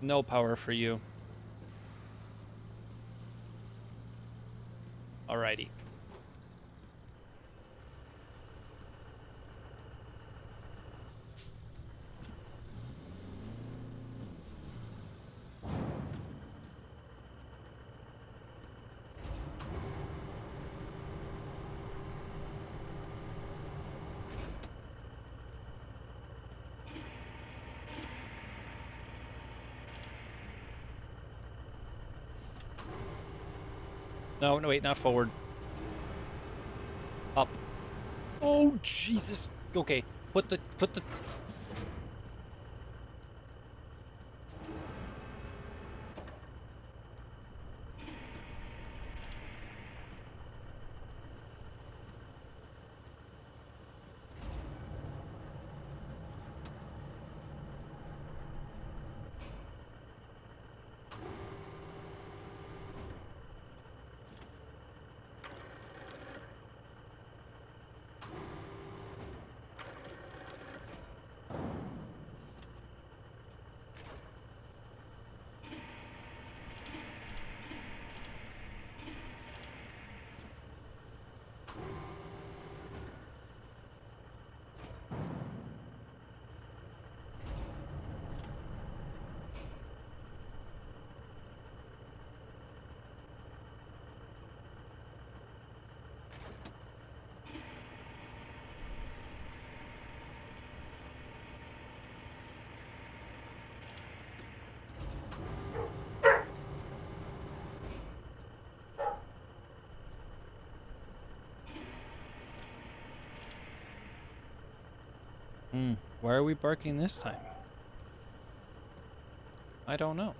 No power for you. Alrighty. No, no, wait, not forward. Up. Oh, Jesus. Okay, put the. Why are we barking this time? I don't know.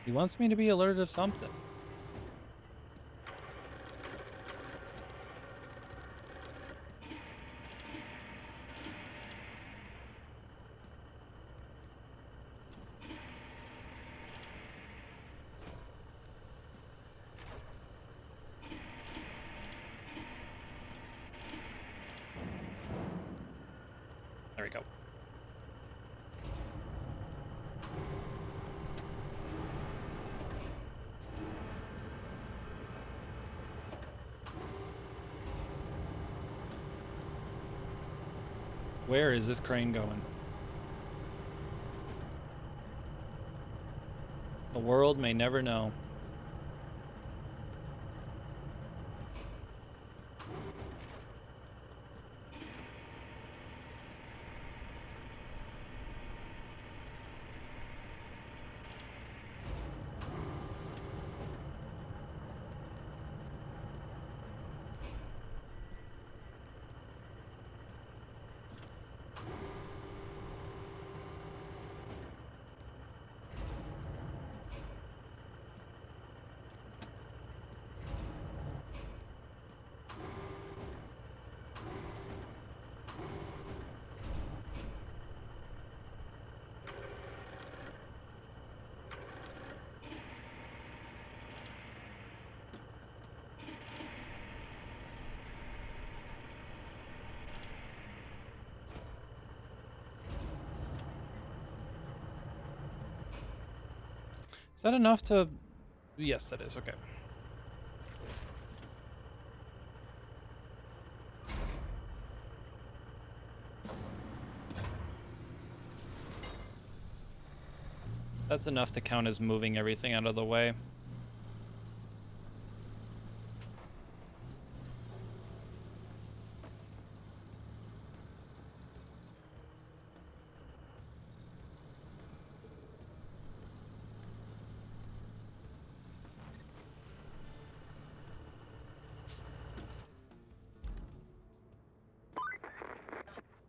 He wants me to be alerted of something. There we go. Where is this crane going? The world may never know. Is that enough to... Yes, that is. Okay. That's enough to count as moving everything out of the way.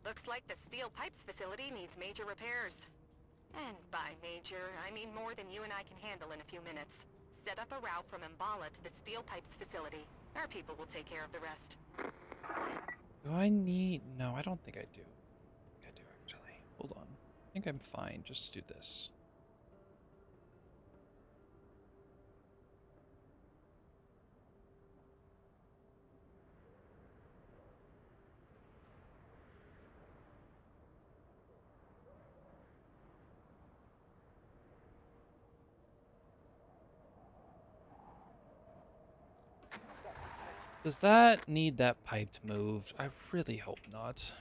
Looks like the steel pipes facility needs major repairs. And by major, I mean more than you and I can handle in a few minutes. Set up a route from Mbala to the steel pipes facility. Our people will take care of the rest. Do I need... No, I don't think I do. I think I do, actually. Hold on. I think I'm fine. Just do this. Does that need that piped moved? I really hope not.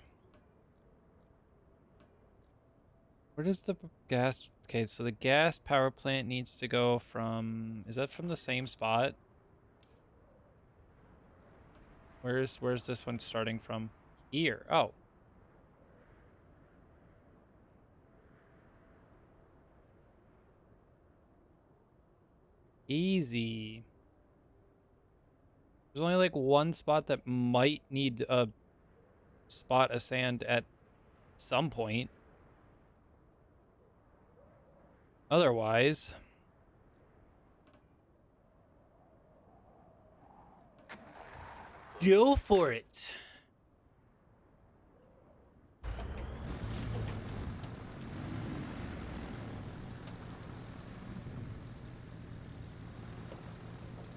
Where does the gas... Okay, so the gas power plant needs to go from... Is that from the same spot? Where's this one starting from? Here. Oh. Easy. There's only like one spot that might need a spot of sand at some point. Otherwise... Go for it.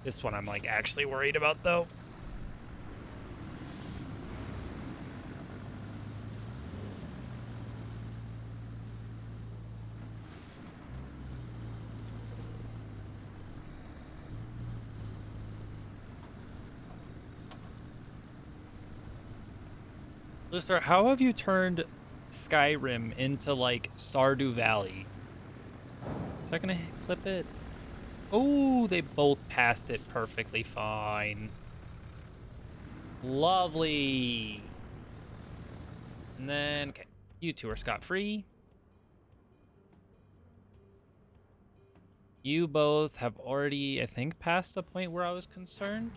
This one I'm like actually worried about though. Listener, how have you turned Skyrim into like Stardew Valley? Is that gonna clip it? Oh, they both passed it perfectly fine. Lovely. And then, okay, you two are scot-free. You both have already, I think, passed the point where I was concerned.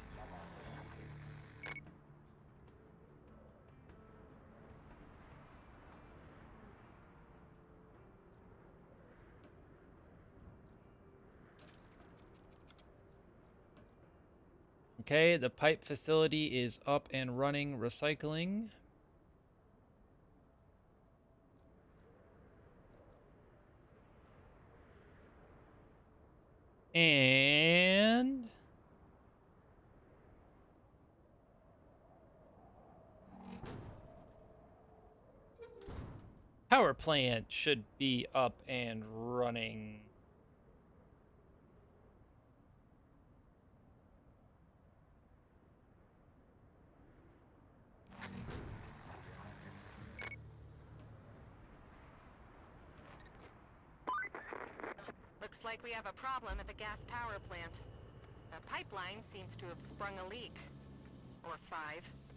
Okay, the pipe facility is up and running, recycling. And power plant should be up and running. Looks like we have a problem at the gas power plant. The pipeline seems to have sprung a leak. Or 5.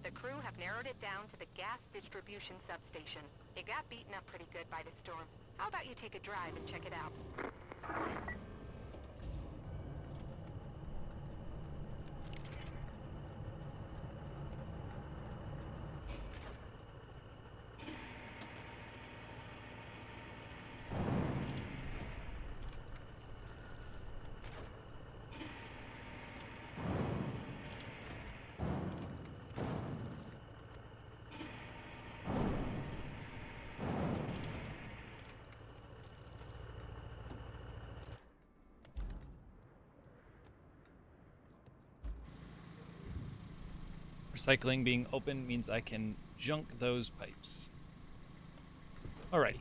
The crew have narrowed it down to the gas distribution substation. It got beaten up pretty good by the storm. How about you take a drive and check it out? Recycling being open means I can junk those pipes. Alrighty.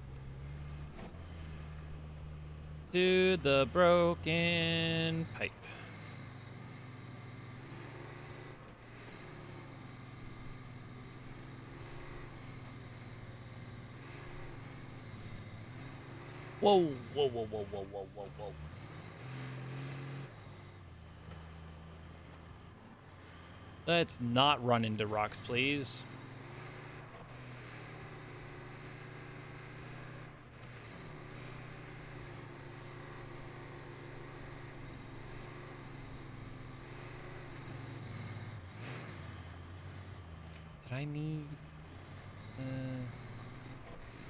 to the broken pipe. Whoa, whoa, whoa, whoa, whoa, whoa, whoa, whoa. Let's not run into rocks, please. Did I need...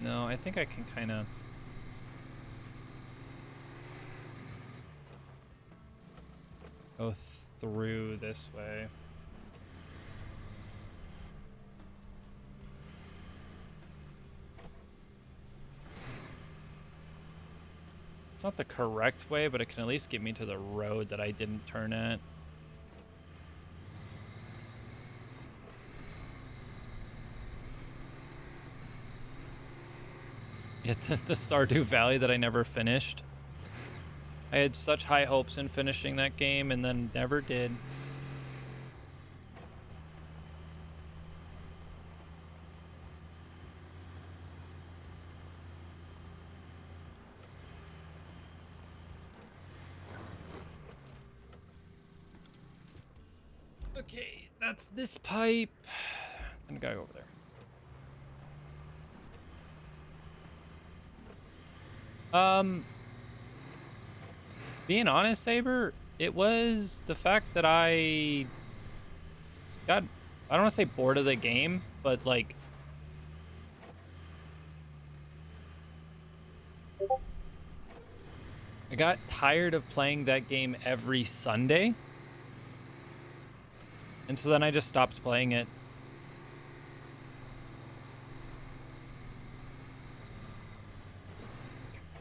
no, I think I can kind of... go through this way. It's not the correct way, but it can at least get me to the road that I didn't turn at. Yeah, the Stardew Valley that I never finished. I had such high hopes in finishing that game and then never did. Okay, that's this pipe. And a guy over there. Being honest, Saber, it was the fact that I got, I don't want to say bored of the game, but like, I got tired of playing that game every Sunday. And so then I just stopped playing it.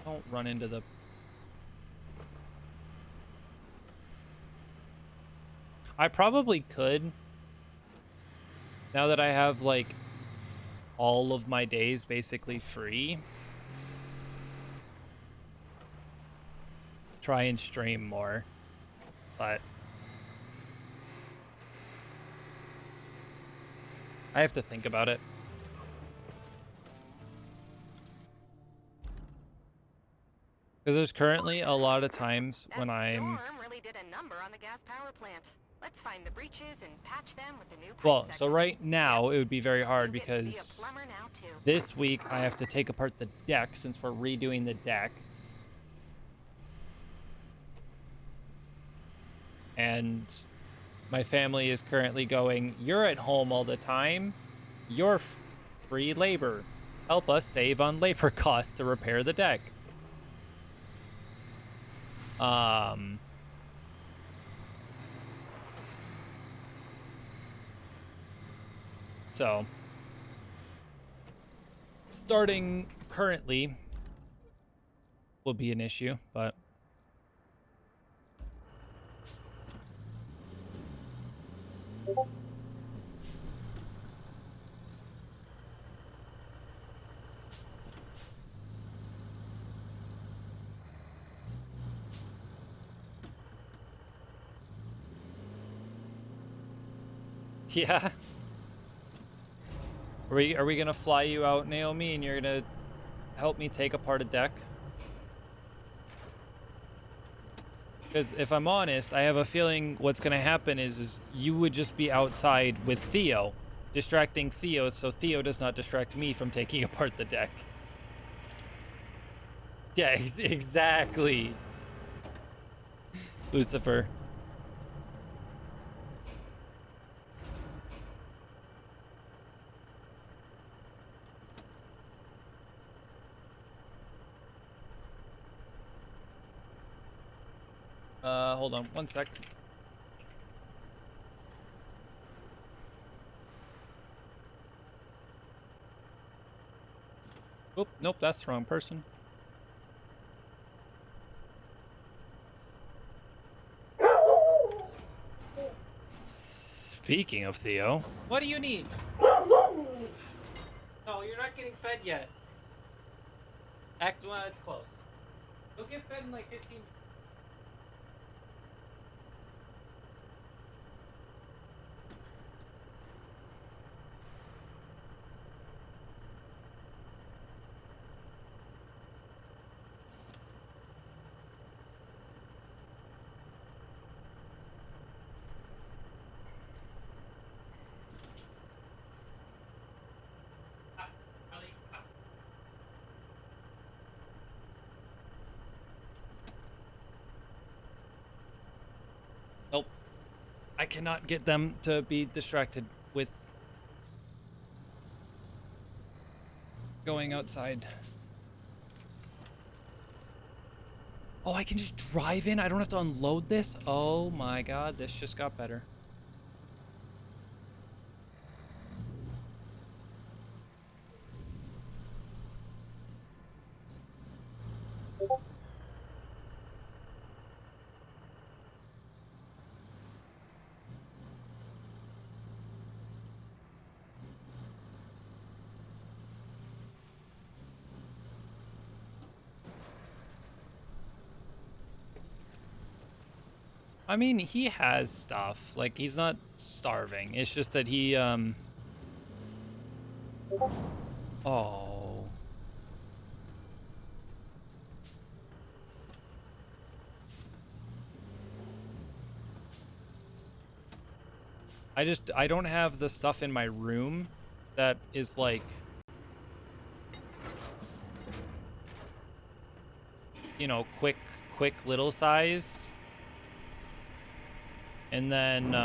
Don't run into the... I probably could. Now that I have, like, all of my days basically free. Try and stream more. But... I have to think about it. Because there's currently a lot of times when I'm... That storm really did a number on the gas power plant. Let's find the breaches and patch them with the new pipe Well, so section. right now it would be very hard You get to be a because plumber now, too. this week I have to take apart the deck since we're redoing the deck. And my family is currently going, "You're at home all the time. You're free labor. Help us save on labor costs to repair the deck." So, starting currently will be an issue, but yeah. Are we gonna fly you out, Naomi, and you're gonna help me take apart a deck? Because if I'm honest, I have a feeling what's gonna happen is you would just be outside with Theo, distracting Theo, so Theo does not distract me from taking apart the deck. Yeah, exactly. Lucifer. Hold on one sec. Oop, nope, that's the wrong person. Speaking of Theo, what do you need? No, you're not getting fed yet. Act well, it's close. You'll get fed in like 15. Nope. I cannot get them to be distracted with going outside. Oh, I can just drive in? I don't have to unload this? Oh my god, this just got better. I mean, he has stuff. Like, he's not starving. It's just that he, Oh. I don't have the stuff in my room that is, like, you know, quick little sized. And then,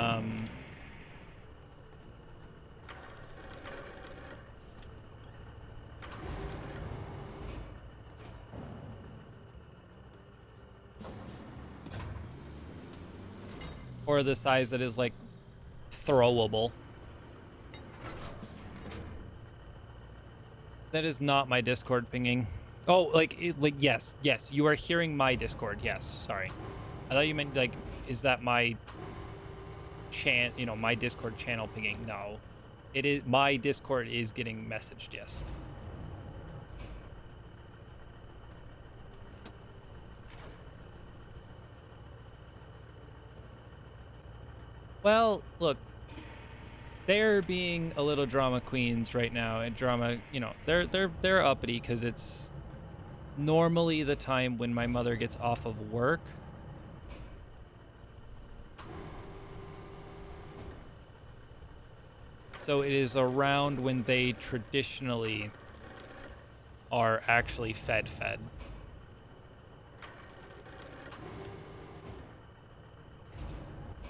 or the size that is, like, throwable. That is not my Discord pinging. Oh, like, yes, you are hearing my Discord. Yes, sorry. I thought you meant, like, is that my my Discord channel pinging? No. It is, my Discord is getting messaged, yes. Well, look, they're being a little drama queens right now, and drama, you know, they're uppity because it's normally the time when my mother gets off of work. So it is around when they traditionally are actually fed.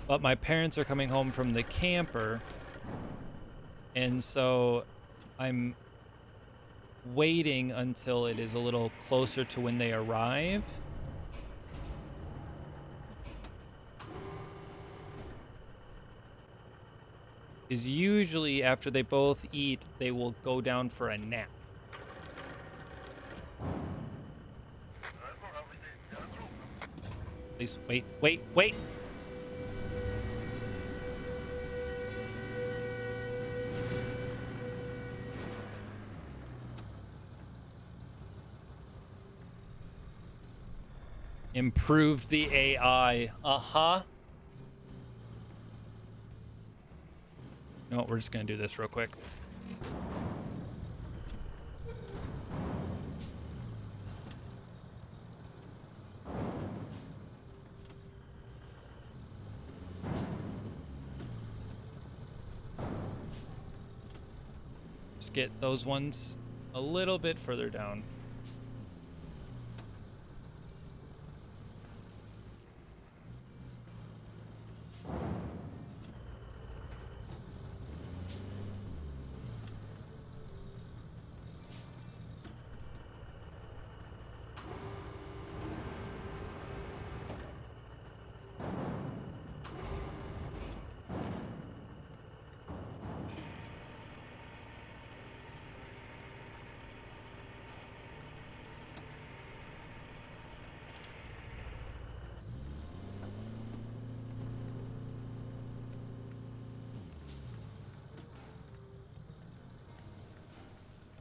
But my parents are coming home from the camper, and so I'm waiting until it is a little closer to when they arrive. Is usually after they both eat, they will go down for a nap. Please, wait. Improve the AI. Uh-huh. No, we're just gonna do this real quick. Just get those ones a little bit further down.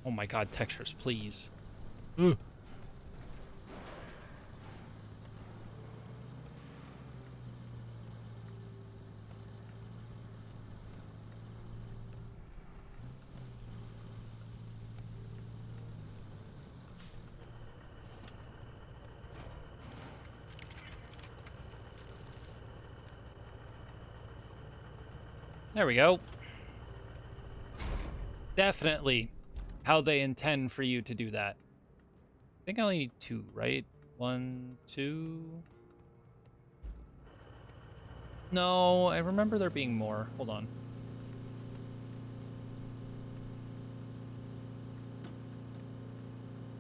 Oh my god, textures, please. Ugh. There we go. Definitely how they intend for you to do that. I think I only need 2, right? 1, 2. No, I remember there being more. Hold on.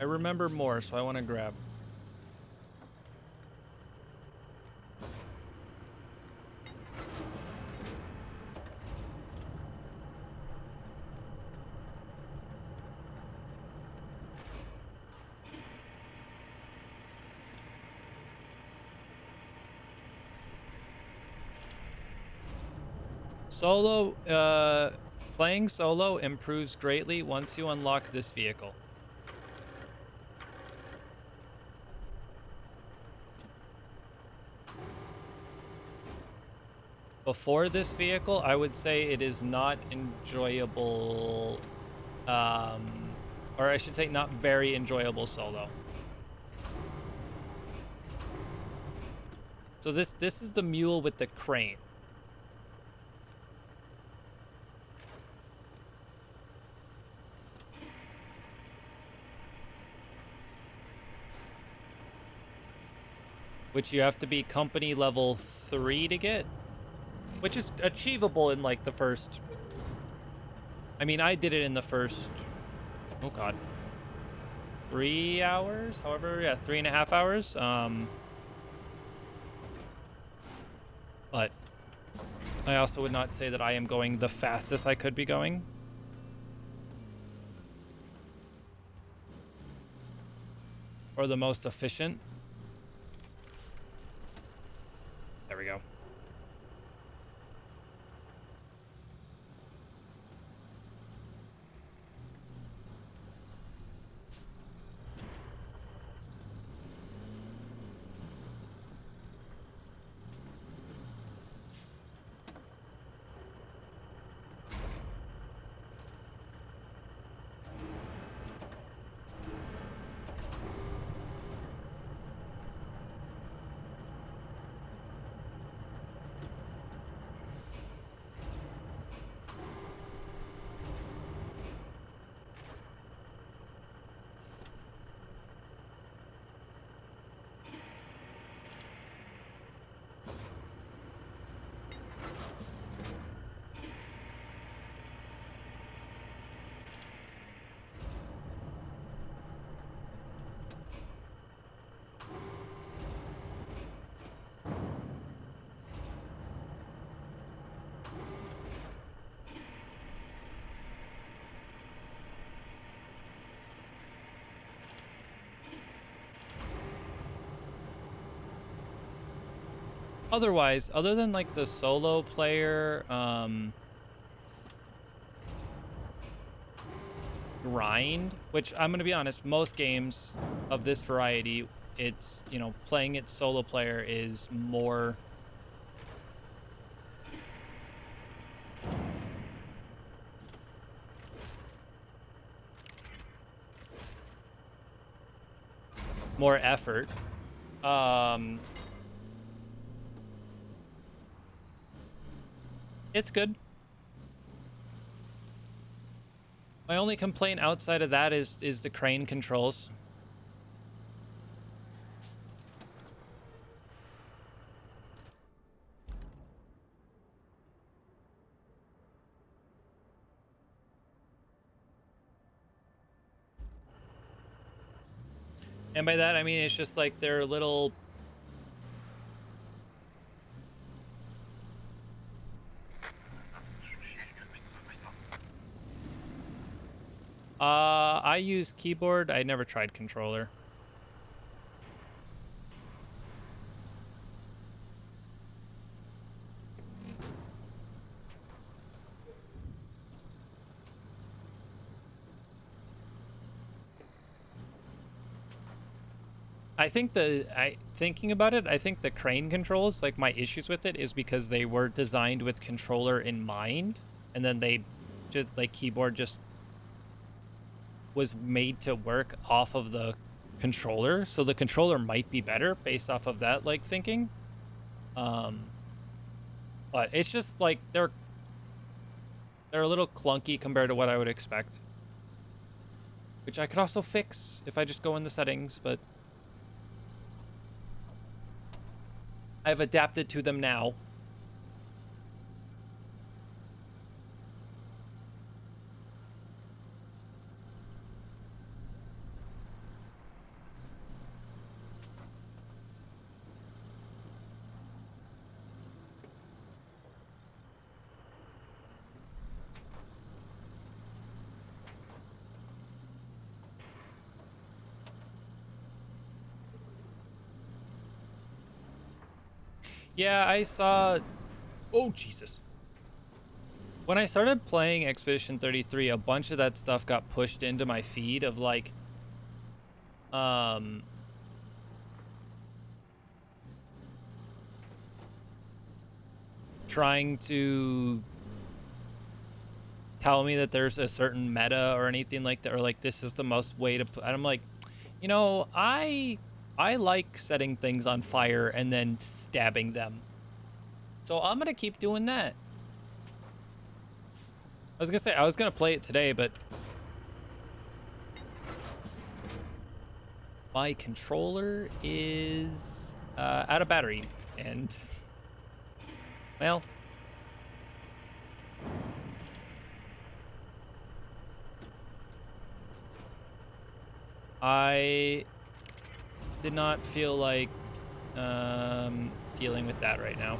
I remember more, so I want to grab. Playing solo improves greatly once you unlock this vehicle. Before this vehicle, I would say it is not enjoyable, or I should say not very enjoyable solo. So this is the mule with the crane. Which you have to be company level 3 to get. Which is achievable in like the first... I mean, I did it in the first... Oh god. 3 hours? However, yeah, 3.5 hours. But I also would not say that I am going the fastest I could be going. Or the most efficient. There we go. Otherwise, other than like the solo player grind, which I'm gonna be honest, most games of this variety, it's, you know, playing it solo player is more effort. It's good. My only complaint outside of that is the crane controls. And by that, I mean, it's just like they're little... I use keyboard. I never tried controller. Thinking about it, I think the crane controls, like my issues with it is because they were designed with controller in mind, and then they just like keyboard just was made to work off of the controller, so the controller might be better based off of that like thinking. But it's just like They're a little clunky compared to what I would expect. Which I could also fix if I just go in the settings, but I've adapted to them now. Yeah, I saw... Oh, Jesus. When I started playing Expedition 33, a bunch of that stuff got pushed into my feed of, like... trying to tell me that there's a certain meta or anything like that, or, like, this is the most way to... And I'm like, you know, I like setting things on fire and then stabbing them. So I'm gonna keep doing that. I was gonna say, I was gonna play it today, but my controller is out of battery, and well, I did not feel like dealing with that right now.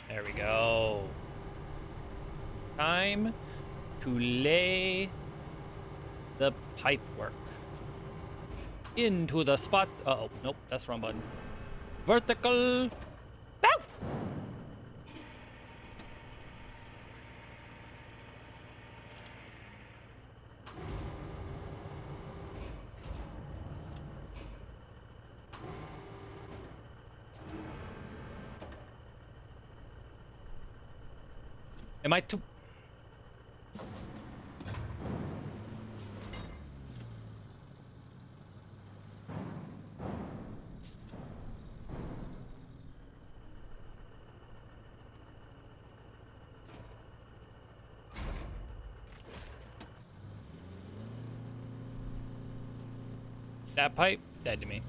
There we go. Time to lay the pipe work into the spot. Uh-oh, nope, that's the wrong button. Vertical. No! Am I too... That pipe? Dead to me.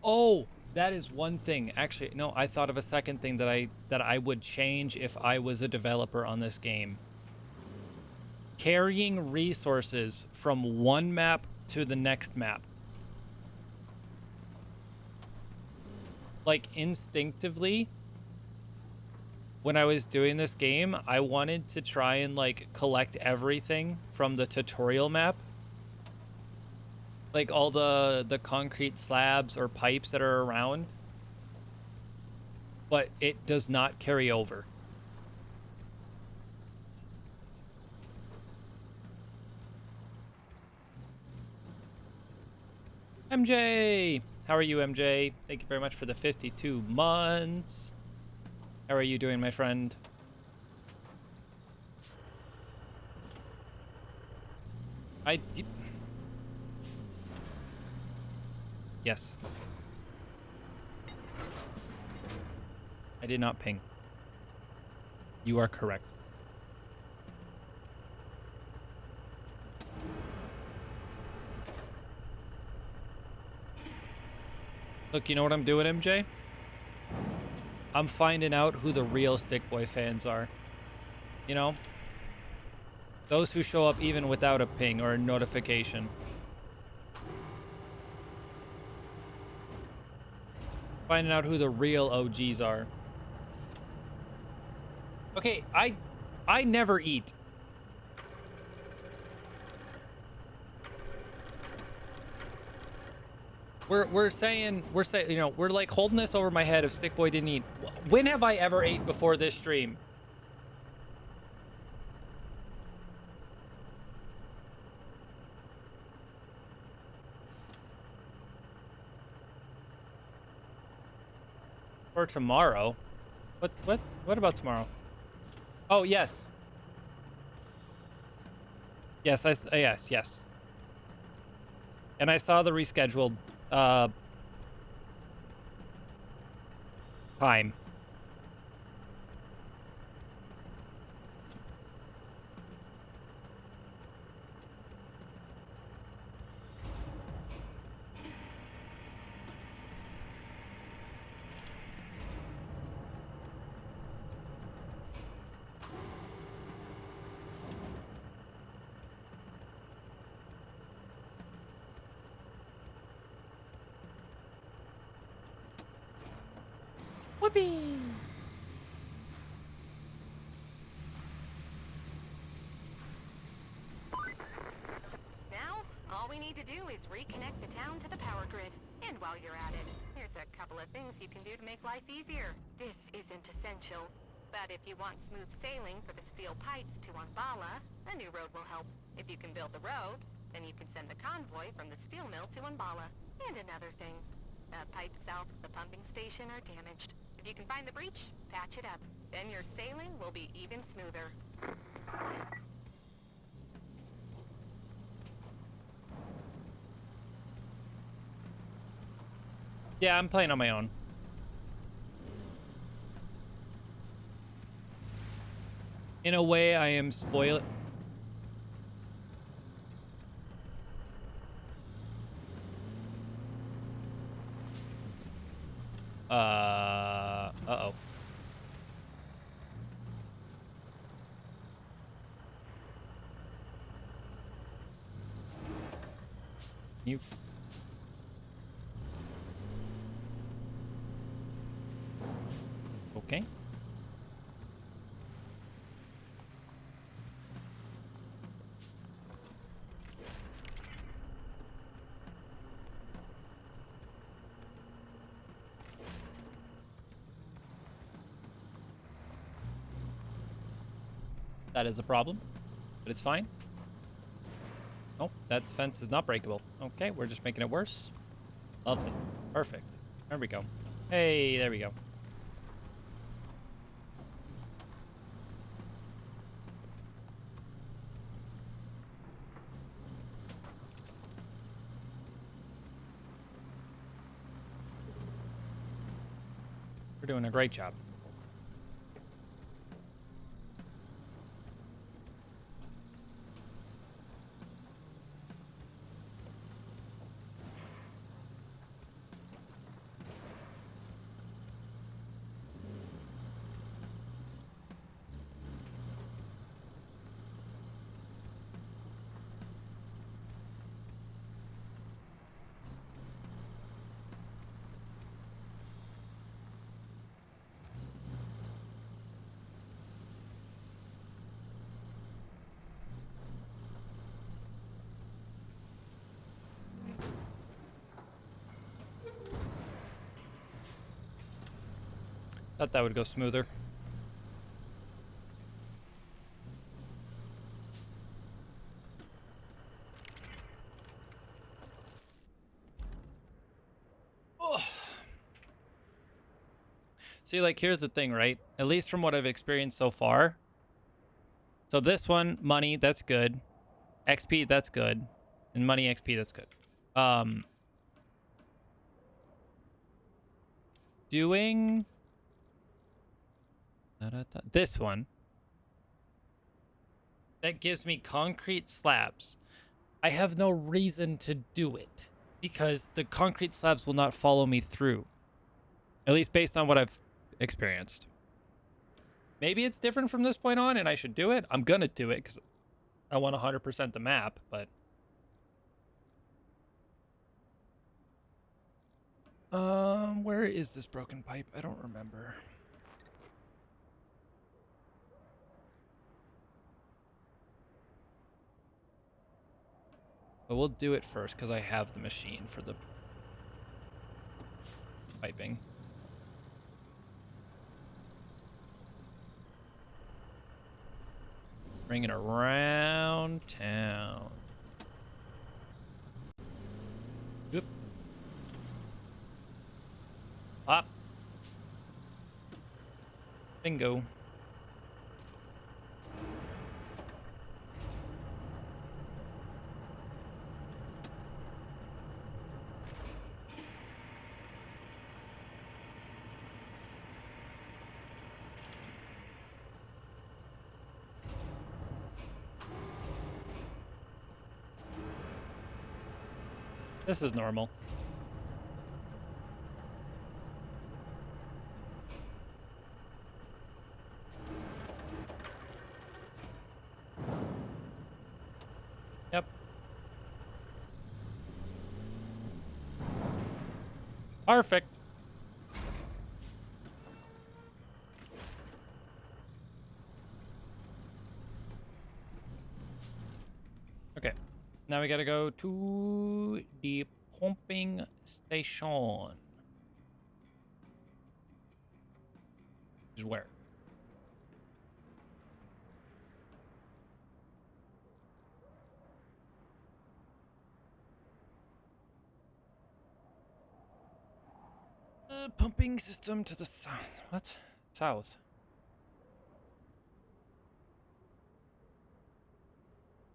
Oh, that is one thing. Actually, no, I thought of a second thing that I would change if I was a developer on this game. Carrying resources from one map to the next map. Like, instinctively, when I was doing this game, I wanted to try and, like, collect everything from the tutorial map. Like, all the concrete slabs or pipes that are around. But it does not carry over. MJ! How are you, MJ? Thank you very much for the 52 months. How are you doing, my friend? Yes. I did not ping. You are correct. Look, you know what I'm doing, MJ? I'm finding out who the real Stickboy fans are. You know? Those who show up even without a ping or a notification. Finding out who the real OGs are. Okay, I never eat. We're saying, you know, we're like holding this over my head if Stickboy didn't eat. When have I ever ate before this stream? For tomorrow? What about tomorrow? Oh, yes. Yes, yes. And I saw the rescheduled time. Whoopee! Now, all we need to do is reconnect the town to the power grid. And while you're at it, there's a couple of things you can do to make life easier. This isn't essential, but if you want smooth sailing for the steel pipes to Umbala, a new road will help. If you can build the road, then you can send the convoy from the steel mill to Umbala. And another thing, the pipes south of the pumping station are damaged. If you can find the breach, patch it up. Then your sailing will be even smoother. Yeah, I'm playing on my own. In a way, I am spoiled. Uh-oh. You. Okay. That is a problem, but it's fine. Oh, that fence is not breakable. Okay, we're just making it worse. Lovely. Perfect. There we go. Hey, there we go. We're doing a great job. Thought that would go smoother. Oh. See, like, here's the thing, right? At least from what I've experienced so far. So this one, money, that's good. XP, that's good. And money XP, that's good. Doing this one, that gives me concrete slabs. I have no reason to do it because the concrete slabs will not follow me through. At least based on what I've experienced. Maybe it's different from this point on and I should do it. I'm gonna do it because I want 100% the map, but where is this broken pipe? I don't remember. But we'll do it first because I have the machine for the piping. Bring it around town. Oop. Up. Bingo. This is normal. Yep. Perfect. Okay. Now we gotta go to the pumping station. Is where? Pumping system to the south. What? South.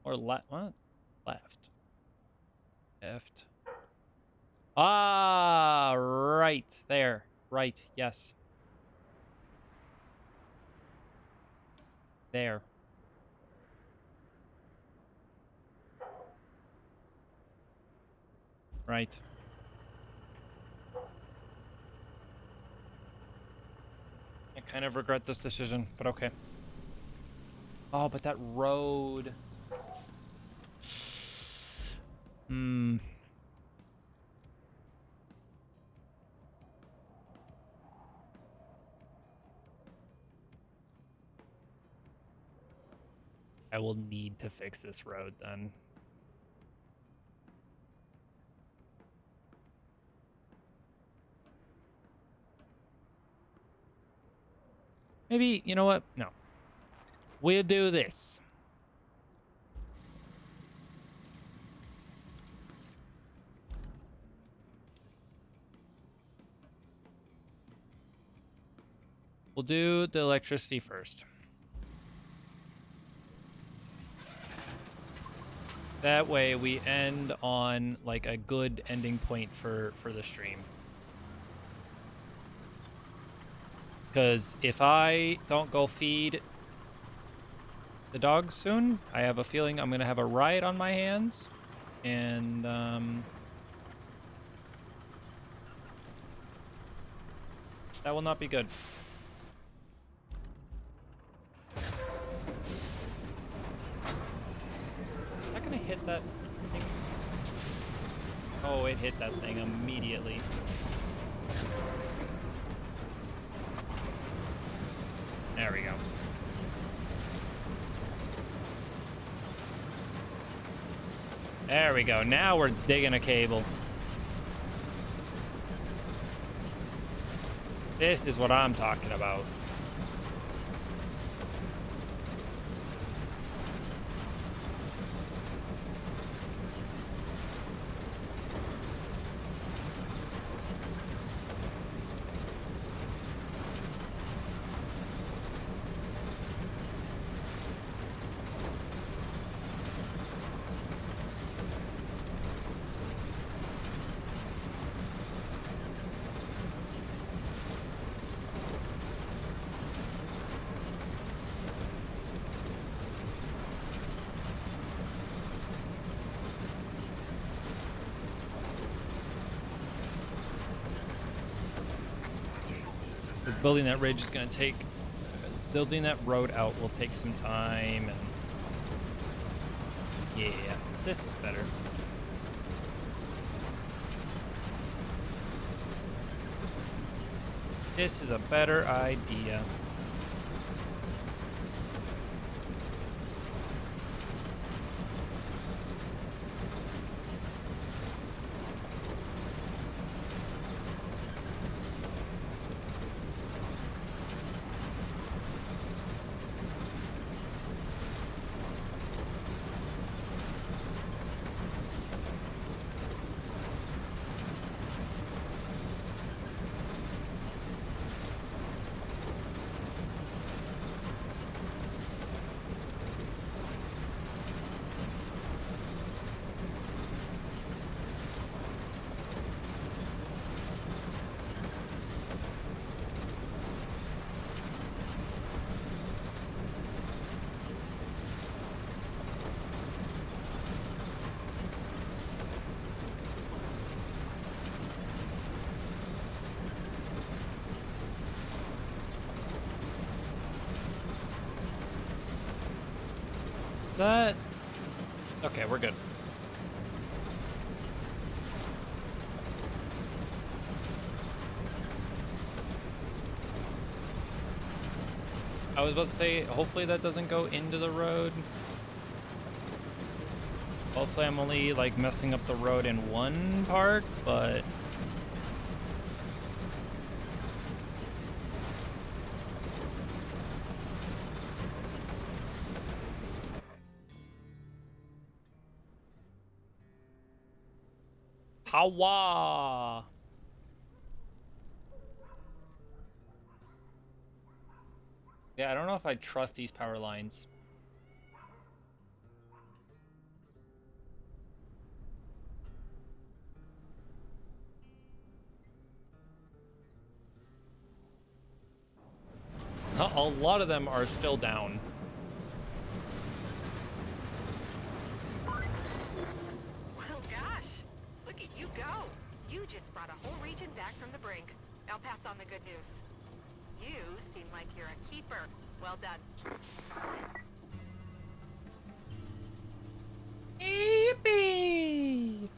Or left? What? Left. Left. Ah, right there. Right. Yes. There. Right. I kind of regret this decision, but okay. Oh, but that road. Hmm. I will need to fix this road then. Maybe, you know what? No. We'll do this. We'll do the electricity first. That way we end on like a good ending point for the stream. Because if I don't go feed the dogs soon, I have a feeling I'm going to have a riot on my hands. And, that will not be good. Is that going to hit that thing? Oh, it hit that thing immediately. There we go. There we go. Now we're digging a cable. This is what I'm talking about. Because building that ridge is going to take... Building that road out will take some time. And yeah, this is better. This is a better idea. Is that... Okay, we're good. I was about to say, hopefully that doesn't go into the road. Hopefully I'm only, like, messing up the road in one part, but... Hawa! Yeah, I don't know if I trust these power lines. A lot of them are still down. Well, gosh, look at you go. You just brought a whole region back from the brink. I'll pass on the good news. You seem like you're a keeper. Well done. Yippee!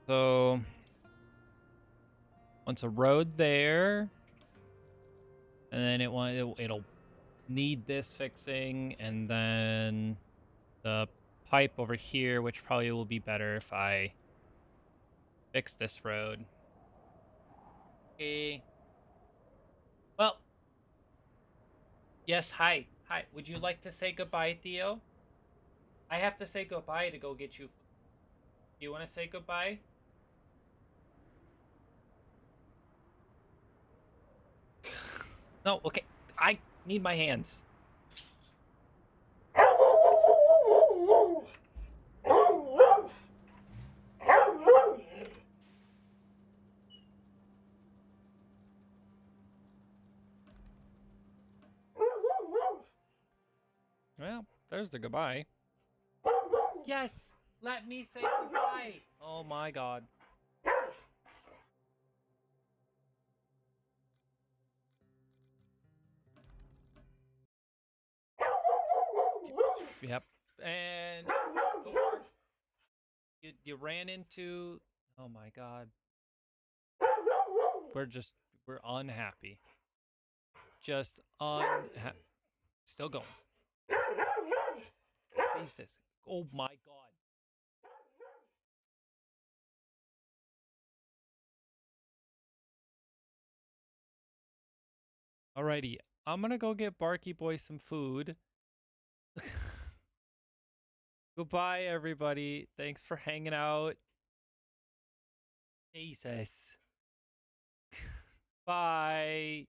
So, once a road there, and then it'll need this fixing, and then the pipe over here, which probably will be better if I fix this road. Okay. Well, yes, hi. Hi. Would you like to say goodbye, Theo? I have to say goodbye to go get you. Do you want to say goodbye? No, okay. I need my hands. Well, there's the goodbye. Yes, let me say goodbye. Oh my god. Yep. And you ran into... Oh my god. We're unhappy. Just unhappy. Still going. Jesus. Oh my god. Alrighty. I'm gonna go get Barky Boy some food. Goodbye, everybody. Thanks for hanging out. Jesus. Bye.